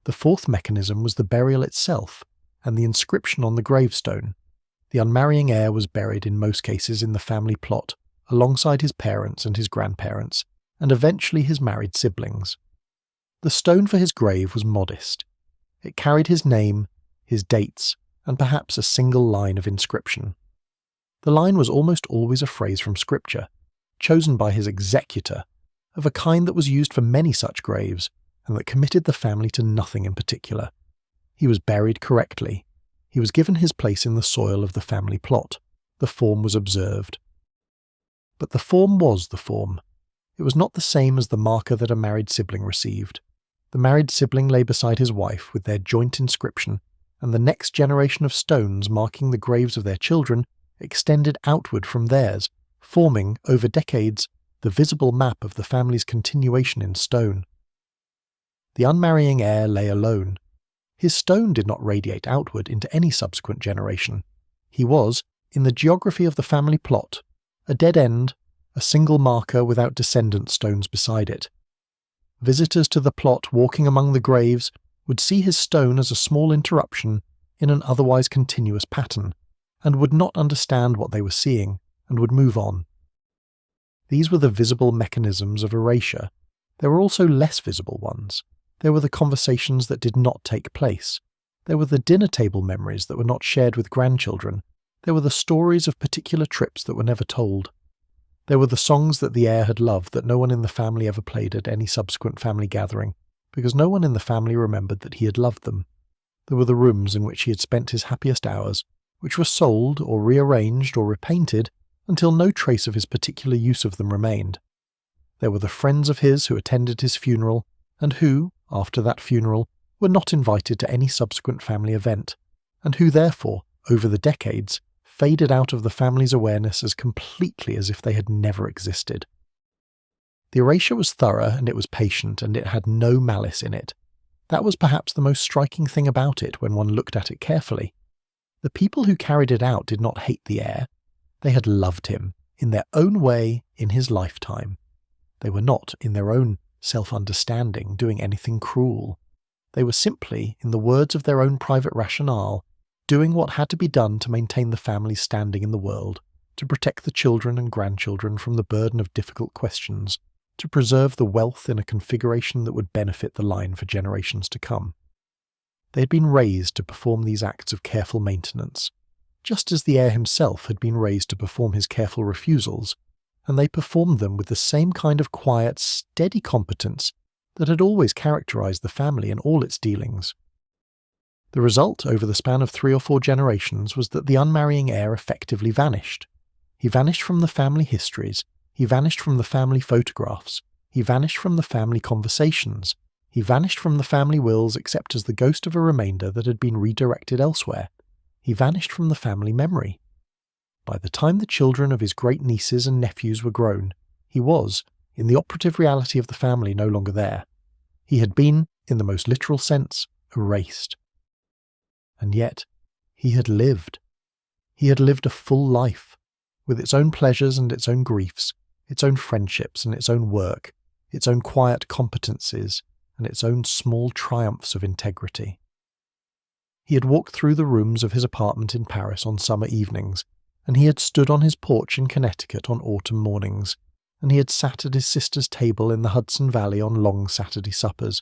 The fourth mechanism was the burial itself, and the inscription on the gravestone. The unmarrying heir was buried in most cases in the family plot, alongside his parents and his grandparents, and eventually his married siblings. The stone for his grave was modest. It carried his name, his dates, and perhaps a single line of inscription. The line was almost always a phrase from Scripture, chosen by his executor, of a kind that was used for many such graves, and that committed the family to nothing in particular. He was buried correctly. He was given his place in the soil of the family plot. The form was observed. But the form was the form. It was not the same as the marker that a married sibling received. The married sibling lay beside his wife with their joint inscription, and the next generation of stones marking the graves of their children extended outward from theirs, forming, over decades, the visible map of the family's continuation in stone. The unmarrying heir lay alone. His stone did not radiate outward into any subsequent generation. He was, in the geography of the family plot, a dead end, a single marker without descendant stones beside it. Visitors to the plot walking among the graves would see his stone as a small interruption in an otherwise continuous pattern, and would not understand what they were seeing, and would move on. These were the visible mechanisms of erasure. There were also less visible ones. There were the conversations that did not take place. There were the dinner table memories that were not shared with grandchildren. There were the stories of particular trips that were never told. There were the songs that the heir had loved that no one in the family ever played at any subsequent family gathering, because no one in the family remembered that he had loved them. There were the rooms in which he had spent his happiest hours, which were sold or rearranged or repainted until no trace of his particular use of them remained. There were the friends of his who attended his funeral, and who, after that funeral, were not invited to any subsequent family event, and who therefore, over the decades, faded out of the family's awareness as completely as if they had never existed. The erasure was thorough, and it was patient, and it had no malice in it. That was perhaps the most striking thing about it when one looked at it carefully. The people who carried it out did not hate the heir. They had loved him, in their own way, in his lifetime. They were not, in their own self-understanding, doing anything cruel. They were simply, in the words of their own private rationale, doing what had to be done to maintain the family's standing in the world, to protect the children and grandchildren from the burden of difficult questions, to preserve the wealth in a configuration that would benefit the line for generations to come. They had been raised to perform these acts of careful maintenance, just as the heir himself had been raised to perform his careful refusals, and they performed them with the same kind of quiet, steady competence that had always characterized the family in all its dealings. The result, over the span of 3 or 4 generations, was that the unmarrying heir effectively vanished. He vanished from the family histories, he vanished from the family photographs, he vanished from the family conversations, he vanished from the family wills except as the ghost of a remainder that had been redirected elsewhere. He vanished from the family memory. By the time the children of his great-nieces and nephews were grown, he was, in the operative reality of the family, no longer there. He had been, in the most literal sense, erased. And yet, he had lived. He had lived a full life, with its own pleasures and its own griefs, its own friendships and its own work, its own quiet competencies, and its own small triumphs of integrity. He had walked through the rooms of his apartment in Paris on summer evenings, and he had stood on his porch in Connecticut on autumn mornings, and he had sat at his sister's table in the Hudson Valley on long Saturday suppers,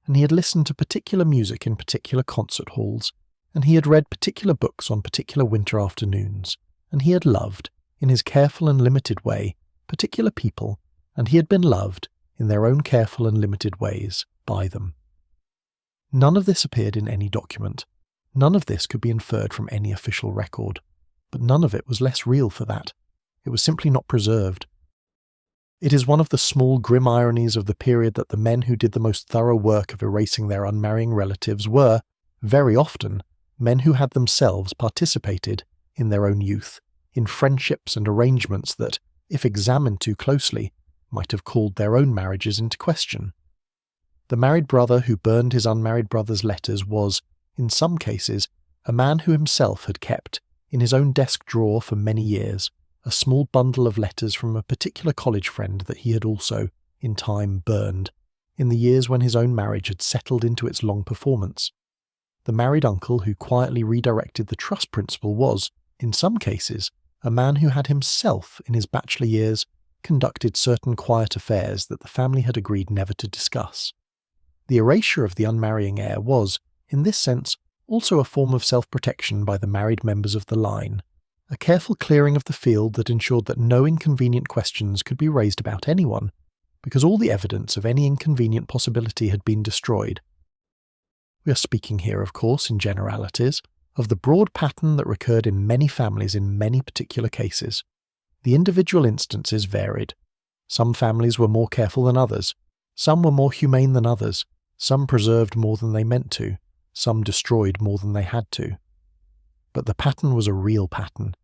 and he had listened to particular music in particular concert halls, and he had read particular books on particular winter afternoons, and he had loved, in his careful and limited way, particular people, and he had been loved, in their own careful and limited ways, by them. None of this appeared in any document. None of this could be inferred from any official record. But none of it was less real for that. It was simply not preserved. It is one of the small grim ironies of the period that the men who did the most thorough work of erasing their unmarrying relatives were, very often, men who had themselves participated, in their own youth, in friendships and arrangements that, if examined too closely, might have called their own marriages into question. The married brother who burned his unmarried brother's letters was, in some cases, a man who himself had kept, in his own desk drawer for many years, a small bundle of letters from a particular college friend that he had also, in time, burned, in the years when his own marriage had settled into its long performance. The married uncle who quietly redirected the trust principle was, in some cases, a man who had himself, in his bachelor years, conducted certain quiet affairs that the family had agreed never to discuss. The erasure of the unmarrying heir was, in this sense, also a form of self-protection by the married members of the line, a careful clearing of the field that ensured that no inconvenient questions could be raised about anyone, because all the evidence of any inconvenient possibility had been destroyed. We are speaking here, of course, in generalities, of the broad pattern that recurred in many families in many particular cases. The individual instances varied. Some families were more careful than others, some were more humane than others, some preserved more than they meant to, some destroyed more than they had to. But the pattern was a real pattern,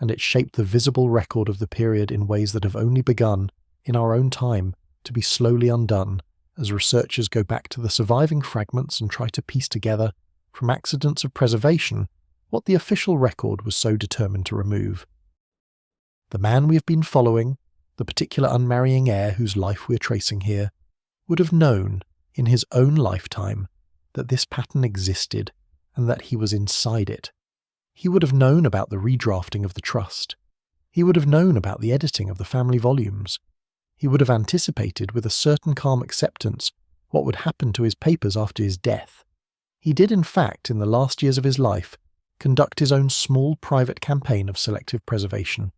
and it shaped the visible record of the period in ways that have only begun, in our own time, to be slowly undone, as researchers go back to the surviving fragments and try to piece together, from accidents of preservation, what the official record was so determined to remove. The man we have been following, the particular unmarrying heir whose life we are tracing here, would have known, in his own lifetime, that this pattern existed and that he was inside it. He would have known about the redrafting of the trust. He would have known about the editing of the family volumes. He would have anticipated with a certain calm acceptance what would happen to his papers after his death. He did, in fact, in the last years of his life, conduct his own small private campaign of selective preservation.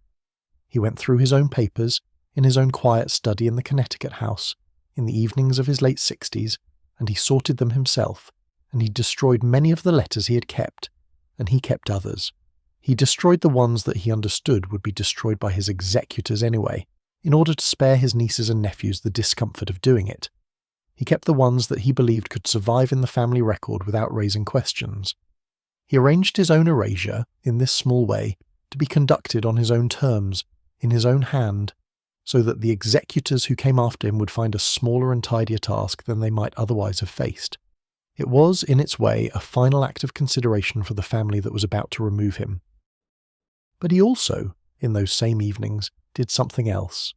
He went through his own papers, in his own quiet study in the Connecticut house, in the evenings of his late 60s, and he sorted them himself, and he destroyed many of the letters he had kept, and he kept others. He destroyed the ones that he understood would be destroyed by his executors anyway, in order to spare his nieces and nephews the discomfort of doing it. He kept the ones that he believed could survive in the family record without raising questions. He arranged his own erasure, in this small way, to be conducted on his own terms, in his own hand, so that the executors who came after him would find a smaller and tidier task than they might otherwise have faced. It was, in its way, a final act of consideration for the family that was about to remove him. But he also, in those same evenings, did something else.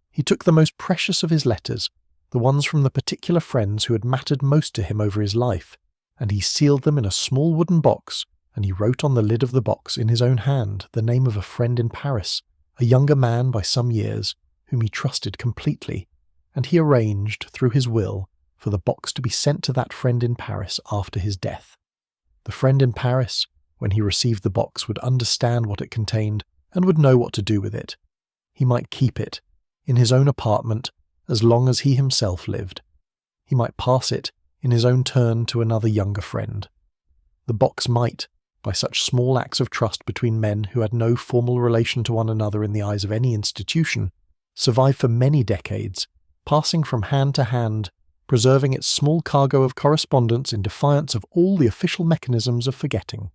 He took the most precious of his letters, the ones from the particular friends who had mattered most to him over his life, and he sealed them in a small wooden box, and he wrote on the lid of the box in his own hand the name of a friend in Paris, a younger man by some years, whom he trusted completely, and he arranged, through his will, for the box to be sent to that friend in Paris after his death. The friend in Paris, when he received the box, would understand what it contained and would know what to do with it. He might keep it, in his own apartment, as long as he himself lived. He might pass it, in his own turn, to another younger friend. The box might, by such small acts of trust between men who had no formal relation to one another in the eyes of any institution, survive for many decades, passing from hand to hand, preserving its small cargo of correspondence in defiance of all the official mechanisms of forgetting.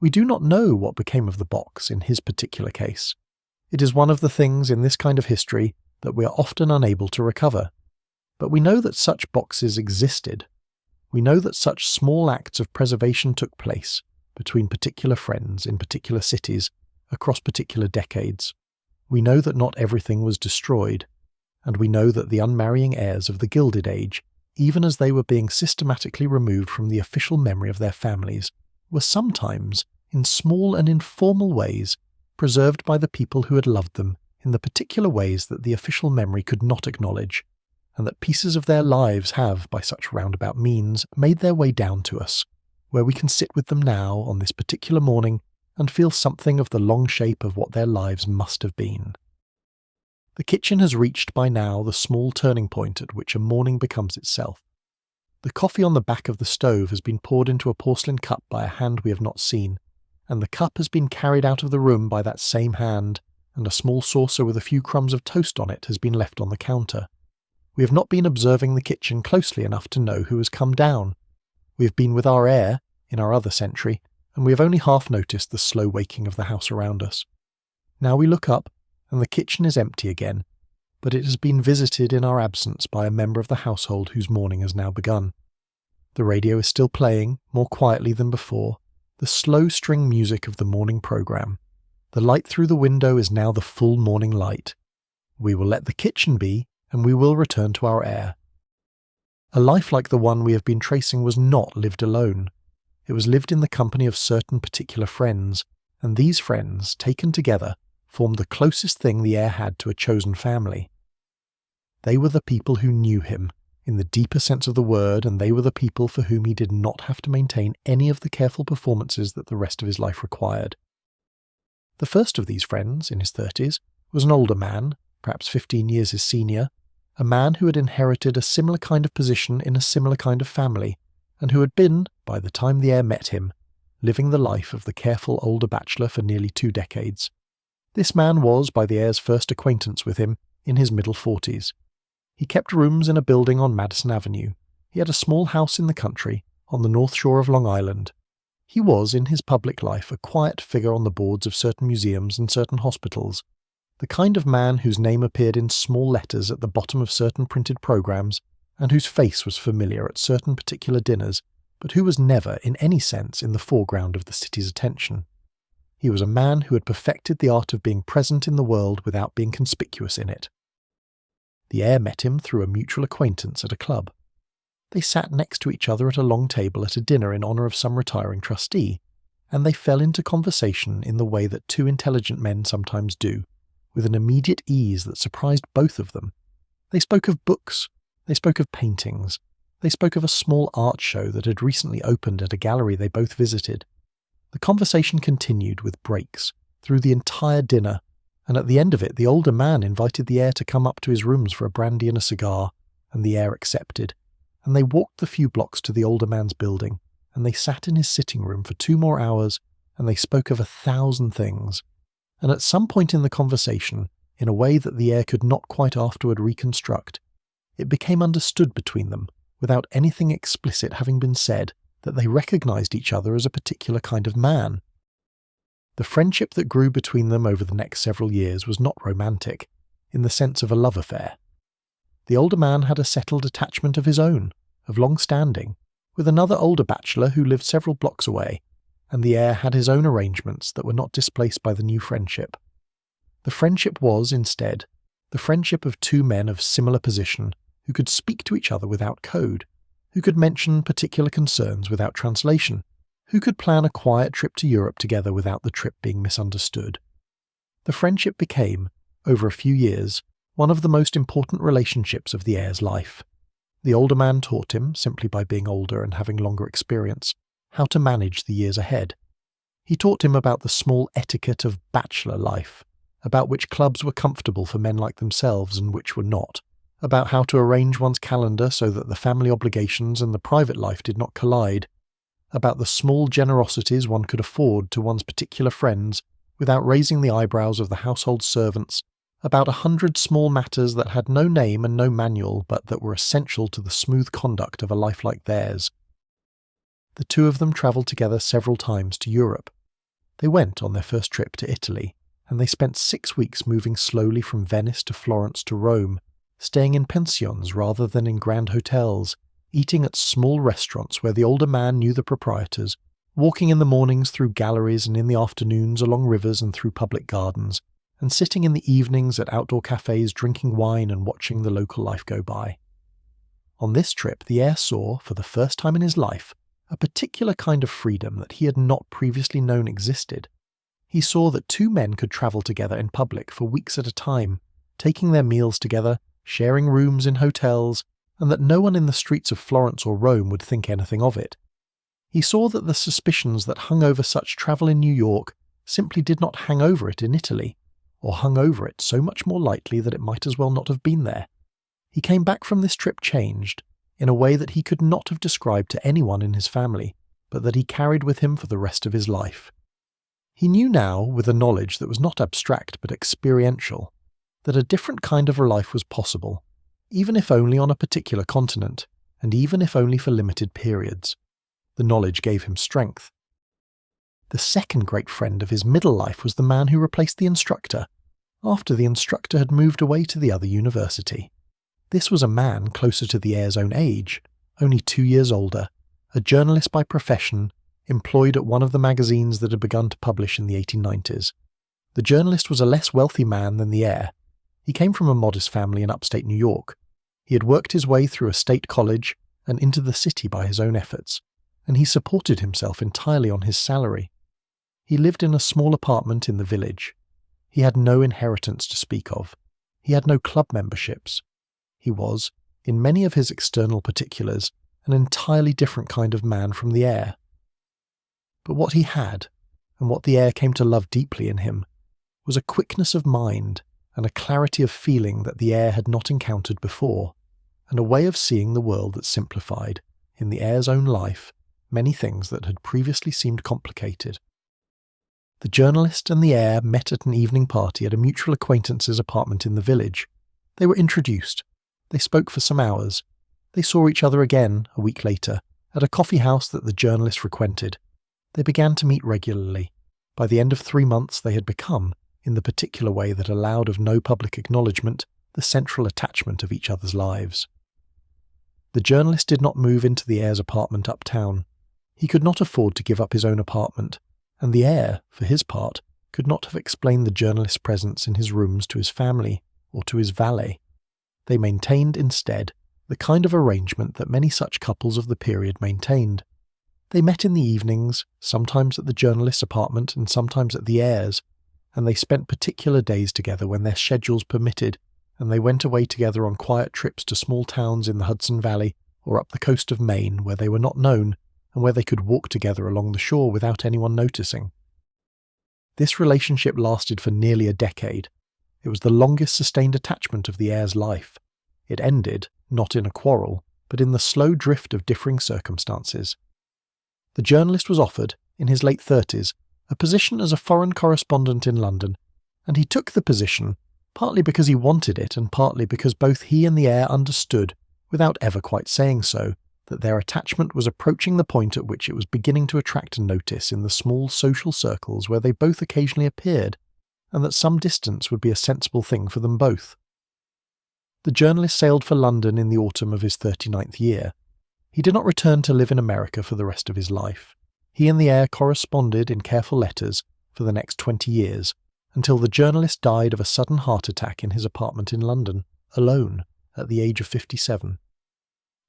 We do not know what became of the box in his particular case. It is one of the things in this kind of history that we are often unable to recover. But we know that such boxes existed. We know that such small acts of preservation took place between particular friends in particular cities across particular decades. We know that not everything was destroyed, and we know that the unmarrying heirs of the Gilded Age, even as they were being systematically removed from the official memory of their families, were sometimes, in small and informal ways, preserved by the people who had loved them in the particular ways that the official memory could not acknowledge, and that pieces of their lives have, by such roundabout means, made their way down to us, where we can sit with them now on this particular morning and feel something of the long shape of what their lives must have been. The kitchen has reached by now the small turning point at which a morning becomes itself. The coffee on the back of the stove has been poured into a porcelain cup by a hand we have not seen, and the cup has been carried out of the room by that same hand, and a small saucer with a few crumbs of toast on it has been left on the counter. We have not been observing the kitchen closely enough to know who has come down. We have been with our heir, in our other century, and we have only half noticed the slow waking of the house around us. Now we look up, and the kitchen is empty again, but it has been visited in our absence by a member of the household whose morning has now begun. The radio is still playing, more quietly than before, the slow string music of the morning programme. The light through the window is now the full morning light. We will let the kitchen be, and we will return to our heir. A life like the one we have been tracing was not lived alone. It was lived in the company of certain particular friends, and these friends, taken together, formed the closest thing the heir had to a chosen family. They were the people who knew him, in the deeper sense of the word, and they were the people for whom he did not have to maintain any of the careful performances that the rest of his life required. The first of these friends, in his 30s, was an older man, perhaps 15 years his senior, a man who had inherited a similar kind of position in a similar kind of family, and who had been, by the time the heir met him, living the life of the careful older bachelor for nearly 2 decades. This man was, by the heir's first acquaintance with him, in his middle 40s. He kept rooms in a building on Madison Avenue. He had a small house in the country, on the north shore of Long Island. He was, in his public life, a quiet figure on the boards of certain museums and certain hospitals, the kind of man whose name appeared in small letters at the bottom of certain printed programs, and whose face was familiar at certain particular dinners, but who was never, in any sense, in the foreground of the city's attention. He was a man who had perfected the art of being present in the world without being conspicuous in it. The heir met him through a mutual acquaintance at a club. They sat next to each other at a long table at a dinner in honour of some retiring trustee, and they fell into conversation in the way that 2 intelligent men sometimes do, with an immediate ease that surprised both of them. They spoke of books, they spoke of paintings, they spoke of a small art show that had recently opened at a gallery they both visited. The conversation continued with breaks through the entire dinner, and at the end of it the older man invited the heir to come up to his rooms for a brandy and a cigar, and the heir accepted, and they walked the few blocks to the older man's building, and they sat in his sitting room for 2 more hours, and they spoke of 1,000 things. And at some point in the conversation, in a way that the heir could not quite afterward reconstruct, it became understood between them, without anything explicit having been said, that they recognised each other as a particular kind of man. The friendship that grew between them over the next several years was not romantic, in the sense of a love affair. The older man had a settled attachment of his own, of long standing, with another older bachelor who lived several blocks away, and the heir had his own arrangements that were not displaced by the new friendship. The friendship was, instead, the friendship of 2 men of similar position who could speak to each other without code, who could mention particular concerns without translation, who could plan a quiet trip to Europe together without the trip being misunderstood. The friendship became, over a few years, one of the most important relationships of the heir's life. The older man taught him, simply by being older and having longer experience, how to manage the years ahead. He taught him about the small etiquette of bachelor life, about which clubs were comfortable for men like themselves and which were not, about how to arrange one's calendar so that the family obligations and the private life did not collide, about the small generosities one could afford to one's particular friends without raising the eyebrows of the household servants, about 100 small matters that had no name and no manual but that were essential to the smooth conduct of a life like theirs. The 2 of them travelled together several times to Europe. They went on their first trip to Italy, and they spent 6 weeks moving slowly from Venice to Florence to Rome, staying in pensions rather than in grand hotels, eating at small restaurants where the older man knew the proprietors, walking in the mornings through galleries and in the afternoons along rivers and through public gardens, and sitting in the evenings at outdoor cafes drinking wine and watching the local life go by. On this trip the heir saw, for the first time in his life, a particular kind of freedom that he had not previously known existed. He saw that 2 men could travel together in public for weeks at a time, taking their meals together, sharing rooms in hotels, and that no one in the streets of Florence or Rome would think anything of it. He saw that the suspicions that hung over such travel in New York simply did not hang over it in Italy, or hung over it so much more lightly that it might as well not have been there. He came back from this trip changed, in a way that he could not have described to anyone in his family, but that he carried with him for the rest of his life. He knew now, with a knowledge that was not abstract but experiential, that a different kind of life was possible, even if only on a particular continent, and even if only for limited periods. The knowledge gave him strength. The second great friend of his middle life was the man who replaced the instructor, after the instructor had moved away to the other university. This was a man closer to the heir's own age, only 2 years older, a journalist by profession, employed at one of the magazines that had begun to publish in the 1890s. The journalist was a less wealthy man than the heir. He came from a modest family in upstate New York. He had worked his way through a state college and into the city by his own efforts, and he supported himself entirely on his salary. He lived in a small apartment in the village. He had no inheritance to speak of. He had no club memberships. He was, in many of his external particulars, an entirely different kind of man from the heir. But what he had, and what the heir came to love deeply in him, was a quickness of mind and a clarity of feeling that the heir had not encountered before, and a way of seeing the world that simplified, in the heir's own life, many things that had previously seemed complicated. The journalist and the heir met at an evening party at a mutual acquaintance's apartment in the village. They were introduced. They spoke for some hours. They saw each other again, a week later, at a coffee house that the journalist frequented. They began to meet regularly. By the end of 3 months they had become, in the particular way that allowed of no public acknowledgement, the central attachment of each other's lives. The journalist did not move into the heir's apartment uptown. He could not afford to give up his own apartment, and the heir, for his part, could not have explained the journalist's presence in his rooms to his family or to his valet. They maintained, instead, the kind of arrangement that many such couples of the period maintained. They met in the evenings, sometimes at the journalist's apartment and sometimes at the heir's, and they spent particular days together when their schedules permitted, and they went away together on quiet trips to small towns in the Hudson Valley or up the coast of Maine where they were not known, and where they could walk together along the shore without anyone noticing. This relationship lasted for nearly a decade. It was the longest sustained attachment of the heir's life. It ended, not in a quarrel, but in the slow drift of differing circumstances. The journalist was offered, in his late 30s, a position as a foreign correspondent in London, and he took the position, partly because he wanted it and partly because both he and the heir understood, without ever quite saying so, that their attachment was approaching the point at which it was beginning to attract notice in the small social circles where they both occasionally appeared, and that some distance would be a sensible thing for them both. The journalist sailed for London in the autumn of his 39th year. He did not return to live in America for the rest of his life. He and the heir corresponded in careful letters for the next 20 years, until the journalist died of a sudden heart attack in his apartment in London, alone, at the age of 57.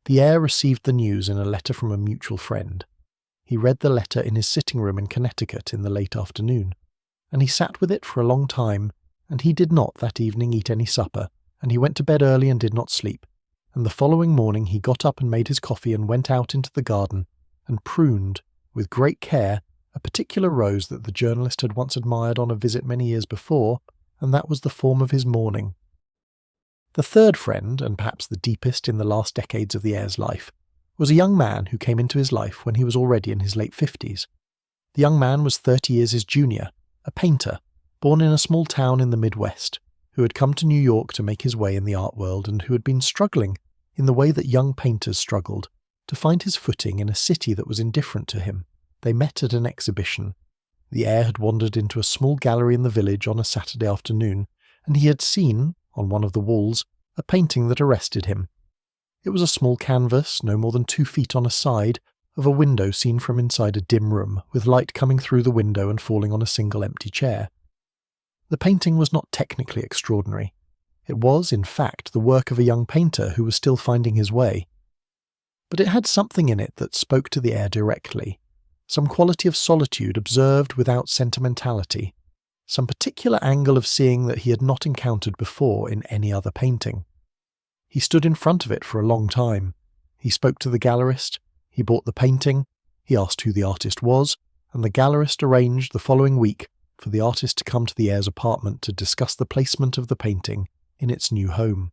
The heir received the news in a letter from a mutual friend. He read the letter in his sitting room in Connecticut in the late afternoon, and he sat with it for a long time, and he did not that evening eat any supper, and he went to bed early and did not sleep, and the following morning he got up and made his coffee and went out into the garden, and pruned, with great care, a particular rose that the journalist had once admired on a visit many years before, and that was the form of his mourning. The third friend, and perhaps the deepest in the last decades of the heir's life, was a young man who came into his life when he was already in his late 50s. The young man was 30 years his junior, a painter, born in a small town in the Midwest, who had come to New York to make his way in the art world and who had been struggling, in the way that young painters struggled, to find his footing in a city that was indifferent to him. They met at an exhibition. The heir had wandered into a small gallery in the village on a Saturday afternoon, and he had seen, on one of the walls, a painting that arrested him. It was a small canvas, no more than 2 feet on a side, of a window seen from inside a dim room, with light coming through the window and falling on a single empty chair. The painting was not technically extraordinary. It was, in fact, the work of a young painter who was still finding his way. But it had something in it that spoke to the heir directly, some quality of solitude observed without sentimentality, some particular angle of seeing that he had not encountered before in any other painting. He stood in front of it for a long time. He spoke to the gallerist, he bought the painting, he asked who the artist was, and the gallerist arranged the following week for the artist to come to the heir's apartment to discuss the placement of the painting in its new home.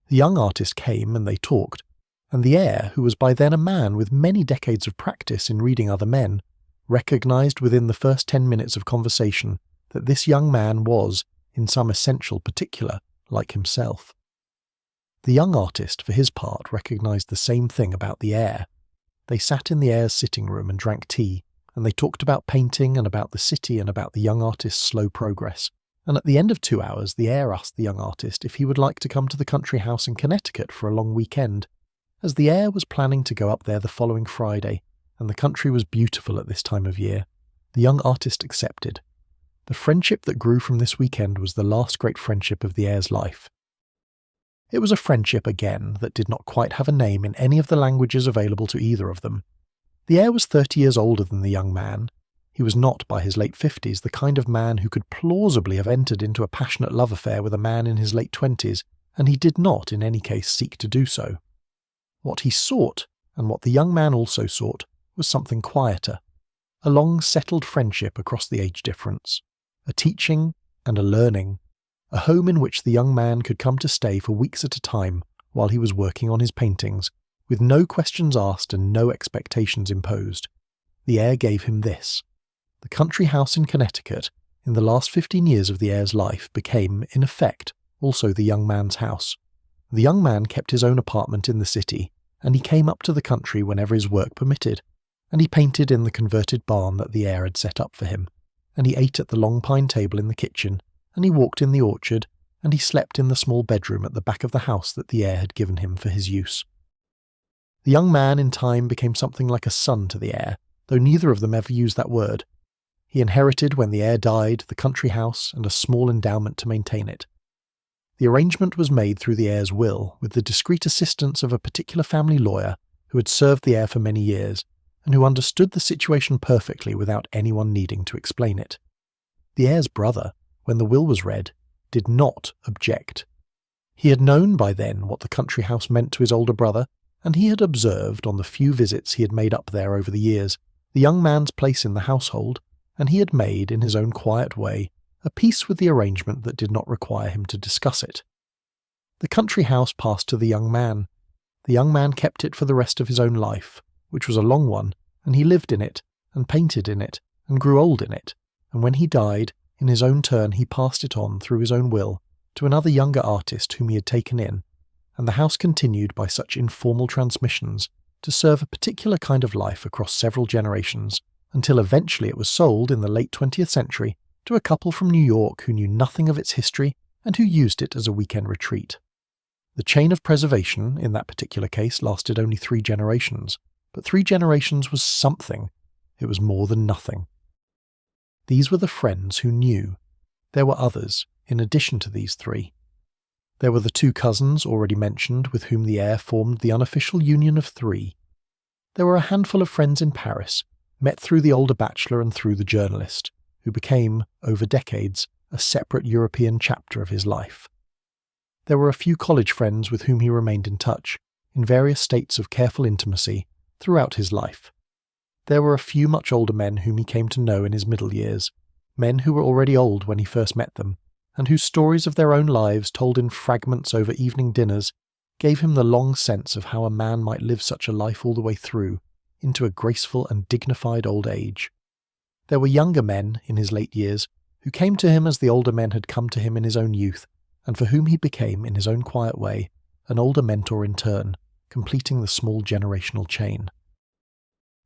The young artist came and they talked, and the heir, who was by then a man with many decades of practice in reading other men, recognised within the first 10 minutes of conversation that this young man was, in some essential particular, like himself. The young artist, for his part, recognised the same thing about the heir. They sat in the heir's sitting room and drank tea, and they talked about painting and about the city and about the young artist's slow progress. And at the end of 2 hours, the heir asked the young artist if he would like to come to the country house in Connecticut for a long weekend, as the heir was planning to go up there the following Friday, and the country was beautiful at this time of year. The young artist accepted. The friendship that grew from this weekend was the last great friendship of the heir's life. It was a friendship, again, that did not quite have a name in any of the languages available to either of them. The heir was 30 years older than the young man. He was not, by his late 50s, the kind of man who could plausibly have entered into a passionate love affair with a man in his late 20s, and he did not, in any case, seek to do so. What he sought, and what the young man also sought, was something quieter. A long, settled friendship across the age difference. A teaching and a learning. A home in which the young man could come to stay for weeks at a time while he was working on his paintings, with no questions asked and no expectations imposed. The heir gave him this. The country house in Connecticut, in the last 15 years of the heir's life, became, in effect, also the young man's house. The young man kept his own apartment in the city, and he came up to the country whenever his work permitted, and he painted in the converted barn that the heir had set up for him, and he ate at the long pine table in the kitchen, and he walked in the orchard, and he slept in the small bedroom at the back of the house that the heir had given him for his use. The young man in time became something like a son to the heir, though neither of them ever used that word. He inherited, when the heir died, the country house and a small endowment to maintain it. The arrangement was made through the heir's will, with the discreet assistance of a particular family lawyer who had served the heir for many years, and who understood the situation perfectly without anyone needing to explain it. The heir's brother, when the will was read, did not object. He had known by then what the country house meant to his older brother, and he had observed, on the few visits he had made up there over the years, the young man's place in the household, and he had made, in his own quiet way, a peace with the arrangement that did not require him to discuss it. The country house passed to the young man. The young man kept it for the rest of his own life, which was a long one, and he lived in it, and painted in it, and grew old in it, and when he died, in his own turn he passed it on, through his own will, to another younger artist whom he had taken in, and the house continued by such informal transmissions to serve a particular kind of life across several generations, until eventually it was sold in the late 20th century to a couple from New York who knew nothing of its history and who used it as a weekend retreat. The chain of preservation, in that particular case, lasted only 3 generations, but 3 generations was something. It was more than nothing. These were the friends who knew. There were others, in addition to these 3. There were the 2 cousins already mentioned with whom the heir formed the unofficial union of 3. There were a handful of friends in Paris, met through the older bachelor and through the journalist, who became, over decades, a separate European chapter of his life. There were a few college friends with whom he remained in touch, in various states of careful intimacy, throughout his life. There were a few much older men whom he came to know in his middle years, men who were already old when he first met them, and whose stories of their own lives told in fragments over evening dinners gave him the long sense of how a man might live such a life all the way through, into a graceful and dignified old age. There were younger men, in his late years, who came to him as the older men had come to him in his own youth, and for whom he became, in his own quiet way, an older mentor in turn, completing the small generational chain.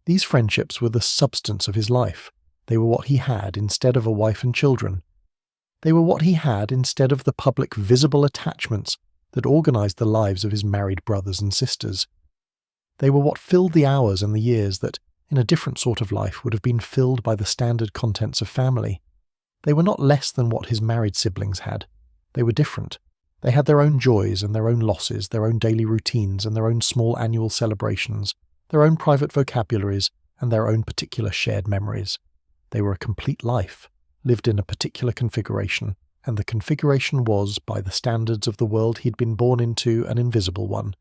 These friendships were the substance of his life. They were what he had instead of a wife and children. They were what he had instead of the public visible attachments that organised the lives of his married brothers and sisters. They were what filled the hours and the years that, in a different sort of life, would have been filled by the standard contents of family. They were not less than what his married siblings had. They were different. They had their own joys and their own losses, their own daily routines and their own small annual celebrations, their own private vocabularies and their own particular shared memories. They were a complete life, lived in a particular configuration, and the configuration was, by the standards of the world he'd been born into, an invisible one.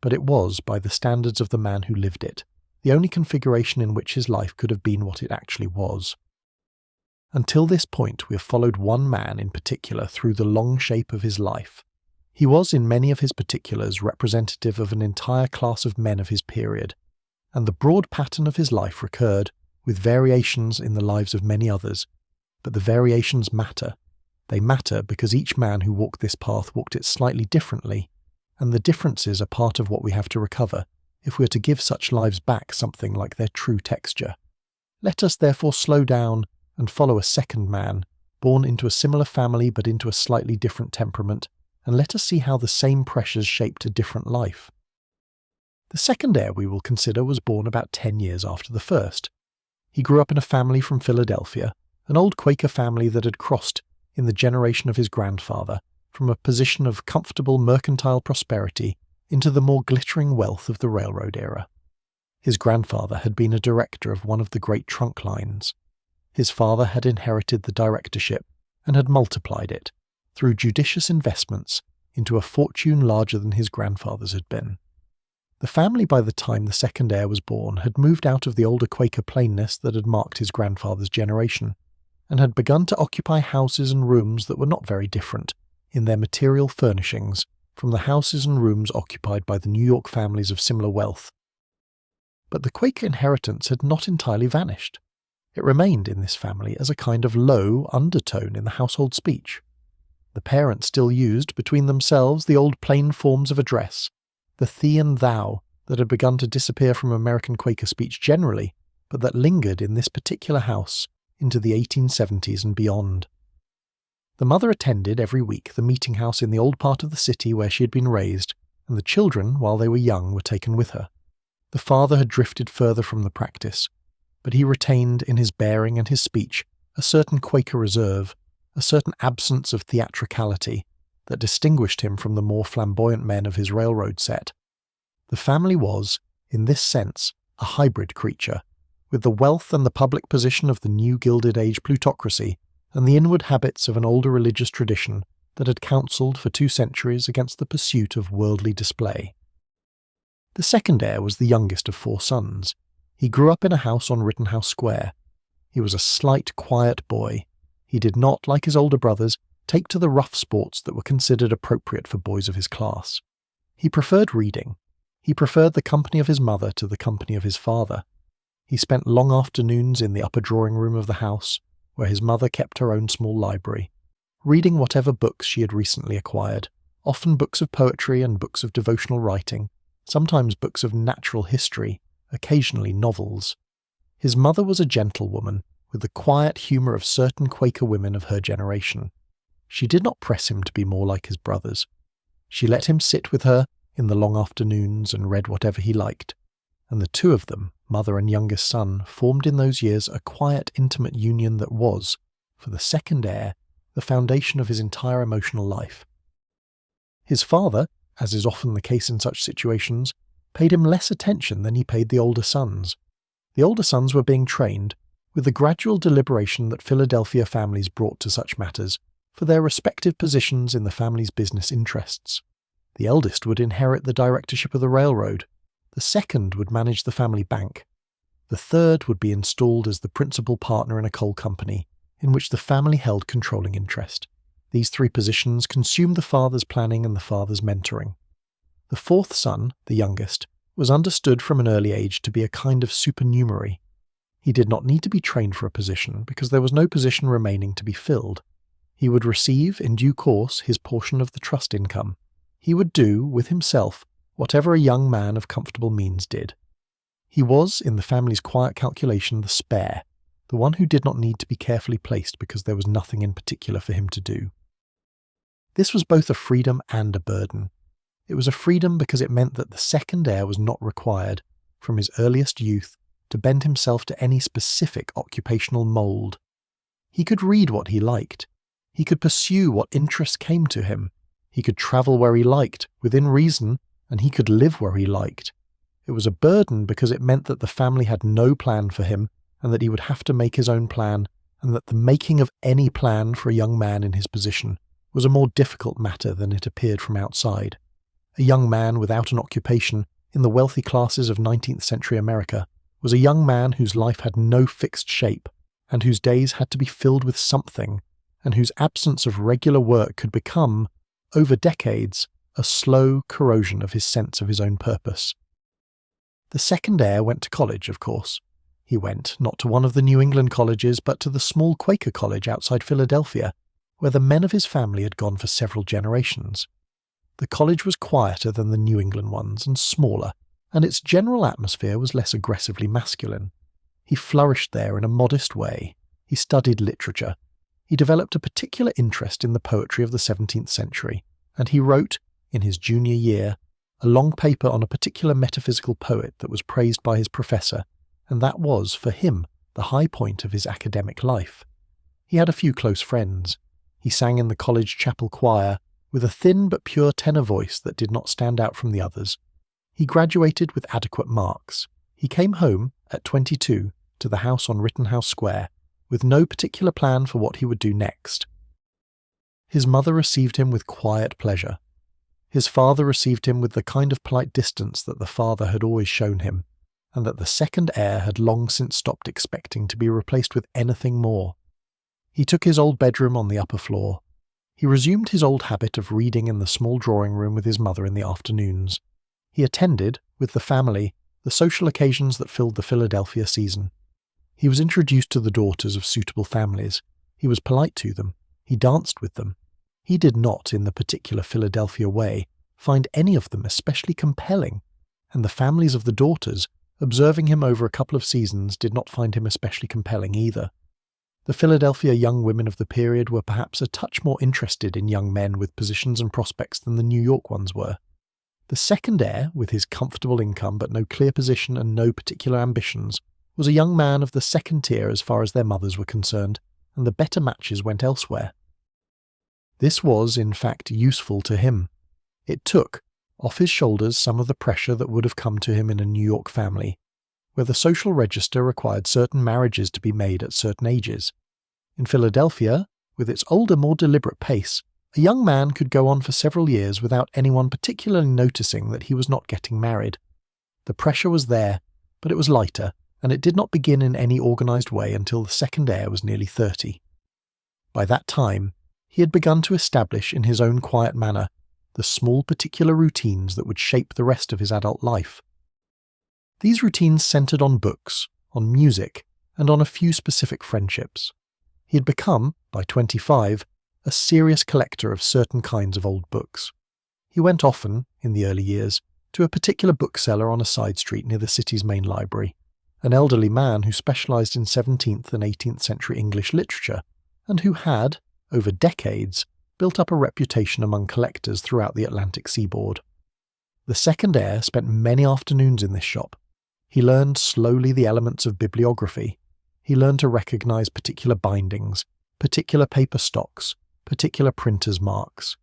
But it was, by the standards of the man who lived it, the only configuration in which his life could have been what it actually was. Until this point, we have followed one man in particular through the long shape of his life. He was in many of his particulars representative of an entire class of men of his period, and the broad pattern of his life recurred, with variations in the lives of many others. But the variations matter. They matter because each man who walked this path walked it slightly differently, and the differences are part of what we have to recover if we are to give such lives back something like their true texture. Let us therefore slow down and follow a second man, born into a similar family but into a slightly different temperament, and let us see how the same pressures shaped a different life. The second heir we will consider was born about 10 years after the first. He grew up in a family from Philadelphia, an old Quaker family that had crossed, in the generation of his grandfather, from a position of comfortable mercantile prosperity into the more glittering wealth of the railroad era. His grandfather had been a director of one of the great trunk lines. His father had inherited the directorship and had multiplied it, through judicious investments, into a fortune larger than his grandfather's had been. The family, by the time the second heir was born, had moved out of the older Quaker plainness that had marked his grandfather's generation, and had begun to occupy houses and rooms that were not very different, in their material furnishings, from the houses and rooms occupied by the New York families of similar wealth. But the Quaker inheritance had not entirely vanished. It remained in this family as a kind of low undertone in the household speech. The parents still used, between themselves, the old plain forms of address, the thee and thou that had begun to disappear from American Quaker speech generally, but that lingered in this particular house into the 1870s and beyond. The mother attended every week the meeting house in the old part of the city where she had been raised, and the children, while they were young, were taken with her. The father had drifted further from the practice, but he retained in his bearing and his speech a certain Quaker reserve, a certain absence of theatricality that distinguished him from the more flamboyant men of his railroad set. The family was, in this sense, a hybrid creature, with the wealth and the public position of the new Gilded Age plutocracy and the inward habits of an older religious tradition that had counselled for 2 centuries against the pursuit of worldly display. The second heir was the youngest of 4 sons. He grew up in a house on Rittenhouse Square. He was a slight, quiet boy. He did not, like his older brothers, take to the rough sports that were considered appropriate for boys of his class. He preferred reading. He preferred the company of his mother to the company of his father. He spent long afternoons in the upper drawing room of the house, where his mother kept her own small library, reading whatever books she had recently acquired, often books of poetry and books of devotional writing, sometimes books of natural history, occasionally novels. His mother was a gentlewoman, with the quiet humour of certain Quaker women of her generation. She did not press him to be more like his brothers. She let him sit with her in the long afternoons and read whatever he liked, and the 2 of them, mother and youngest son, formed in those years a quiet, intimate union that was, for the second heir, the foundation of his entire emotional life. His father, as is often the case in such situations, paid him less attention than he paid the older sons. The older sons were being trained, with the gradual deliberation that Philadelphia families brought to such matters, for their respective positions in the family's business interests. The eldest would inherit the directorship of the railroad. The second would manage the family bank. The third would be installed as the principal partner in a coal company, in which the family held controlling interest. These 3 positions consumed the father's planning and the father's mentoring. The 4th son, the youngest, was understood from an early age to be a kind of supernumerary. He did not need to be trained for a position because there was no position remaining to be filled. He would receive, in due course, his portion of the trust income. He would do, with himself, whatever a young man of comfortable means did. He was, in the family's quiet calculation, the spare, the one who did not need to be carefully placed because there was nothing in particular for him to do. This was both a freedom and a burden. It was a freedom because it meant that the second heir was not required, from his earliest youth, to bend himself to any specific occupational mould. He could read what he liked. He could pursue what interest came to him. He could travel where he liked, within reason, and he could live where he liked. It was a burden because it meant that the family had no plan for him, and that he would have to make his own plan, and that the making of any plan for a young man in his position was a more difficult matter than it appeared from outside. A young man without an occupation in the wealthy classes of 19th century America was a young man whose life had no fixed shape, and whose days had to be filled with something, and whose absence of regular work could become, over decades, a slow corrosion of his sense of his own purpose. The second heir went to college, of course. He went not to one of the New England colleges, but to the small Quaker college outside Philadelphia, where the men of his family had gone for several generations. The college was quieter than the New England ones and smaller, and its general atmosphere was less aggressively masculine. He flourished there in a modest way. He studied literature. He developed a particular interest in the poetry of the 17th century, and he wrote, in his junior year, a long paper on a particular metaphysical poet that was praised by his professor, and that was, for him, the high point of his academic life. He had a few close friends. He sang in the college chapel choir, with a thin but pure tenor voice that did not stand out from the others. He graduated with adequate marks. He came home, at 22, to the house on Rittenhouse Square, with no particular plan for what he would do next. His mother received him with quiet pleasure. His father received him with the kind of polite distance that the father had always shown him, and that the second heir had long since stopped expecting to be replaced with anything more. He took his old bedroom on the upper floor. He resumed his old habit of reading in the small drawing room with his mother in the afternoons. He attended, with the family, the social occasions that filled the Philadelphia season. He was introduced to the daughters of suitable families. He was polite to them. He danced with them. He did not, in the particular Philadelphia way, find any of them especially compelling, and the families of the daughters, observing him over a couple of seasons, did not find him especially compelling either. The Philadelphia young women of the period were perhaps a touch more interested in young men with positions and prospects than the New York ones were. The second heir, with his comfortable income but no clear position and no particular ambitions, was a young man of the second tier as far as their mothers were concerned, and the better matches went elsewhere. This was, in fact, useful to him. It took off his shoulders some of the pressure that would have come to him in a New York family, where the social register required certain marriages to be made at certain ages. In Philadelphia, with its older, more deliberate pace, a young man could go on for several years without anyone particularly noticing that he was not getting married. The pressure was there, but it was lighter, and it did not begin in any organised way until the second heir was nearly 30. By that time, he had begun to establish in his own quiet manner the small particular routines that would shape the rest of his adult life. These routines centred on books, on music, and on a few specific friendships. He had become, by 25, a serious collector of certain kinds of old books. He went often, in the early years, to a particular bookseller on a side street near the city's main library, an elderly man who specialised in 17th and 18th century English literature, and who had, over decades, built up a reputation among collectors throughout the Atlantic seaboard. The second heir spent many afternoons in this shop. He learned slowly the elements of bibliography. He learned to recognise particular bindings, particular paper stocks, particular printers' marks.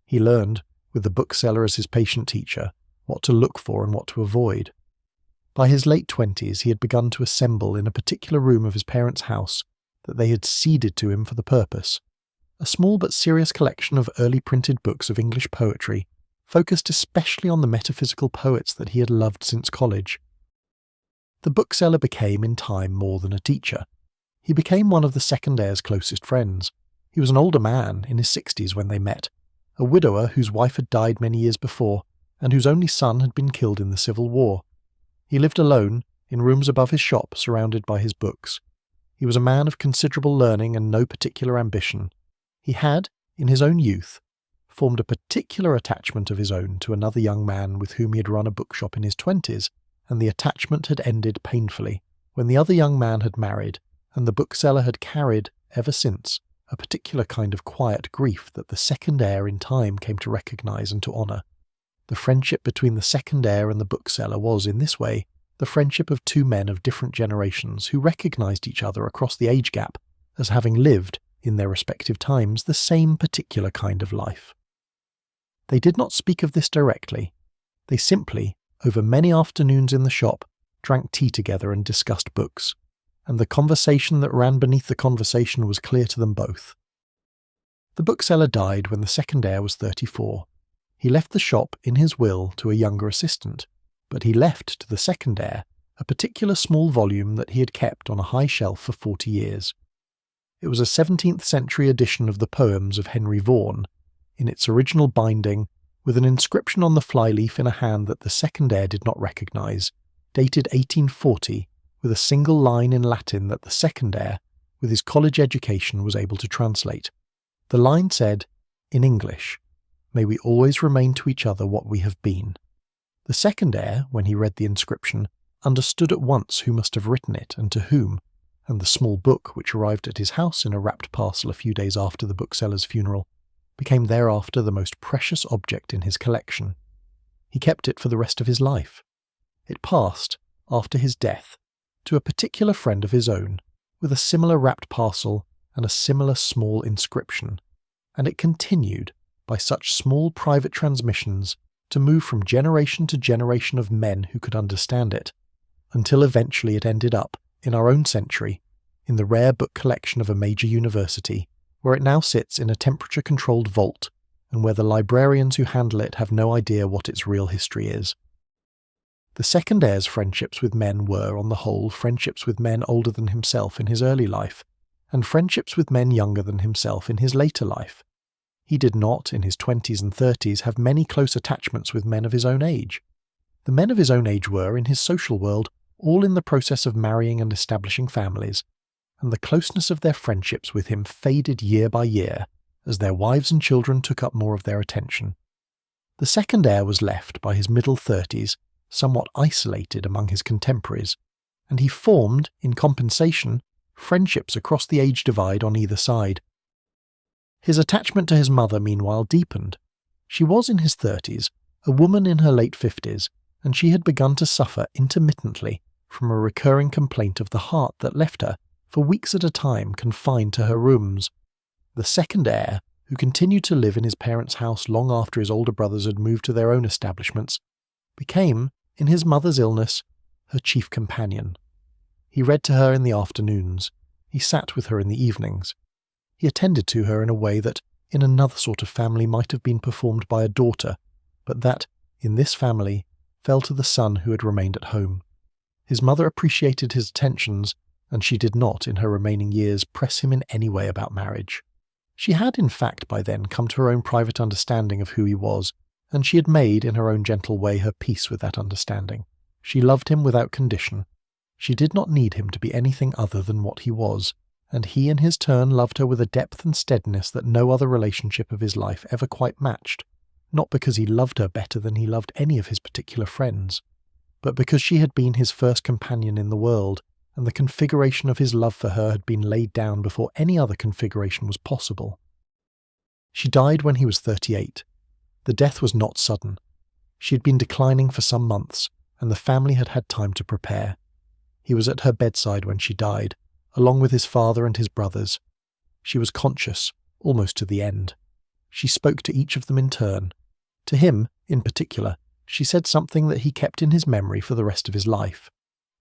He learned, with the bookseller as his patient teacher, what to look for and what to avoid. By his late 20s, he had begun to assemble in a particular room of his parents' house that they had ceded to him for the purpose, a small but serious collection of early printed books of English poetry, focused especially on the metaphysical poets that he had loved since college. The bookseller became in time more than a teacher. He became one of the second heir's closest friends. He was an older man, in his 60s when they met, a widower whose wife had died many years before, and whose only son had been killed in the Civil War. He lived alone, in rooms above his shop, surrounded by his books. He was a man of considerable learning and no particular ambition. He had, in his own youth, formed a particular attachment of his own to another young man with whom he had run a bookshop in his 20s, and the attachment had ended painfully when the other young man had married, and the bookseller had carried, ever since, a particular kind of quiet grief that the second heir in time came to recognise and to honour. The friendship between the second heir and the bookseller was, in this way, the friendship of two men of different generations who recognised each other across the age gap as having lived, in their respective times, the same particular kind of life. They did not speak of this directly. They simply, over many afternoons in the shop, drank tea together and discussed books, and the conversation that ran beneath the conversation was clear to them both. The bookseller died when the second heir was 34. He left the shop in his will to a younger assistant, but he left to the second heir a particular small volume that he had kept on a high shelf for 40 years. It was a 17th century edition of the poems of Henry Vaughan, in its original binding, with an inscription on the flyleaf in a hand that the second heir did not recognise, dated 1840, with a single line in Latin that the second heir, with his college education, was able to translate. The line said, in English, "May we always remain to each other what we have been." The second heir, when he read the inscription, understood at once who must have written it and to whom, and the small book, which arrived at his house in a wrapped parcel a few days after the bookseller's funeral, became thereafter the most precious object in his collection. He kept it for the rest of his life. It passed, after his death, to a particular friend of his own, with a similar wrapped parcel and a similar small inscription, and it continued, by such small private transmissions, to move from generation to generation of men who could understand it, until eventually it ended up, in our own century, in the rare book collection of a major university, where it now sits in a temperature-controlled vault, and where the librarians who handle it have no idea what its real history is. The second heir's friendships with men were, on the whole, friendships with men older than himself in his early life, and friendships with men younger than himself in his later life. He did not, in his 20s and 30s, have many close attachments with men of his own age. The men of his own age were, in his social world, all in the process of marrying and establishing families, and the closeness of their friendships with him faded year by year, as their wives and children took up more of their attention. The second heir was left, by his middle 30s, somewhat isolated among his contemporaries, and he formed, in compensation, friendships across the age divide on either side. His attachment to his mother, meanwhile, deepened. She was in his 30s, a woman in her late 50s, and she had begun to suffer intermittently from a recurring complaint of the heart that left her, for weeks at a time, confined to her rooms. The second heir, who continued to live in his parents' house long after his older brothers had moved to their own establishments, became, in his mother's illness, her chief companion. He read to her in the afternoons. He sat with her in the evenings. He attended to her in a way that, in another sort of family, might have been performed by a daughter, but that, in this family, fell to the son who had remained at home. His mother appreciated his attentions, and she did not, in her remaining years, press him in any way about marriage. She had, in fact, by then come to her own private understanding of who he was, and she had made, in her own gentle way, her peace with that understanding. She loved him without condition. She did not need him to be anything other than what he was, and he in his turn loved her with a depth and steadiness that no other relationship of his life ever quite matched, not because he loved her better than he loved any of his particular friends, but because she had been his first companion in the world, and the configuration of his love for her had been laid down before any other configuration was possible. She died when he was 38. The death was not sudden. She had been declining for some months, and the family had had time to prepare. He was at her bedside when she died, along with his father and his brothers. She was conscious, almost to the end. She spoke to each of them in turn. To him, in particular, she said something that he kept in his memory for the rest of his life.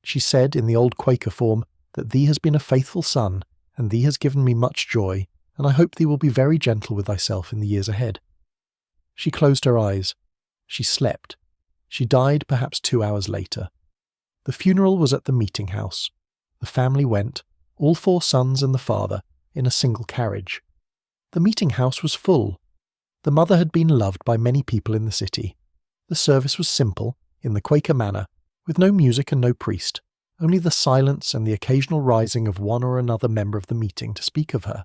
She said, in the old Quaker form, that "Thee has been a faithful son, and thee has given me much joy, and I hope thee will be very gentle with thyself in the years ahead." She closed her eyes. She slept. She died perhaps 2 hours later. The funeral was at the meeting house. The family went, all 4 sons and the father, in a single carriage. The meeting house was full. The mother had been loved by many people in the city. The service was simple, in the Quaker manner, with no music and no priest, only the silence and the occasional rising of one or another member of the meeting to speak of her.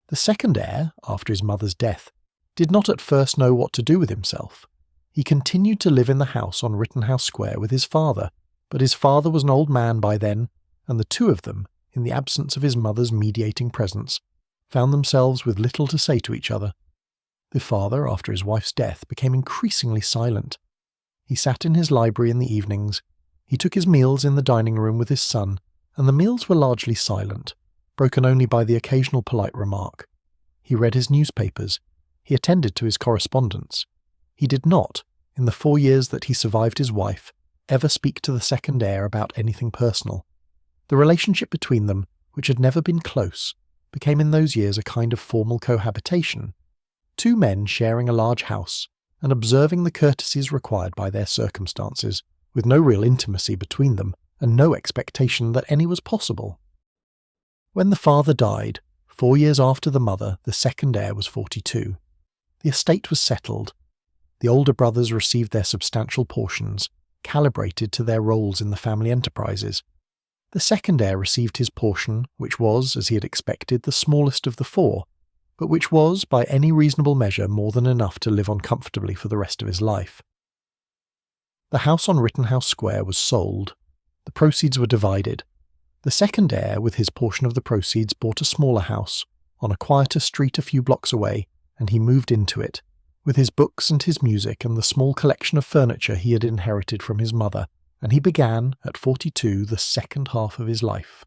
The second heir, after his mother's death, did not at first know what to do with himself. He continued to live in the house on Rittenhouse Square with his father, but his father was an old man by then, and the two of them, in the absence of his mother's mediating presence, found themselves with little to say to each other. The father, after his wife's death, became increasingly silent. He sat in his library in the evenings. He took his meals in the dining room with his son, and the meals were largely silent, broken only by the occasional polite remark. He read his newspapers. He attended to his correspondence. He did not, in the 4 years that he survived his wife, ever speak to the second heir about anything personal. The relationship between them, which had never been close, became in those years a kind of formal cohabitation. 2 men sharing a large house, and observing the courtesies required by their circumstances, with no real intimacy between them and no expectation that any was possible. When the father died, 4 years after the mother, the second heir was 42. The estate was settled. The older brothers received their substantial portions, calibrated to their roles in the family enterprises. The second heir received his portion, which was, as he had expected, the smallest of the four, but which was, by any reasonable measure, more than enough to live on comfortably for the rest of his life. The house on Rittenhouse Square was sold. The proceeds were divided. The second heir, with his portion of the proceeds, bought a smaller house, on a quieter street a few blocks away, and he moved into it, with his books and his music and the small collection of furniture he had inherited from his mother, and he began, at 42, the second half of his life.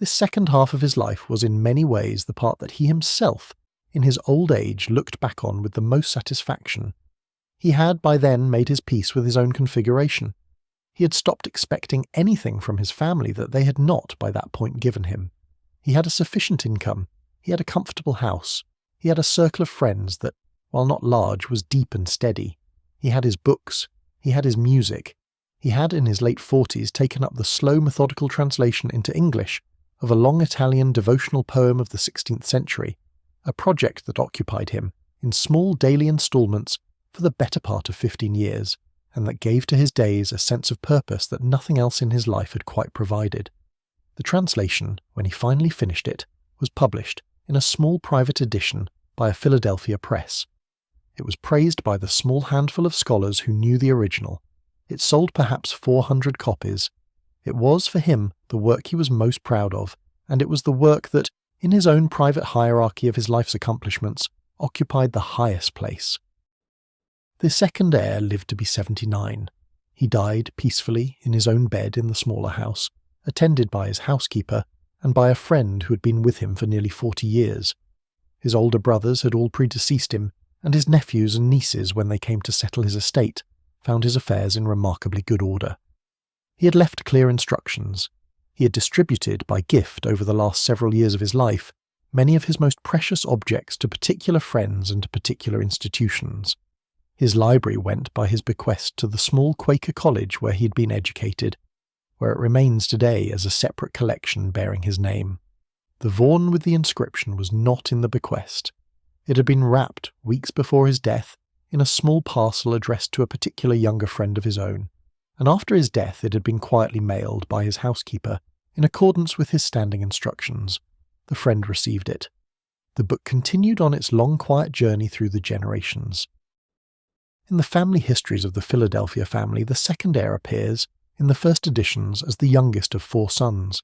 This second half of his life was in many ways the part that he himself, in his old age, looked back on with the most satisfaction. He had by then made his peace with his own configuration. He had stopped expecting anything from his family that they had not by that point given him. He had a sufficient income, he had a comfortable house, he had a circle of friends that, while not large, was deep and steady. He had his books, he had his music. He had in his late 40s taken up the slow methodical translation into English of a long Italian devotional poem of the 16th century, a project that occupied him, in small daily instalments, for the better part of 15 years, and that gave to his days a sense of purpose that nothing else in his life had quite provided. The translation, when he finally finished it, was published in a small private edition by a Philadelphia press. It was praised by the small handful of scholars who knew the original. It sold perhaps 400 copies. It was, for him, the work he was most proud of, and it was the work that, in his own private hierarchy of his life's accomplishments, occupied the highest place. The second heir lived to be 79. He died peacefully in his own bed in the smaller house, attended by his housekeeper and by a friend who had been with him for nearly 40 years. His older brothers had all predeceased him, and his nephews and nieces, when they came to settle his estate, found his affairs in remarkably good order. He had left clear instructions. He had distributed, by gift over the last several years of his life, many of his most precious objects to particular friends and to particular institutions. His library went by his bequest to the small Quaker college where he had been educated, where it remains today as a separate collection bearing his name. The Vaughan with the inscription was not in the bequest. It had been wrapped, weeks before his death, in a small parcel addressed to a particular younger friend of his own, and after his death it had been quietly mailed by his housekeeper, in accordance with his standing instructions. The friend received it. The book continued on its long quiet journey through the generations. In the family histories of the Philadelphia family, the second heir appears, in the first editions, as the youngest of 4 sons.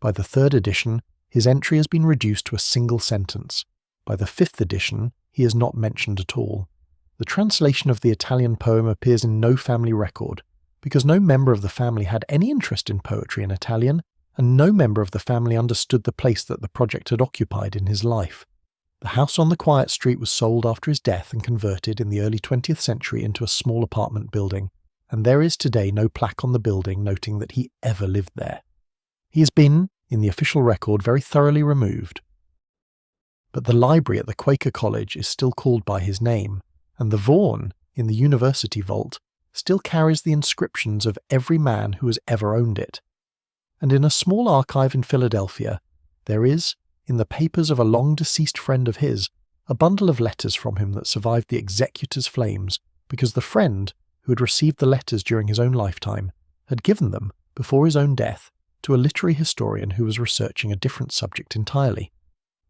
By the 3rd edition, his entry has been reduced to a single sentence. By the 5th edition, he is not mentioned at all. The translation of the Italian poem appears in no family record, because no member of the family had any interest in poetry in Italian, and no member of the family understood the place that the project had occupied in his life. The house on the quiet street was sold after his death and converted in the early 20th century into a small apartment building, and there is today no plaque on the building noting that he ever lived there. He has been, in the official record, very thoroughly removed. But the library at the Quaker College is still called by his name, and the Vaughan, in the university vault, still carries the inscriptions of every man who has ever owned it. And in a small archive in Philadelphia, there is, in the papers of a long-deceased friend of his, a bundle of letters from him that survived the executor's flames, because the friend, who had received the letters during his own lifetime, had given them, before his own death, to a literary historian who was researching a different subject entirely.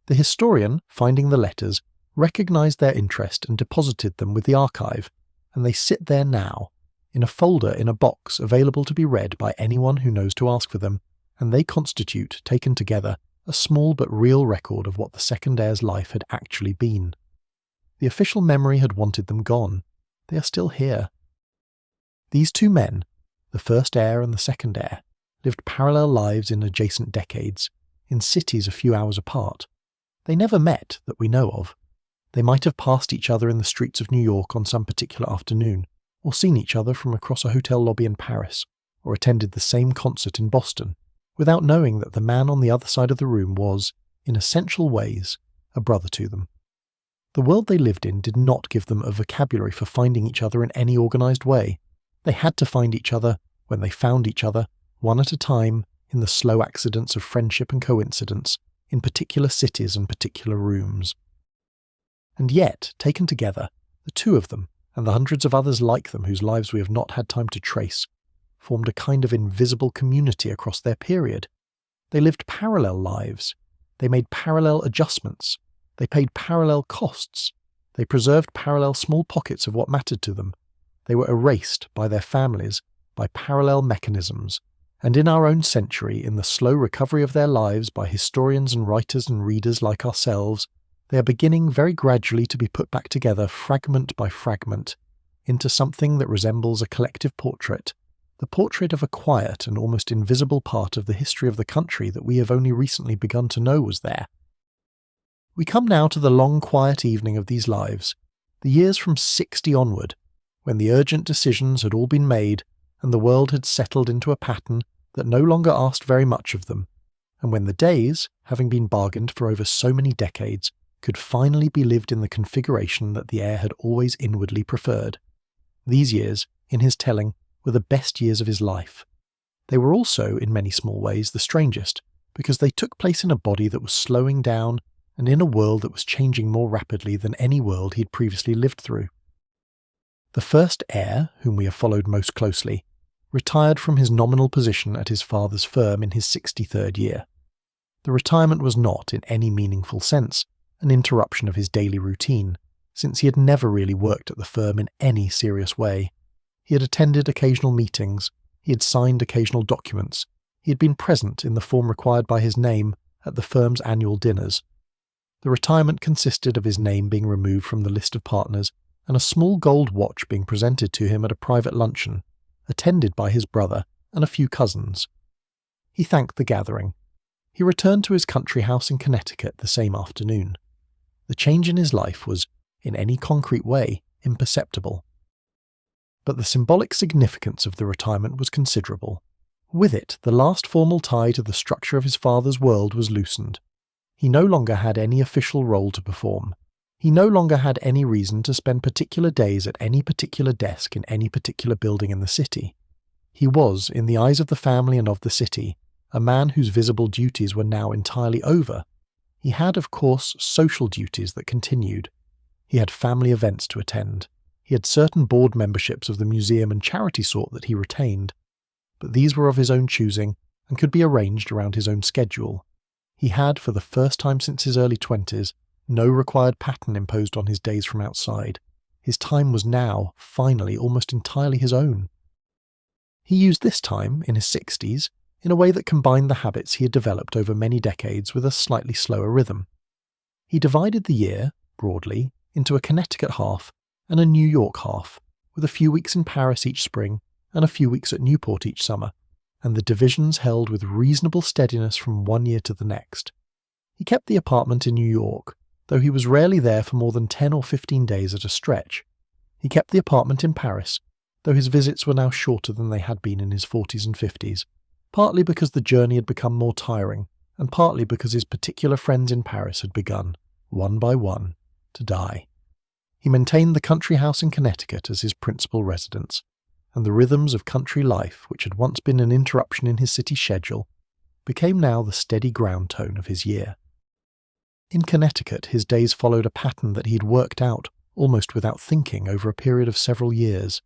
The historian, finding the letters, recognized their interest and deposited them with the archive, and they sit there now, in a folder in a box available to be read by anyone who knows to ask for them, and they constitute, taken together, a small but real record of what the second heir's life had actually been. The official memory had wanted them gone. They are still here. These 2 men, the first heir and the second heir, lived parallel lives in adjacent decades, in cities a few hours apart. They never met, that we know of. They might have passed each other in the streets of New York on some particular afternoon, or seen each other from across a hotel lobby in Paris, or attended the same concert in Boston, without knowing that the man on the other side of the room was, in essential ways, a brother to them. The world they lived in did not give them a vocabulary for finding each other in any organized way. They had to find each other when they found each other, one at a time, in the slow accidents of friendship and coincidence, in particular cities and particular rooms. And yet, taken together, the two of them, and the hundreds of others like them whose lives we have not had time to trace, formed a kind of invisible community across their period. They lived parallel lives. They made parallel adjustments. They paid parallel costs. They preserved parallel small pockets of what mattered to them. They were erased by their families, by parallel mechanisms, and in our own century, in the slow recovery of their lives by historians and writers and readers like ourselves, they are beginning very gradually to be put back together fragment by fragment into something that resembles a collective portrait, the portrait of a quiet and almost invisible part of the history of the country that we have only recently begun to know was there. We come now to the long quiet evening of these lives, the years from 60 onward, when the urgent decisions had all been made and the world had settled into a pattern that no longer asked very much of them, and when the days, having been bargained for over so many decades, could finally be lived in the configuration that the heir had always inwardly preferred. These years, in his telling, were the best years of his life. They were also, in many small ways, the strangest, because they took place in a body that was slowing down and in a world that was changing more rapidly than any world he had previously lived through. The first heir, whom we have followed most closely, retired from his nominal position at his father's firm in his 63rd year. The retirement was not, in any meaningful sense, an interruption of his daily routine, since he had never really worked at the firm in any serious way. He had attended occasional meetings, he had signed occasional documents, he had been present in the form required by his name at the firm's annual dinners. The retirement consisted of his name being removed from the list of partners and a small gold watch being presented to him at a private luncheon, attended by his brother and a few cousins. He thanked the gathering. He returned to his country house in Connecticut the same afternoon. The change in his life was, in any concrete way, imperceptible. But the symbolic significance of the retirement was considerable. With it, the last formal tie to the structure of his father's world was loosened. He no longer had any official role to perform. He no longer had any reason to spend particular days at any particular desk in any particular building in the city. He was, in the eyes of the family and of the city, a man whose visible duties were now entirely over. He had, of course, social duties that continued. He had family events to attend. He had certain board memberships of the museum and charity sort that he retained, but these were of his own choosing and could be arranged around his own schedule. He had, for the first time since his early 20s, no required pattern imposed on his days from outside. His time was now, finally, almost entirely his own. He used this time, in his 60s, in a way that combined the habits he had developed over many decades with a slightly slower rhythm. He divided the year, broadly, into a Connecticut half and a New York half, with a few weeks in Paris each spring and a few weeks at Newport each summer, and the divisions held with reasonable steadiness from one year to the next. He kept the apartment in New York, though he was rarely there for more than 10 or 15 days at a stretch. He kept the apartment in Paris, though his visits were now shorter than they had been in his 40s and 50s, partly because the journey had become more tiring, and partly because his particular friends in Paris had begun, one by one, to die. He maintained the country house in Connecticut as his principal residence, and the rhythms of country life, which had once been an interruption in his city schedule, became now the steady ground tone of his year. In Connecticut, his days followed a pattern that he had worked out, almost without thinking, over a period of several years.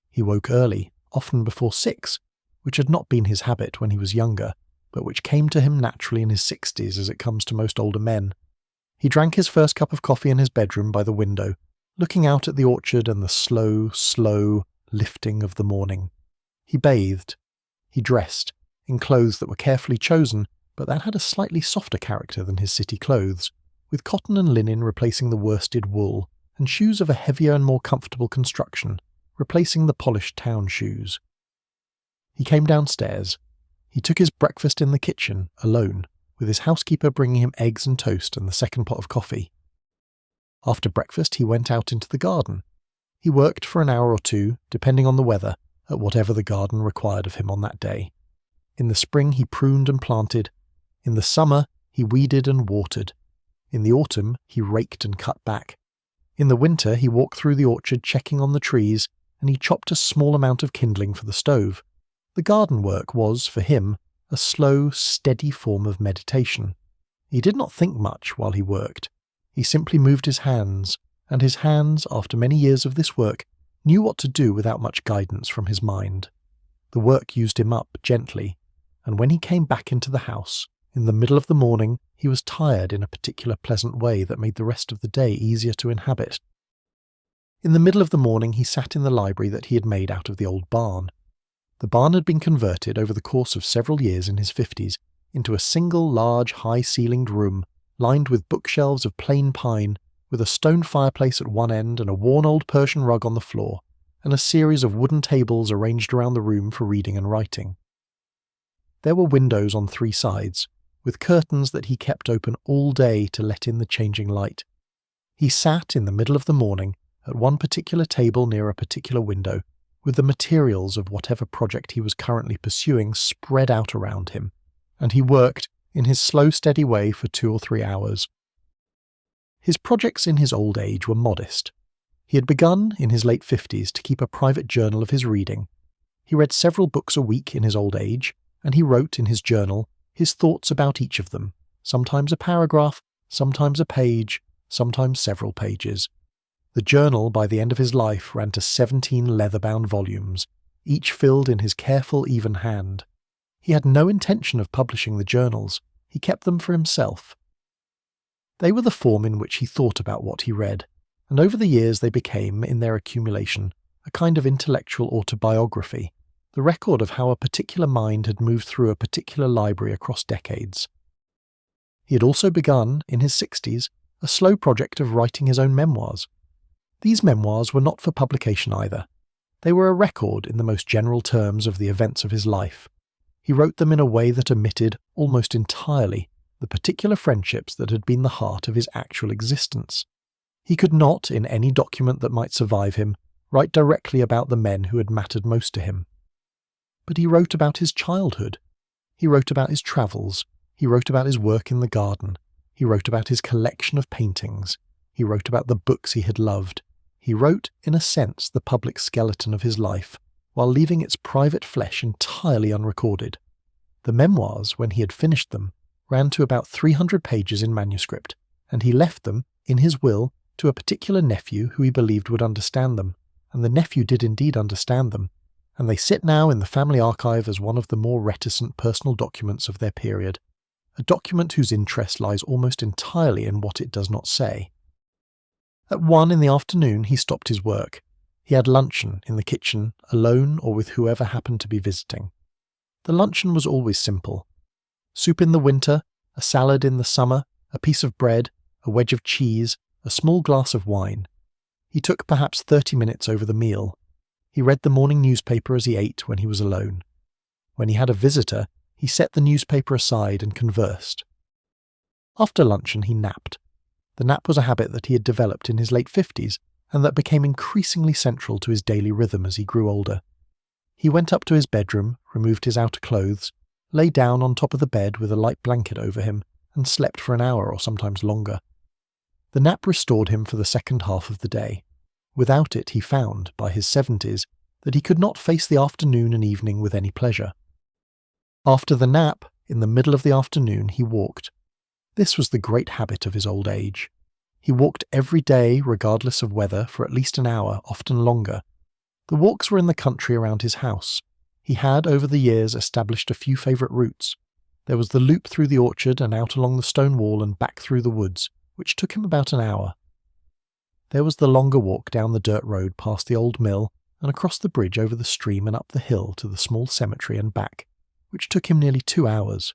He woke early, often before 6, which had not been his habit when he was younger, but which came to him naturally in his 60s as it comes to most older men. He drank his first cup of coffee in his bedroom by the window, looking out at the orchard and the slow lifting of the morning. He bathed. He dressed, in clothes that were carefully chosen, but that had a slightly softer character than his city clothes, with cotton and linen replacing the worsted wool, and shoes of a heavier and more comfortable construction, replacing the polished town shoes. He came downstairs. He took his breakfast in the kitchen, alone, with his housekeeper bringing him eggs and toast and the second pot of coffee. After breakfast, he went out into the garden. He worked for an hour or two, depending on the weather, at whatever the garden required of him on that day. In the spring, he pruned and planted. In the summer, he weeded and watered. In the autumn, he raked and cut back. In the winter, he walked through the orchard checking on the trees, and he chopped a small amount of kindling for the stove. The garden work was, for him, a slow, steady form of meditation. He did not think much while he worked. He simply moved his hands, and his hands, after many years of this work, knew what to do without much guidance from his mind. The work used him up gently, and when he came back into the house, in the middle of the morning, he was tired in a particular pleasant way that made the rest of the day easier to inhabit. In the middle of the morning he sat in the library that he had made out of the old barn. The barn had been converted over the course of several years in his 50s into a single large high-ceilinged room lined with bookshelves of plain pine, with a stone fireplace at one end and a worn old Persian rug on the floor, and a series of wooden tables arranged around the room for reading and writing. There were windows on 3 sides, with curtains that he kept open all day to let in the changing light. He sat in the middle of the morning at one particular table near a particular window, with the materials of whatever project he was currently pursuing spread out around him, and he worked in his slow, steady way for 2 or 3 hours. His projects in his old age were modest. He had begun, in his late 50s, to keep a private journal of his reading. He read several books a week in his old age, and he wrote in his journal his thoughts about each of them, sometimes a paragraph, sometimes a page, sometimes several pages. The journal, by the end of his life, ran to 17 leather-bound volumes, each filled in his careful, even hand. He had no intention of publishing the journals. He kept them for himself. They were the form in which he thought about what he read, and over the years they became, in their accumulation, a kind of intellectual autobiography, the record of how a particular mind had moved through a particular library across decades. He had also begun, in his 60s, a slow project of writing his own memoirs. These memoirs were not for publication either. They were a record, in the most general terms, of the events of his life. He wrote them in a way that omitted, almost entirely, the particular friendships that had been the heart of his actual existence. He could not, in any document that might survive him, write directly about the men who had mattered most to him. But he wrote about his childhood. He wrote about his travels. He wrote about his work in the garden. He wrote about his collection of paintings. He wrote about the books he had loved. He wrote, in a sense, the public skeleton of his life, while leaving its private flesh entirely unrecorded. The memoirs, when he had finished them, ran to about 300 pages in manuscript, and he left them, in his will, to a particular nephew who he believed would understand them, and the nephew did indeed understand them, and they sit now in the family archive as one of the more reticent personal documents of their period, a document whose interest lies almost entirely in what it does not say. At 1 in the afternoon he stopped his work. He had luncheon in the kitchen, alone or with whoever happened to be visiting. The luncheon was always simple. Soup in the winter, a salad in the summer, a piece of bread, a wedge of cheese, a small glass of wine. He took perhaps 30 minutes over the meal. He read the morning newspaper as he ate when he was alone. When he had a visitor, he set the newspaper aside and conversed. After luncheon he napped. The nap was a habit that he had developed in his late 50s, and that became increasingly central to his daily rhythm as he grew older. He went up to his bedroom, removed his outer clothes, lay down on top of the bed with a light blanket over him, and slept for an hour or sometimes longer. The nap restored him for the second half of the day. Without it, he found, by his 70s, that he could not face the afternoon and evening with any pleasure. After the nap, in the middle of the afternoon, he walked. This was the great habit of his old age. He walked every day, regardless of weather, for at least an hour, often longer. The walks were in the country around his house. He had, over the years, established a few favourite routes. There was the loop through the orchard and out along the stone wall and back through the woods, which took him about an hour. There was the longer walk down the dirt road past the old mill and across the bridge over the stream and up the hill to the small cemetery and back, which took him nearly 2 hours.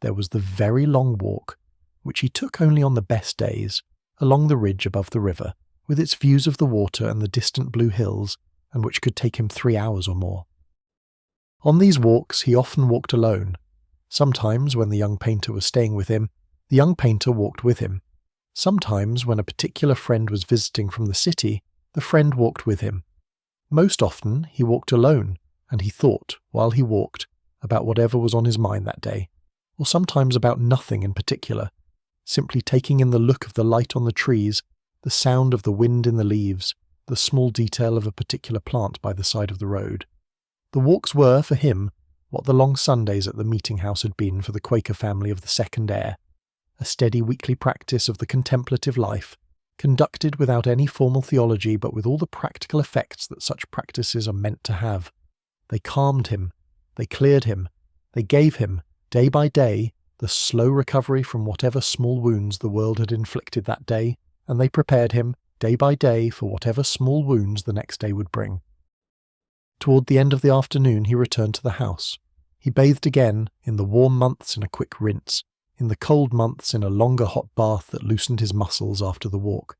There was the very long walk, which he took only on the best days, along the ridge above the river, with its views of the water and the distant blue hills, and which could take him 3 hours or more. On these walks he often walked alone. Sometimes, when the young painter was staying with him, the young painter walked with him. Sometimes, when a particular friend was visiting from the city, the friend walked with him. Most often, he walked alone, and he thought, while he walked, about whatever was on his mind that day, or sometimes about nothing in particular, simply taking in the look of the light on the trees, the sound of the wind in the leaves, the small detail of a particular plant by the side of the road. The walks were, for him, what the long Sundays at the meeting house had been for the Quaker family of the second heir, a steady weekly practice of the contemplative life, conducted without any formal theology but with all the practical effects that such practices are meant to have. They calmed him, they cleared him, they gave him, day by day, the slow recovery from whatever small wounds the world had inflicted that day, and they prepared him, day by day, for whatever small wounds the next day would bring. Toward the end of the afternoon he returned to the house. He bathed again, in the warm months in a quick rinse, in the cold months in a longer hot bath that loosened his muscles after the walk.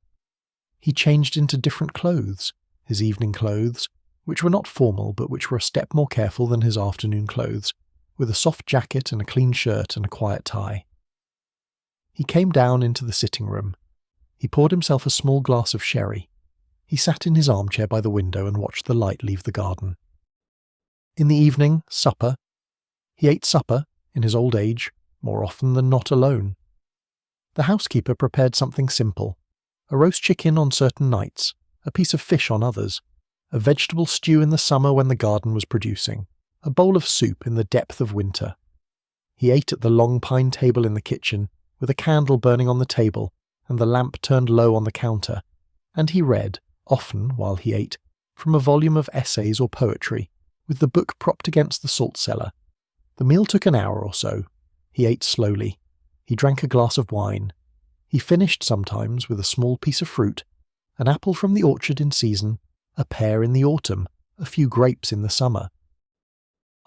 He changed into different clothes, his evening clothes, which were not formal but which were a step more careful than his afternoon clothes, with a soft jacket and a clean shirt and a quiet tie. He came down into the sitting room. He poured himself a small glass of sherry. He sat in his armchair by the window and watched the light leave the garden. In the evening, supper. He ate supper, in his old age, more often than not alone. The housekeeper prepared something simple, a roast chicken on certain nights, a piece of fish on others, a vegetable stew in the summer when the garden was producing, a bowl of soup in the depth of winter. He ate at the long pine table in the kitchen, with a candle burning on the table and the lamp turned low on the counter, and he read, often while he ate, from a volume of essays or poetry, with the book propped against the salt cellar. The meal took an hour or so. He ate slowly. He drank a glass of wine. He finished sometimes with a small piece of fruit, an apple from the orchard in season, a pear in the autumn, a few grapes in the summer.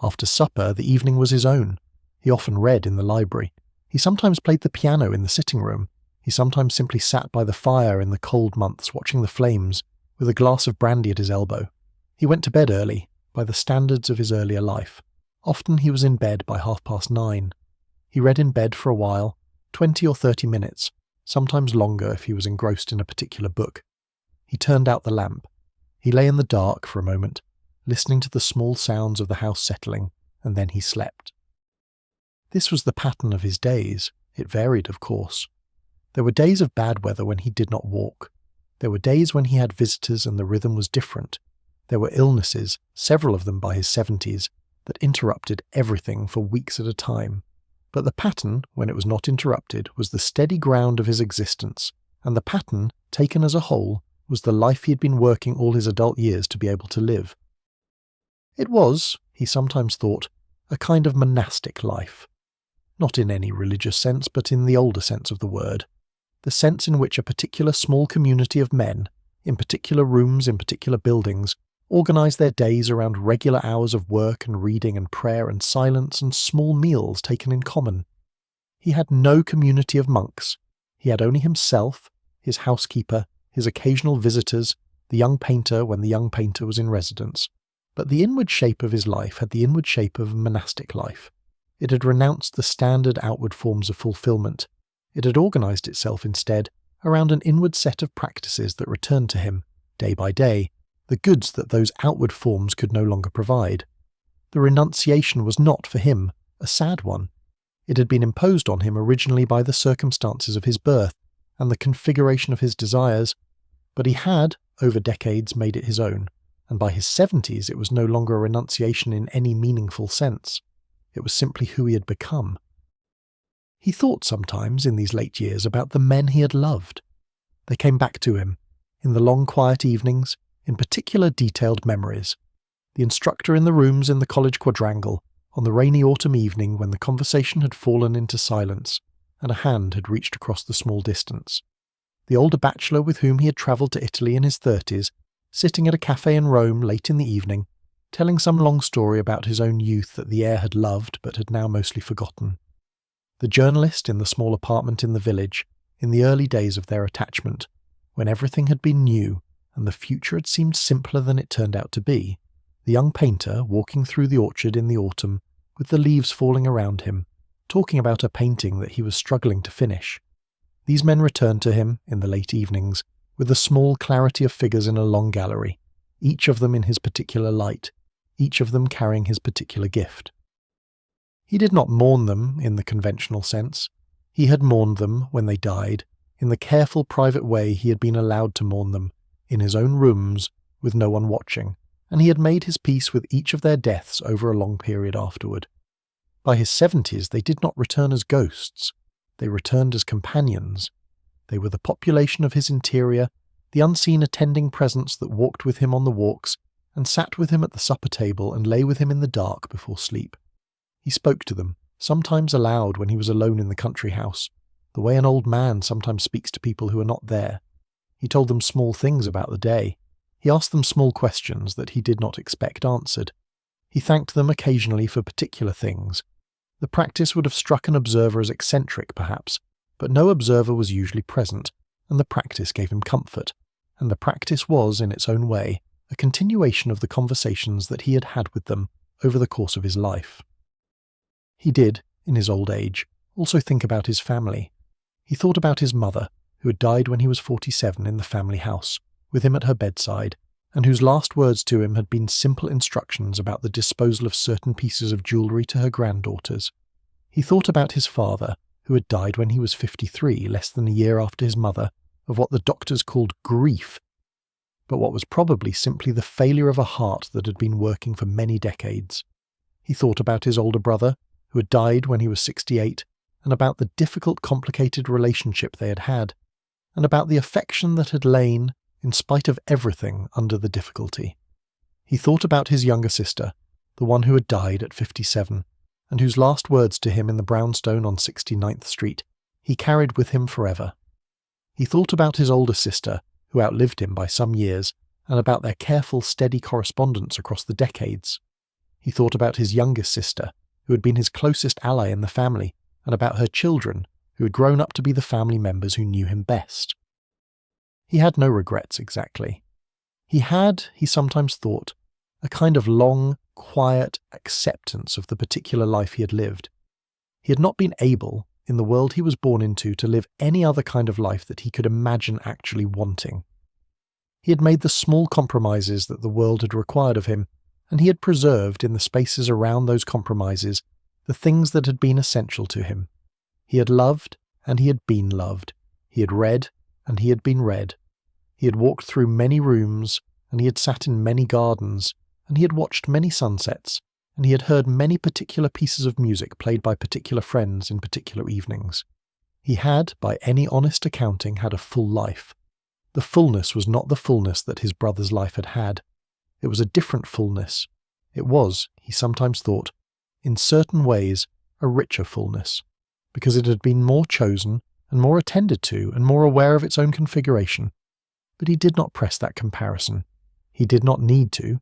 After supper the evening was his own. He often read in the library. He sometimes played the piano in the sitting room. He sometimes simply sat by the fire in the cold months watching the flames, with a glass of brandy at his elbow. He went to bed early, by the standards of his earlier life. Often he was in bed by 9:30. He read in bed for a while, 20 or 30 minutes, sometimes longer if he was engrossed in a particular book. He turned out the lamp. He lay in the dark for a moment, listening to the small sounds of the house settling, and then he slept. This was the pattern of his days. It varied, of course. There were days of bad weather when he did not walk. There were days when he had visitors and the rhythm was different. There were illnesses, several of them by his 70s, that interrupted everything for weeks at a time. But the pattern, when it was not interrupted, was the steady ground of his existence, and the pattern, taken as a whole, was the life he had been working all his adult years to be able to live. It was, he sometimes thought, a kind of monastic life. Not in any religious sense, but in the older sense of the word. The sense in which a particular small community of men, in particular rooms in particular buildings, organised their days around regular hours of work and reading and prayer and silence and small meals taken in common. He had no community of monks. He had only himself, his housekeeper, his occasional visitors, the young painter when the young painter was in residence. But the inward shape of his life had the inward shape of monastic life. It had renounced the standard outward forms of fulfilment. It had organised itself instead around an inward set of practices that returned to him, day by day, the goods that those outward forms could no longer provide. The renunciation was not, for him, a sad one. It had been imposed on him originally by the circumstances of his birth and the configuration of his desires, but he had, over decades, made it his own, and by his 70s it was no longer a renunciation in any meaningful sense. It was simply who he had become. He thought sometimes, in these late years, about the men he had loved. They came back to him, in the long quiet evenings, in particular detailed memories. The instructor in the rooms in the college quadrangle, on the rainy autumn evening when the conversation had fallen into silence, and a hand had reached across the small distance. The older bachelor with whom he had travelled to Italy in his 30s, sitting at a cafe in Rome late in the evening, telling some long story about his own youth that the heir had loved but had now mostly forgotten. The journalist in the small apartment in the village, in the early days of their attachment, when everything had been new and the future had seemed simpler than it turned out to be, the young painter walking through the orchard in the autumn, with the leaves falling around him, talking about a painting that he was struggling to finish. These men returned to him, in the late evenings, with a small clarity of figures in a long gallery, each of them in his particular light, each of them carrying his particular gift. He did not mourn them in the conventional sense. He had mourned them when they died, in the careful private way he had been allowed to mourn them, in his own rooms, with no one watching, and he had made his peace with each of their deaths over a long period afterward. By his 70s, they did not return as ghosts. They returned as companions. They were the population of his interior, the unseen attending presence that walked with him on the walks and sat with him at the supper table and lay with him in the dark before sleep. He spoke to them, sometimes aloud when he was alone in the country house, the way an old man sometimes speaks to people who are not there. He told them small things about the day. He asked them small questions that he did not expect answered. He thanked them occasionally for particular things. The practice would have struck an observer as eccentric, perhaps, but no observer was usually present, and the practice gave him comfort, and the practice was, in its own way, a continuation of the conversations that he had had with them over the course of his life. He did, in his old age, also think about his family. He thought about his mother, who had died when he was 47 in the family house, with him at her bedside, and whose last words to him had been simple instructions about the disposal of certain pieces of jewellery to her granddaughters. He thought about his father, who had died when he was 53, less than a year after his mother, of what the doctors called grief, but what was probably simply the failure of a heart that had been working for many decades. He thought about his older brother, who had died when he was 68, and about the difficult, complicated relationship they had had, and about the affection that had lain, in spite of everything, under the difficulty. He thought about his younger sister, the one who had died at 57, and whose last words to him in the brownstone on 69th Street he carried with him forever. He thought about his older sister, who outlived him by some years, and about their careful, steady correspondence across the decades. He thought about his youngest sister, who had been his closest ally in the family, and about her children, who had grown up to be the family members who knew him best. He had no regrets exactly. He had, he sometimes thought, a kind of long, quiet acceptance of the particular life he had lived. He had not been able, in the world he was born into, to live any other kind of life that he could imagine actually wanting. He had made the small compromises that the world had required of him, and he had preserved in the spaces around those compromises the things that had been essential to him. He had loved, and he had been loved. He had read, and he had been read. He had walked through many rooms, and he had sat in many gardens, and he had watched many sunsets, and he had heard many particular pieces of music played by particular friends in particular evenings. He had, by any honest accounting, had a full life. The fullness was not the fullness that his brother's life had had. It was a different fullness. It was, he sometimes thought, in certain ways, a richer fullness, because it had been more chosen and more attended to and more aware of its own configuration. But he did not press that comparison. He did not need to.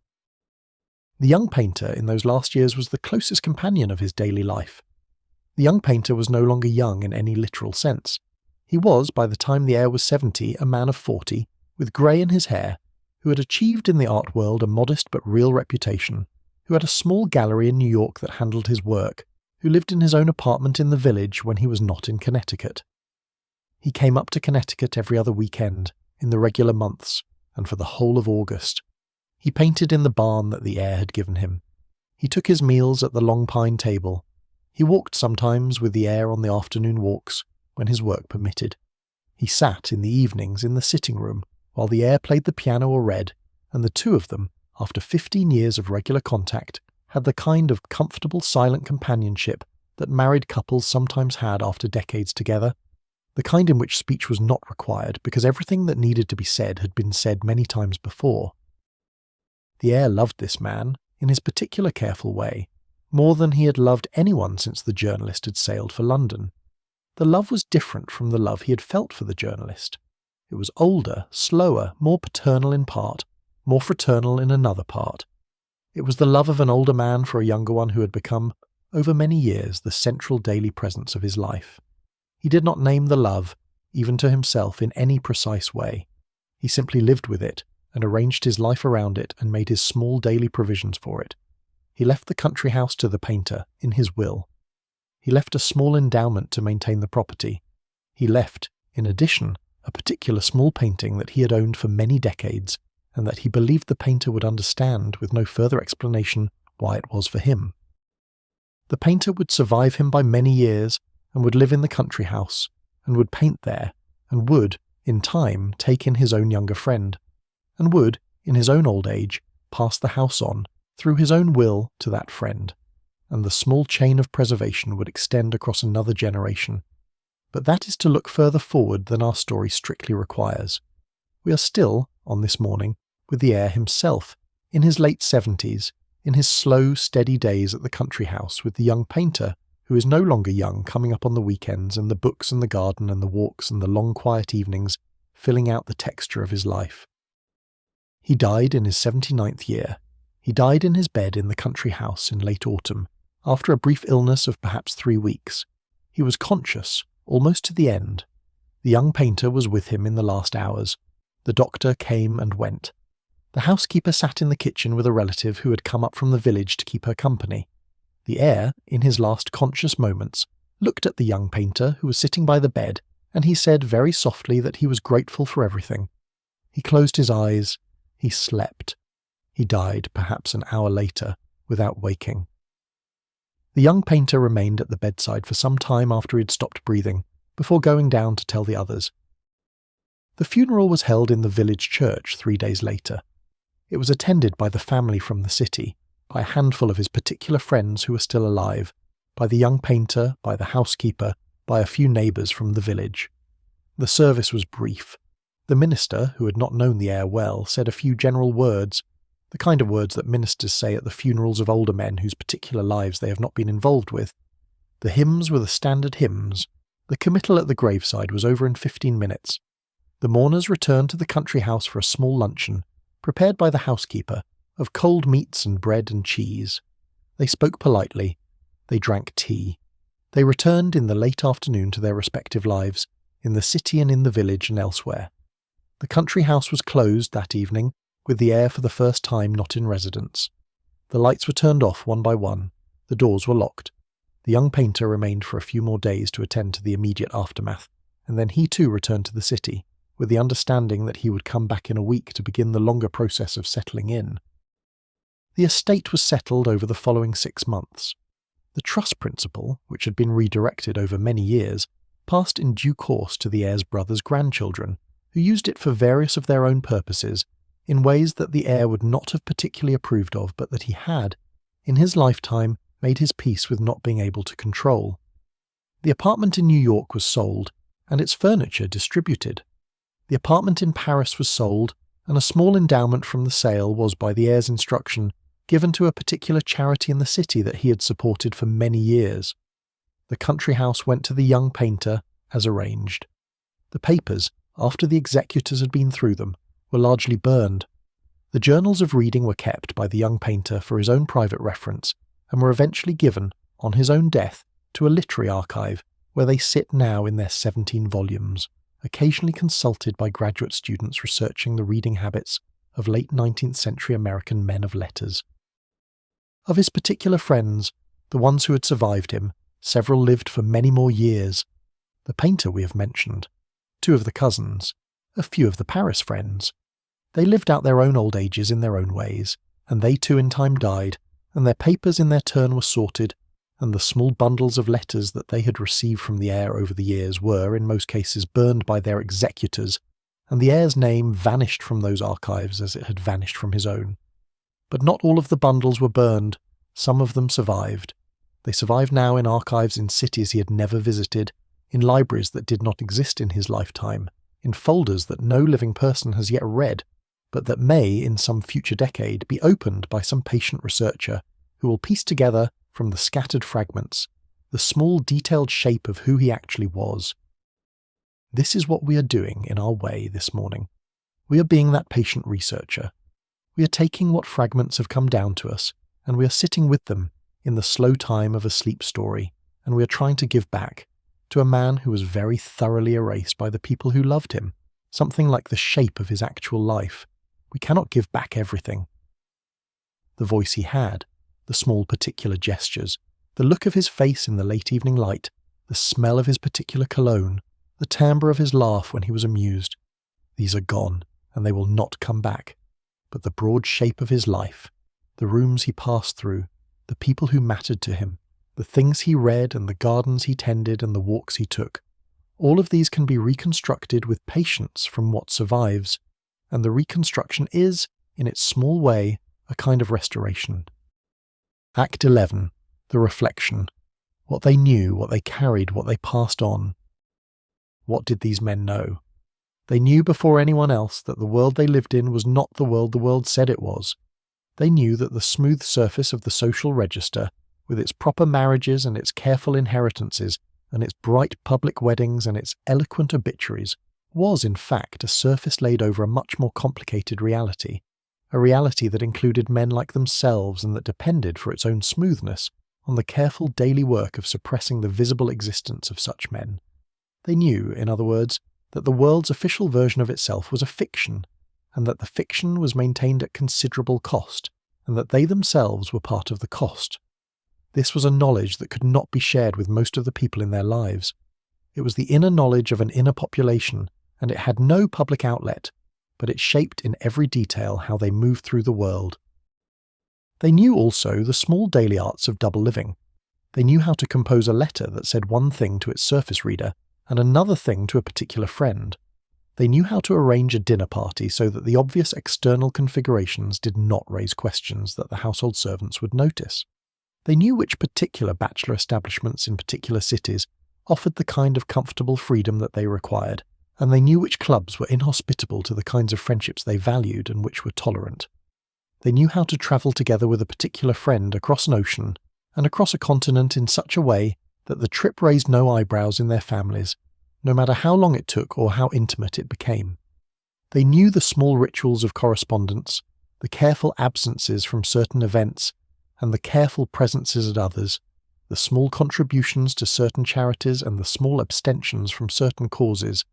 The young painter in those last years was the closest companion of his daily life. The young painter was no longer young in any literal sense. He was, by the time the heir was 70, a man of 40, with grey in his hair, who had achieved in the art world a modest but real reputation, who had a small gallery in New York that handled his work, who lived in his own apartment in the village when he was not in Connecticut. He came up to Connecticut every other weekend, in the regular months, and for the whole of August. He painted in the barn that the heir had given him. He took his meals at the long pine table. He walked sometimes with the heir on the afternoon walks, when his work permitted. He sat in the evenings in the sitting room, while the heir played the piano or read, and the two of them, after 15 years of regular contact, had the kind of comfortable silent companionship that married couples sometimes had after decades together, the kind in which speech was not required because everything that needed to be said had been said many times before. The heir loved this man, in his particular careful way, more than he had loved anyone since the journalist had sailed for London. The love was different from the love he had felt for the journalist. It was older, slower, more paternal in part, more fraternal in another part. It was the love of an older man for a younger one who had become, over many years, the central daily presence of his life. He did not name the love, even to himself, in any precise way. He simply lived with it, and arranged his life around it and made his small daily provisions for it. He left the country house to the painter, in his will. He left a small endowment to maintain the property. He left, in addition, a particular small painting that he had owned for many decades, and that he believed the painter would understand with no further explanation why it was for him. The painter would survive him by many years, and would live in the country house, and would paint there, and would, in time, take in his own younger friend. and would, in his own old age, pass the house on, through his own will, to that friend, and the small chain of preservation would extend across another generation. But that is to look further forward than our story strictly requires. We are still, on this morning, with the heir himself, in his late 70s, in his slow, steady days at the country house with the young painter, who is no longer young, coming up on the weekends and the books and the garden and the walks and the long quiet evenings, filling out the texture of his life. He died in his 79th year. He died in his bed in the country house in late autumn, after a brief illness of perhaps 3 weeks. He was conscious, almost to the end. The young painter was with him in the last hours. The doctor came and went. The housekeeper sat in the kitchen with a relative who had come up from the village to keep her company. The heir, in his last conscious moments, looked at the young painter who was sitting by the bed, and he said very softly that he was grateful for everything. He closed his eyes. He slept. He died, perhaps an hour later, without waking. The young painter remained at the bedside for some time after he had stopped breathing, before going down to tell the others. The funeral was held in the village church 3 days later. It was attended by the family from the city, by a handful of his particular friends who were still alive, by the young painter, by the housekeeper, by a few neighbours from the village. The service was brief. The minister, who had not known the heir well, said a few general words, the kind of words that ministers say at the funerals of older men whose particular lives they have not been involved with. The hymns were the standard hymns. The committal at the graveside was over in 15 minutes. The mourners returned to the country house for a small luncheon, prepared by the housekeeper, of cold meats and bread and cheese. They spoke politely. They drank tea. They returned in the late afternoon to their respective lives, in the city and in the village and elsewhere. The country house was closed that evening, with the heir for the first time not in residence. The lights were turned off one by one. The doors were locked. The young painter remained for a few more days to attend to the immediate aftermath, and then he too returned to the city, with the understanding that he would come back in a week to begin the longer process of settling in. The estate was settled over the following 6 months. The trust principle, which had been redirected over many years, passed in due course to the heir's brother's grandchildren, who used it for various of their own purposes, in ways that the heir would not have particularly approved of, but that he had, in his lifetime, made his peace with not being able to control. The apartment in New York was sold, and its furniture distributed. The apartment in Paris was sold, and a small endowment from the sale was, by the heir's instruction, given to a particular charity in the city that he had supported for many years. The country house went to the young painter, as arranged. The papers, after the executors had been through them, were largely burned. The journals of reading were kept by the young painter for his own private reference, and were eventually given, on his own death, to a literary archive, where they sit now in their 17 volumes, occasionally consulted by graduate students researching the reading habits of late 19th century American men of letters. Of his particular friends, the ones who had survived him, several lived for many more years. The painter we have mentioned, 2 of the cousins, a few of the Paris friends. They lived out their own old ages in their own ways, and they too in time died, and their papers in their turn were sorted, and the small bundles of letters that they had received from the heir over the years were, in most cases, burned by their executors, and the heir's name vanished from those archives as it had vanished from his own. But not all of the bundles were burned. Some of them survived. They survive now in archives in cities he had never visited, in libraries that did not exist in his lifetime, in folders that no living person has yet read, but that may, in some future decade, be opened by some patient researcher who will piece together, from the scattered fragments, the small detailed shape of who he actually was. This is what we are doing in our way this morning. We are being that patient researcher. We are taking what fragments have come down to us, and we are sitting with them in the slow time of a sleep story, and we are trying to give back, to a man who was very thoroughly erased by the people who loved him, something like the shape of his actual life. We cannot give back everything. The voice he had, the small particular gestures, the look of his face in the late evening light, the smell of his particular cologne, the timbre of his laugh when he was amused, these are gone, and they will not come back. But the broad shape of his life, the rooms he passed through, the people who mattered to him, the things he read and the gardens he tended and the walks he took, all of these can be reconstructed with patience from what survives. and the reconstruction is, in its small way, a kind of restoration. Act 11. The reflection. What they knew, what they carried, what they passed on. What did these men know? They knew before anyone else that the world they lived in was not the world said it was. They knew that the smooth surface of the social register, with its proper marriages and its careful inheritances, and its bright public weddings and its eloquent obituaries, was in fact a surface laid over a much more complicated reality, a reality that included men like themselves and that depended, for its own smoothness, on the careful daily work of suppressing the visible existence of such men. They knew, in other words, that the world's official version of itself was a fiction, and that the fiction was maintained at considerable cost, and that they themselves were part of the cost. This was a knowledge that could not be shared with most of the people in their lives. It was the inner knowledge of an inner population, and it had no public outlet, but it shaped in every detail how they moved through the world. They knew also the small daily arts of double living. They knew how to compose a letter that said one thing to its surface reader and another thing to a particular friend. They knew how to arrange a dinner party so that the obvious external configurations did not raise questions that the household servants would notice. They knew which particular bachelor establishments in particular cities offered the kind of comfortable freedom that they required, and they knew which clubs were inhospitable to the kinds of friendships they valued and which were tolerant. They knew how to travel together with a particular friend across an ocean and across a continent in such a way that the trip raised no eyebrows in their families, no matter how long it took or how intimate it became. They knew the small rituals of correspondence, the careful absences from certain events, and the careful presences at others, the small contributions to certain charities and the small abstentions from certain causes,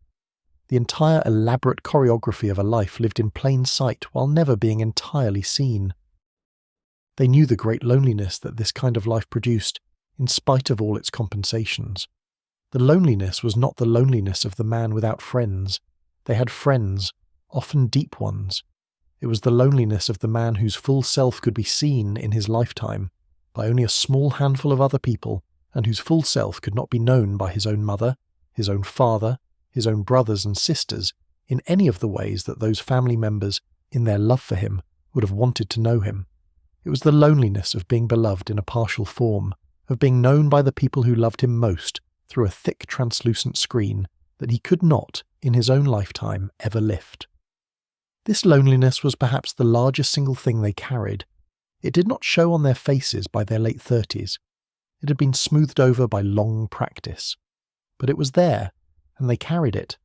the entire elaborate choreography of a life lived in plain sight while never being entirely seen. They knew the great loneliness that this kind of life produced, in spite of all its compensations. The loneliness was not the loneliness of the man without friends. They had friends, often deep ones. It was the loneliness of the man whose full self could be seen in his lifetime by only a small handful of other people, and whose full self could not be known by his own mother, his own father, his own brothers and sisters, in any of the ways that those family members, in their love for him, would have wanted to know him. It was the loneliness of being beloved in a partial form, of being known by the people who loved him most through a thick translucent screen that he could not, in his own lifetime, ever lift. This loneliness was perhaps the largest single thing they carried. It did not show on their faces by their late 30s. It had been smoothed over by long practice. But it was there, and they carried it,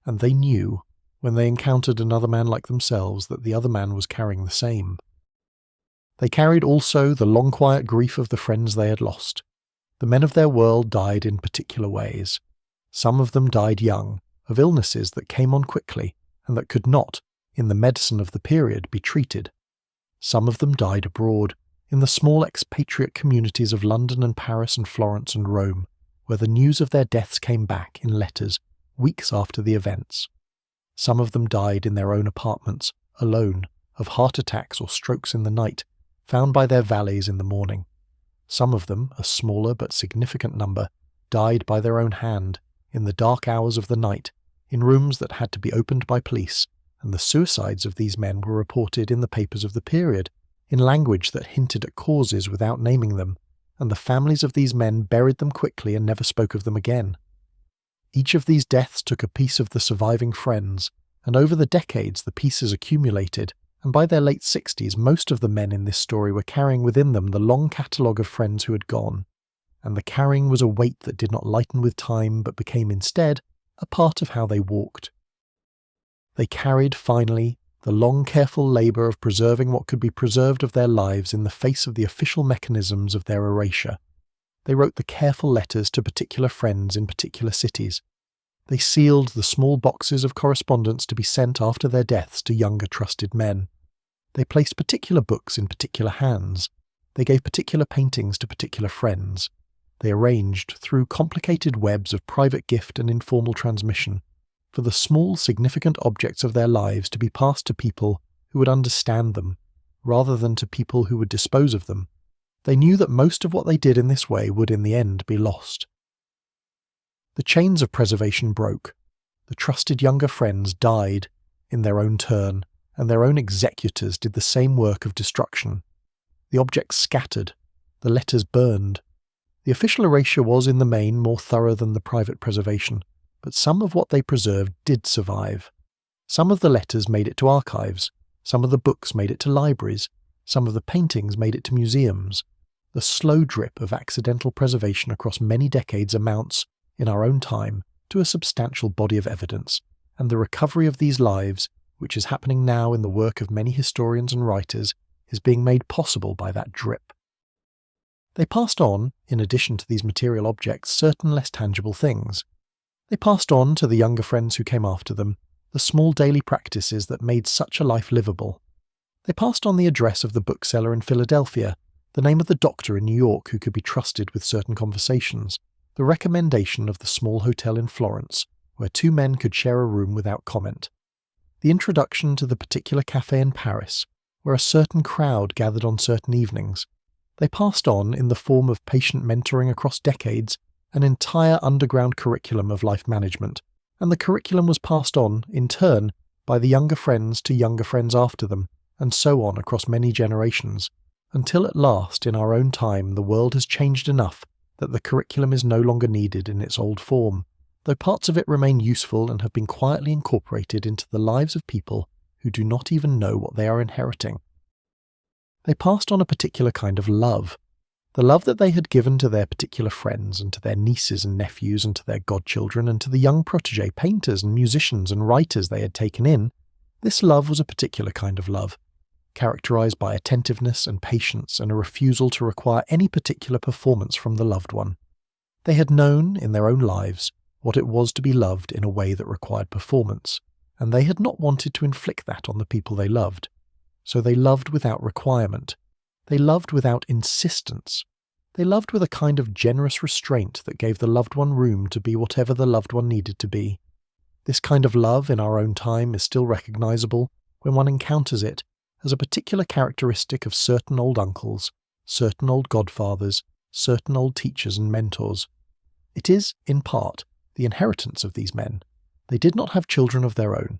and they knew, when they encountered another man like themselves, that the other man was carrying the same. They carried also the long quiet grief of the friends they had lost. The men of their world died in particular ways. Some of them died young, of illnesses that came on quickly, and that could not, in the medicine of the period, be treated. Some of them died abroad, in the small expatriate communities of London and Paris and Florence and Rome, where the news of their deaths came back in letters, weeks after the events. Some of them died in their own apartments, alone, of heart attacks or strokes in the night, found by their valets in the morning. Some of them, a smaller but significant number, died by their own hand, in the dark hours of the night, in rooms that had to be opened by police, and the suicides of these men were reported in the papers of the period, in language that hinted at causes without naming them, and the families of these men buried them quickly and never spoke of them again. Each of these deaths took a piece of the surviving friends, and over the decades the pieces accumulated, and by their late 60s most of the men in this story were carrying within them the long catalogue of friends who had gone, and the carrying was a weight that did not lighten with time but became instead a part of how they walked. They carried, finally, the long careful labour of preserving what could be preserved of their lives in the face of the official mechanisms of their erasure. They wrote the careful letters to particular friends in particular cities. They sealed the small boxes of correspondence to be sent after their deaths to younger trusted men. They placed particular books in particular hands. They gave particular paintings to particular friends. They arranged, through complicated webs of private gift and informal transmission, for the small significant objects of their lives to be passed to people who would understand them, rather than to people who would dispose of them. They knew that most of what they did in this way would in the end be lost. The chains of preservation broke. The trusted younger friends died, in their own turn, and their own executors did the same work of destruction. The objects scattered, the letters burned. The official erasure was in the main more thorough than the private preservation, but some of what they preserved did survive. Some of the letters made it to archives, some of the books made it to libraries, some of the paintings made it to museums. The slow drip of accidental preservation across many decades amounts, in our own time, to a substantial body of evidence, and the recovery of these lives, which is happening now in the work of many historians and writers, is being made possible by that drip. They passed on, in addition to these material objects, certain less tangible things. They passed on to the younger friends who came after them the small daily practices that made such a life livable. They passed on the address of the bookseller in Philadelphia, the name of the doctor in New York who could be trusted with certain conversations, the recommendation of the small hotel in Florence, where two men could share a room without comment, the introduction to the particular cafe in Paris, where a certain crowd gathered on certain evenings. They passed on, in the form of patient mentoring across decades, an entire underground curriculum of life management, and the curriculum was passed on, in turn, by the younger friends to younger friends after them, and so on across many generations, until at last, in our own time, the world has changed enough that the curriculum is no longer needed in its old form, though parts of it remain useful and have been quietly incorporated into the lives of people who do not even know what they are inheriting. They passed on a particular kind of love, the love that they had given to their particular friends and to their nieces and nephews and to their godchildren and to the young protégé painters and musicians and writers they had taken in. This love was a particular kind of love, characterized by attentiveness and patience and a refusal to require any particular performance from the loved one. They had known, in their own lives, what it was to be loved in a way that required performance, and they had not wanted to inflict that on the people they loved. So they loved without requirement. They loved without insistence. They loved with a kind of generous restraint that gave the loved one room to be whatever the loved one needed to be. This kind of love in our own time is still recognizable when one encounters it as a particular characteristic of certain old uncles, certain old godfathers, certain old teachers and mentors. It is, in part, the inheritance of these men. They did not have children of their own.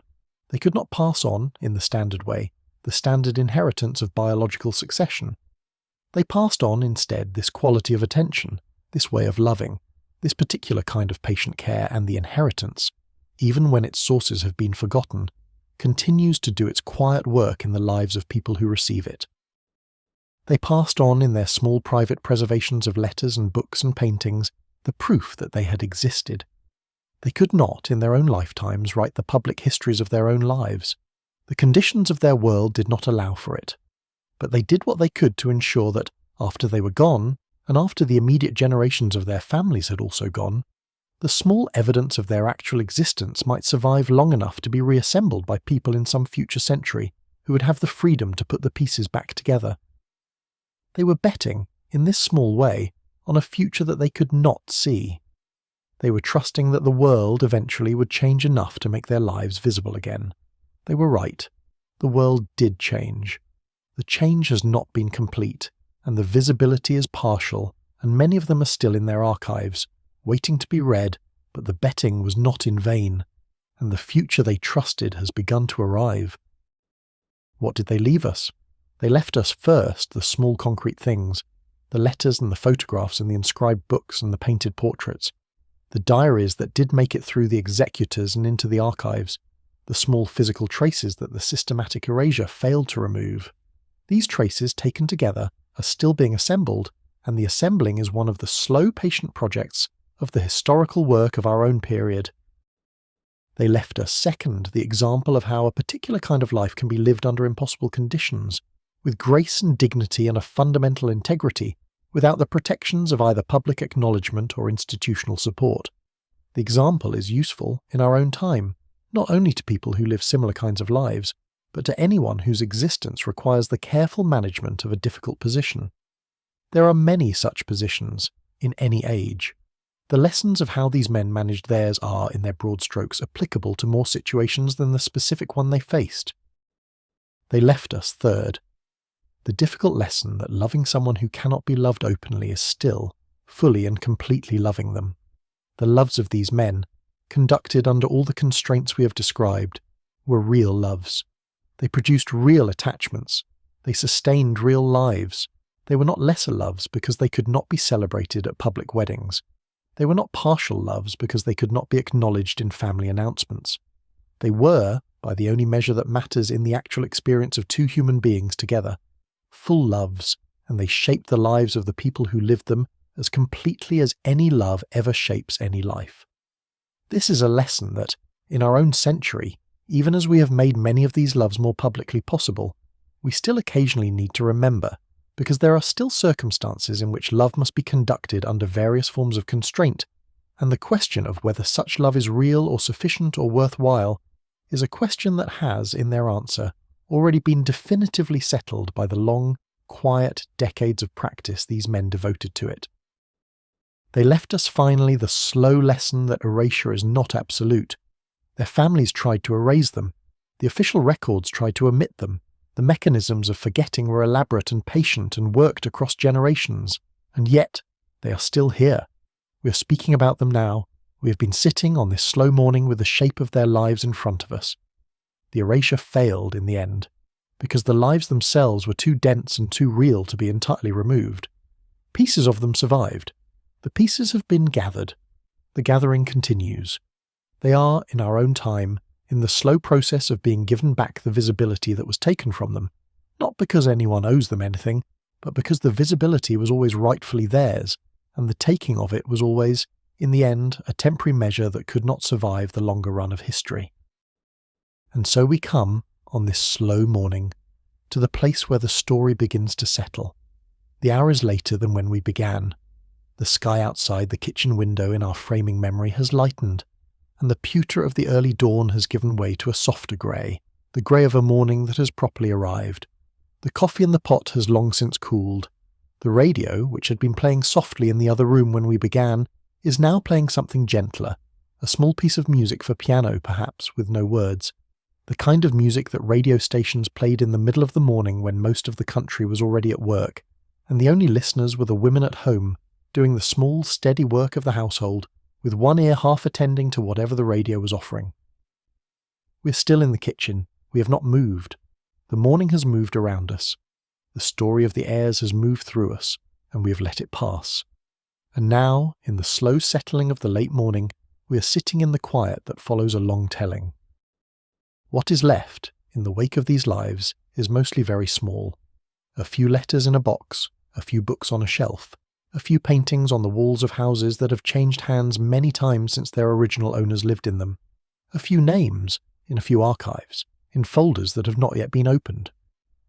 They could not pass on, in the standard way, the standard inheritance of biological succession. They passed on, instead, this quality of attention, this way of loving, this particular kind of patient care, and the inheritance, even when its sources have been forgotten, continues to do its quiet work in the lives of people who receive it. They passed on in their small private preservations of letters and books and paintings the proof that they had existed. They could not, in their own lifetimes, write the public histories of their own lives. The conditions of their world did not allow for it. But they did what they could to ensure that, after they were gone, and after the immediate generations of their families had also gone, the small evidence of their actual existence might survive long enough to be reassembled by people in some future century who would have the freedom to put the pieces back together. They were betting, in this small way, on a future that they could not see. They were trusting that the world eventually would change enough to make their lives visible again. They were right. The world did change. The change has not been complete, and the visibility is partial, and many of them are still in their archives, waiting to be read, but the betting was not in vain, and the future they trusted has begun to arrive. What did they leave us? They left us first the small concrete things, the letters and the photographs and the inscribed books and the painted portraits, the diaries that did make it through the executors and into the archives, the small physical traces that the systematic erasure failed to remove. These traces, taken together, are still being assembled, and the assembling is one of the slow, patient projects of the historical work of our own period. They left us, second, the example of how a particular kind of life can be lived under impossible conditions, with grace and dignity and a fundamental integrity, without the protections of either public acknowledgement or institutional support. The example is useful in our own time, not only to people who live similar kinds of lives, but to anyone whose existence requires the careful management of a difficult position. There are many such positions, in any age. The lessons of how these men managed theirs are, in their broad strokes, applicable to more situations than the specific one they faced. They left us, third, the difficult lesson that loving someone who cannot be loved openly is still, fully and completely loving them. The loves of these men, conducted under all the constraints we have described, were real loves. They produced real attachments. They sustained real lives. They were not lesser loves because they could not be celebrated at public weddings. They were not partial loves because they could not be acknowledged in family announcements. They were, by the only measure that matters in the actual experience of two human beings together, full loves, and they shaped the lives of the people who lived them as completely as any love ever shapes any life. This is a lesson that, in our own century, even as we have made many of these loves more publicly possible, we still occasionally need to remember, because there are still circumstances in which love must be conducted under various forms of constraint, and the question of whether such love is real or sufficient or worthwhile is a question that has, in their answer, already been definitively settled by the long, quiet decades of practice these men devoted to it. They left us finally the slow lesson that erasure is not absolute. Their families tried to erase them. The official records tried to omit them. The mechanisms of forgetting were elaborate and patient and worked across generations. And yet, they are still here. We are speaking about them now. We have been sitting on this slow morning with the shape of their lives in front of us. The erasure failed in the end, because the lives themselves were too dense and too real to be entirely removed. Pieces of them survived. The pieces have been gathered. The gathering continues. They are, in our own time, in the slow process of being given back the visibility that was taken from them, not because anyone owes them anything, but because the visibility was always rightfully theirs, and the taking of it was always, in the end, a temporary measure that could not survive the longer run of history. And so we come, on this slow morning, to the place where the story begins to settle. The hour is later than when we began. The sky outside the kitchen window in our framing memory has lightened, and the pewter of the early dawn has given way to a softer grey, the grey of a morning that has properly arrived. The coffee in the pot has long since cooled. The radio, which had been playing softly in the other room when we began, is now playing something gentler, a small piece of music for piano perhaps, with no words, the kind of music that radio stations played in the middle of the morning when most of the country was already at work, and the only listeners were the women at home, doing the small, steady work of the household, with one ear half attending to whatever the radio was offering. We're still in the kitchen. We have not moved. The morning has moved around us. The story of the Heirs has moved through us, and we have let it pass. And now, in the slow settling of the late morning, we are sitting in the quiet that follows a long telling. What is left, in the wake of these lives, is mostly very small. A few letters in a box, a few books on a shelf, a few paintings on the walls of houses that have changed hands many times since their original owners lived in them, a few names in a few archives, in folders that have not yet been opened.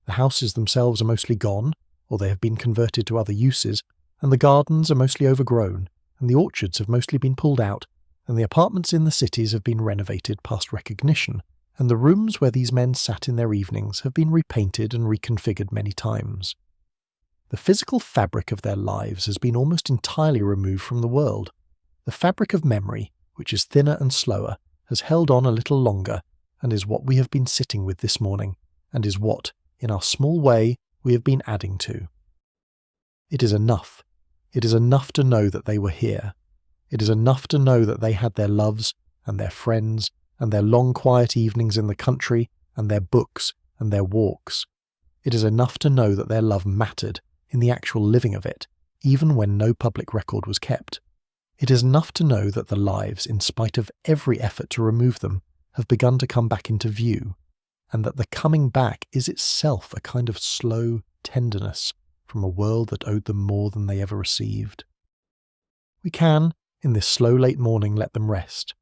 The houses themselves are mostly gone, or they have been converted to other uses, and the gardens are mostly overgrown, and the orchards have mostly been pulled out, and the apartments in the cities have been renovated past recognition, and the rooms where these men sat in their evenings have been repainted and reconfigured many times. The physical fabric of their lives has been almost entirely removed from the world. The fabric of memory, which is thinner and slower, has held on a little longer, and is what we have been sitting with this morning, and is what, in our small way, we have been adding to. It is enough. It is enough to know that they were here. It is enough to know that they had their loves, and their friends, and their long quiet evenings in the country, and their books, and their walks. It is enough to know that their love mattered, in the actual living of it, even when no public record was kept. It is enough to know that the lives, in spite of every effort to remove them, have begun to come back into view, and that the coming back is itself a kind of slow tenderness from a world that owed them more than they ever received. We can, in this slow late morning, let them rest.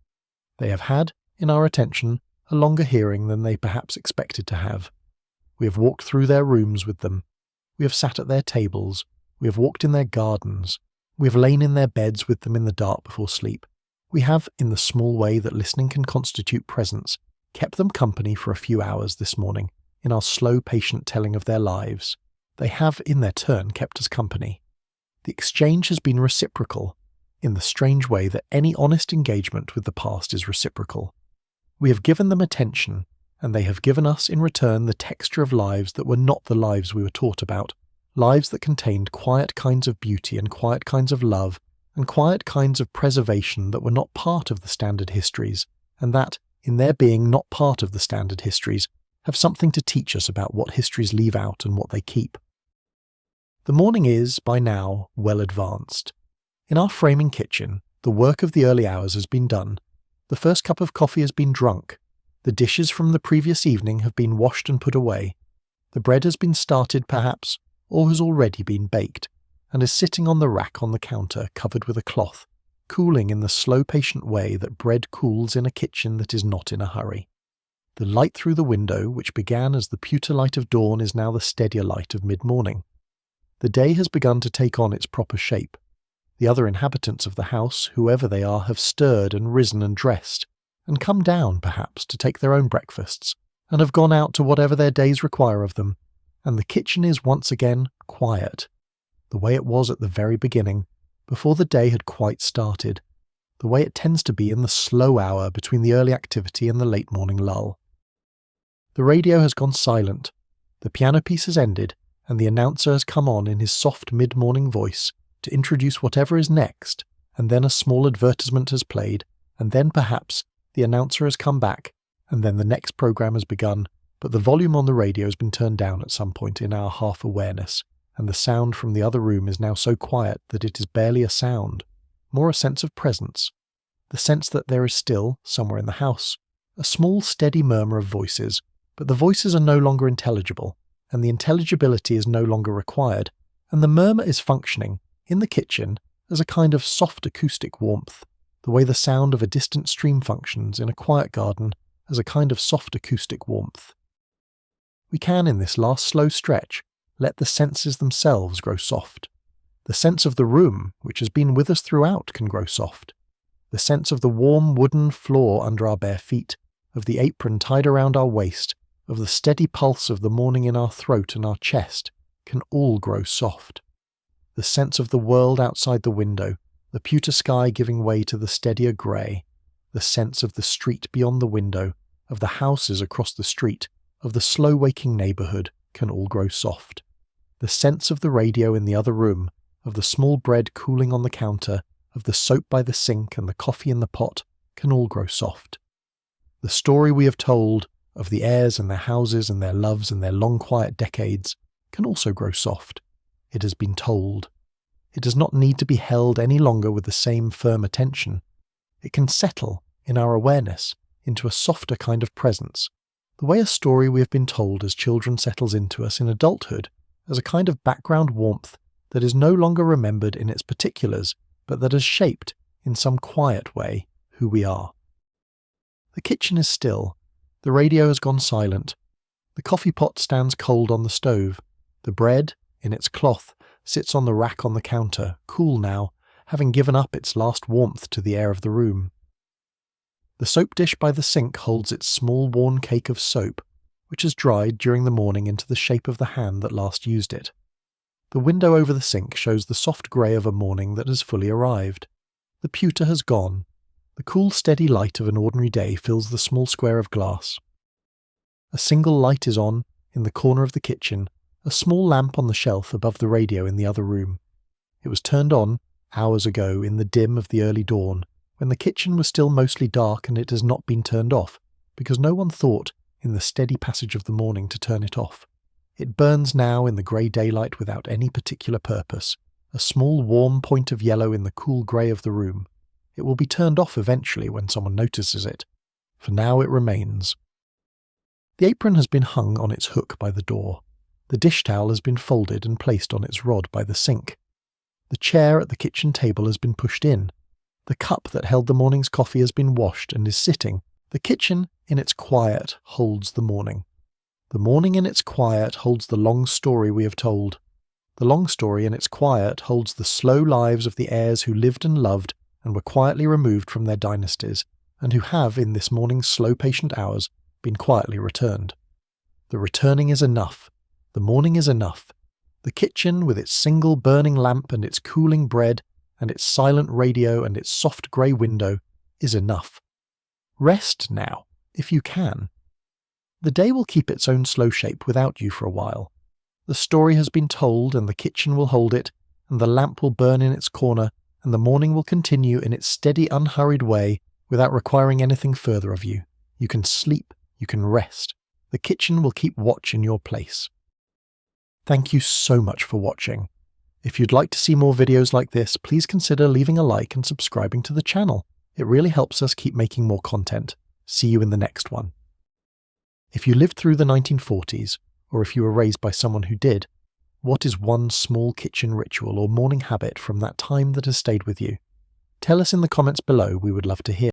They have had, in our attention, a longer hearing than they perhaps expected to have. We have walked through their rooms with them. We have sat at their tables, we have walked in their gardens, we have lain in their beds with them in the dark before sleep. We have, in the small way that listening can constitute presence, kept them company for a few hours this morning, in our slow, patient telling of their lives. They have, in their turn, kept us company. The exchange has been reciprocal, in the strange way that any honest engagement with the past is reciprocal. We have given them attention, and they have given us in return the texture of lives that were not the lives we were taught about, lives that contained quiet kinds of beauty and quiet kinds of love, and quiet kinds of preservation that were not part of the standard histories, and that, in their being not part of the standard histories, have something to teach us about what histories leave out and what they keep. The morning is, by now, well advanced. In our framing kitchen, the work of the early hours has been done. The first cup of coffee has been drunk. The dishes from the previous evening have been washed and put away. The bread has been started, perhaps, or has already been baked, and is sitting on the rack on the counter covered with a cloth, cooling in the slow, patient way that bread cools in a kitchen that is not in a hurry. The light through the window, which began as the pewter light of dawn, is now the steadier light of mid-morning. The day has begun to take on its proper shape. The other inhabitants of the house, whoever they are, have stirred and risen and dressed, and come down, perhaps, to take their own breakfasts, and have gone out to whatever their days require of them, and the kitchen is once again quiet, the way it was at the very beginning, before the day had quite started, the way it tends to be in the slow hour between the early activity and the late morning lull. The radio has gone silent, the piano piece has ended, and the announcer has come on in his soft mid-morning voice to introduce whatever is next, and then a small advertisement has played, and then perhaps the announcer has come back, and then the next programme has begun, but the volume on the radio has been turned down at some point in our half-awareness, and the sound from the other room is now so quiet that it is barely a sound, more a sense of presence, the sense that there is still, somewhere in the house, a small steady murmur of voices, but the voices are no longer intelligible, and the intelligibility is no longer required, and the murmur is functioning, in the kitchen, as a kind of soft acoustic warmth, the way the sound of a distant stream functions in a quiet garden as a kind of soft acoustic warmth. We can, in this last slow stretch, let the senses themselves grow soft. The sense of the room, which has been with us throughout, can grow soft. The sense of the warm wooden floor under our bare feet, of the apron tied around our waist, of the steady pulse of the morning in our throat and our chest, can all grow soft. The sense of the world outside the window, the pewter sky giving way to the steadier grey, the sense of the street beyond the window, of the houses across the street, of the slow-waking neighbourhood, can all grow soft. The sense of the radio in the other room, of the small bread cooling on the counter, of the soap by the sink and the coffee in the pot, can all grow soft. The story we have told, of the heirs and their houses and their loves and their long quiet decades, can also grow soft. It has been told. It does not need to be held any longer with the same firm attention. It can settle, in our awareness, into a softer kind of presence, the way a story we have been told as children settles into us in adulthood, as a kind of background warmth that is no longer remembered in its particulars, but that has shaped, in some quiet way, who we are. The kitchen is still. The radio has gone silent. The coffee pot stands cold on the stove. The bread, in its cloth, sits on the rack on the counter, cool now, having given up its last warmth to the air of the room. The soap dish by the sink holds its small worn cake of soap, which has dried during the morning into the shape of the hand that last used it. The window over the sink shows the soft grey of a morning that has fully arrived. The pewter has gone. The cool steady light of an ordinary day fills the small square of glass. A single light is on, in the corner of the kitchen, a small lamp on the shelf above the radio in the other room. It was turned on, hours ago, in the dim of the early dawn, when the kitchen was still mostly dark, and it has not been turned off, because no one thought, in the steady passage of the morning, to turn it off. It burns now in the grey daylight without any particular purpose, a small warm point of yellow in the cool grey of the room. It will be turned off eventually when someone notices it. For now it remains. The apron has been hung on its hook by the door. The dish towel has been folded and placed on its rod by the sink. The chair at the kitchen table has been pushed in. The cup that held the morning's coffee has been washed and is sitting. The kitchen, in its quiet, holds the morning. The morning in its quiet holds the long story we have told. The long story in its quiet holds the slow lives of the heirs who lived and loved and were quietly removed from their dynasties, and who have, in this morning's slow patient hours, been quietly returned. The returning is enough. The morning is enough. The kitchen, with its single burning lamp and its cooling bread, and its silent radio and its soft grey window, is enough. Rest now, if you can. The day will keep its own slow shape without you for a while. The story has been told, and the kitchen will hold it, and the lamp will burn in its corner, and the morning will continue in its steady, unhurried way without requiring anything further of you. You can sleep, you can rest. The kitchen will keep watch in your place. Thank you so much for watching. If you'd like to see more videos like this, please consider leaving a like and subscribing to the channel. It really helps us keep making more content. See you in the next one. If you lived through the 1940s, or if you were raised by someone who did, what is one small kitchen ritual or morning habit from that time that has stayed with you? Tell us in the comments below, we would love to hear.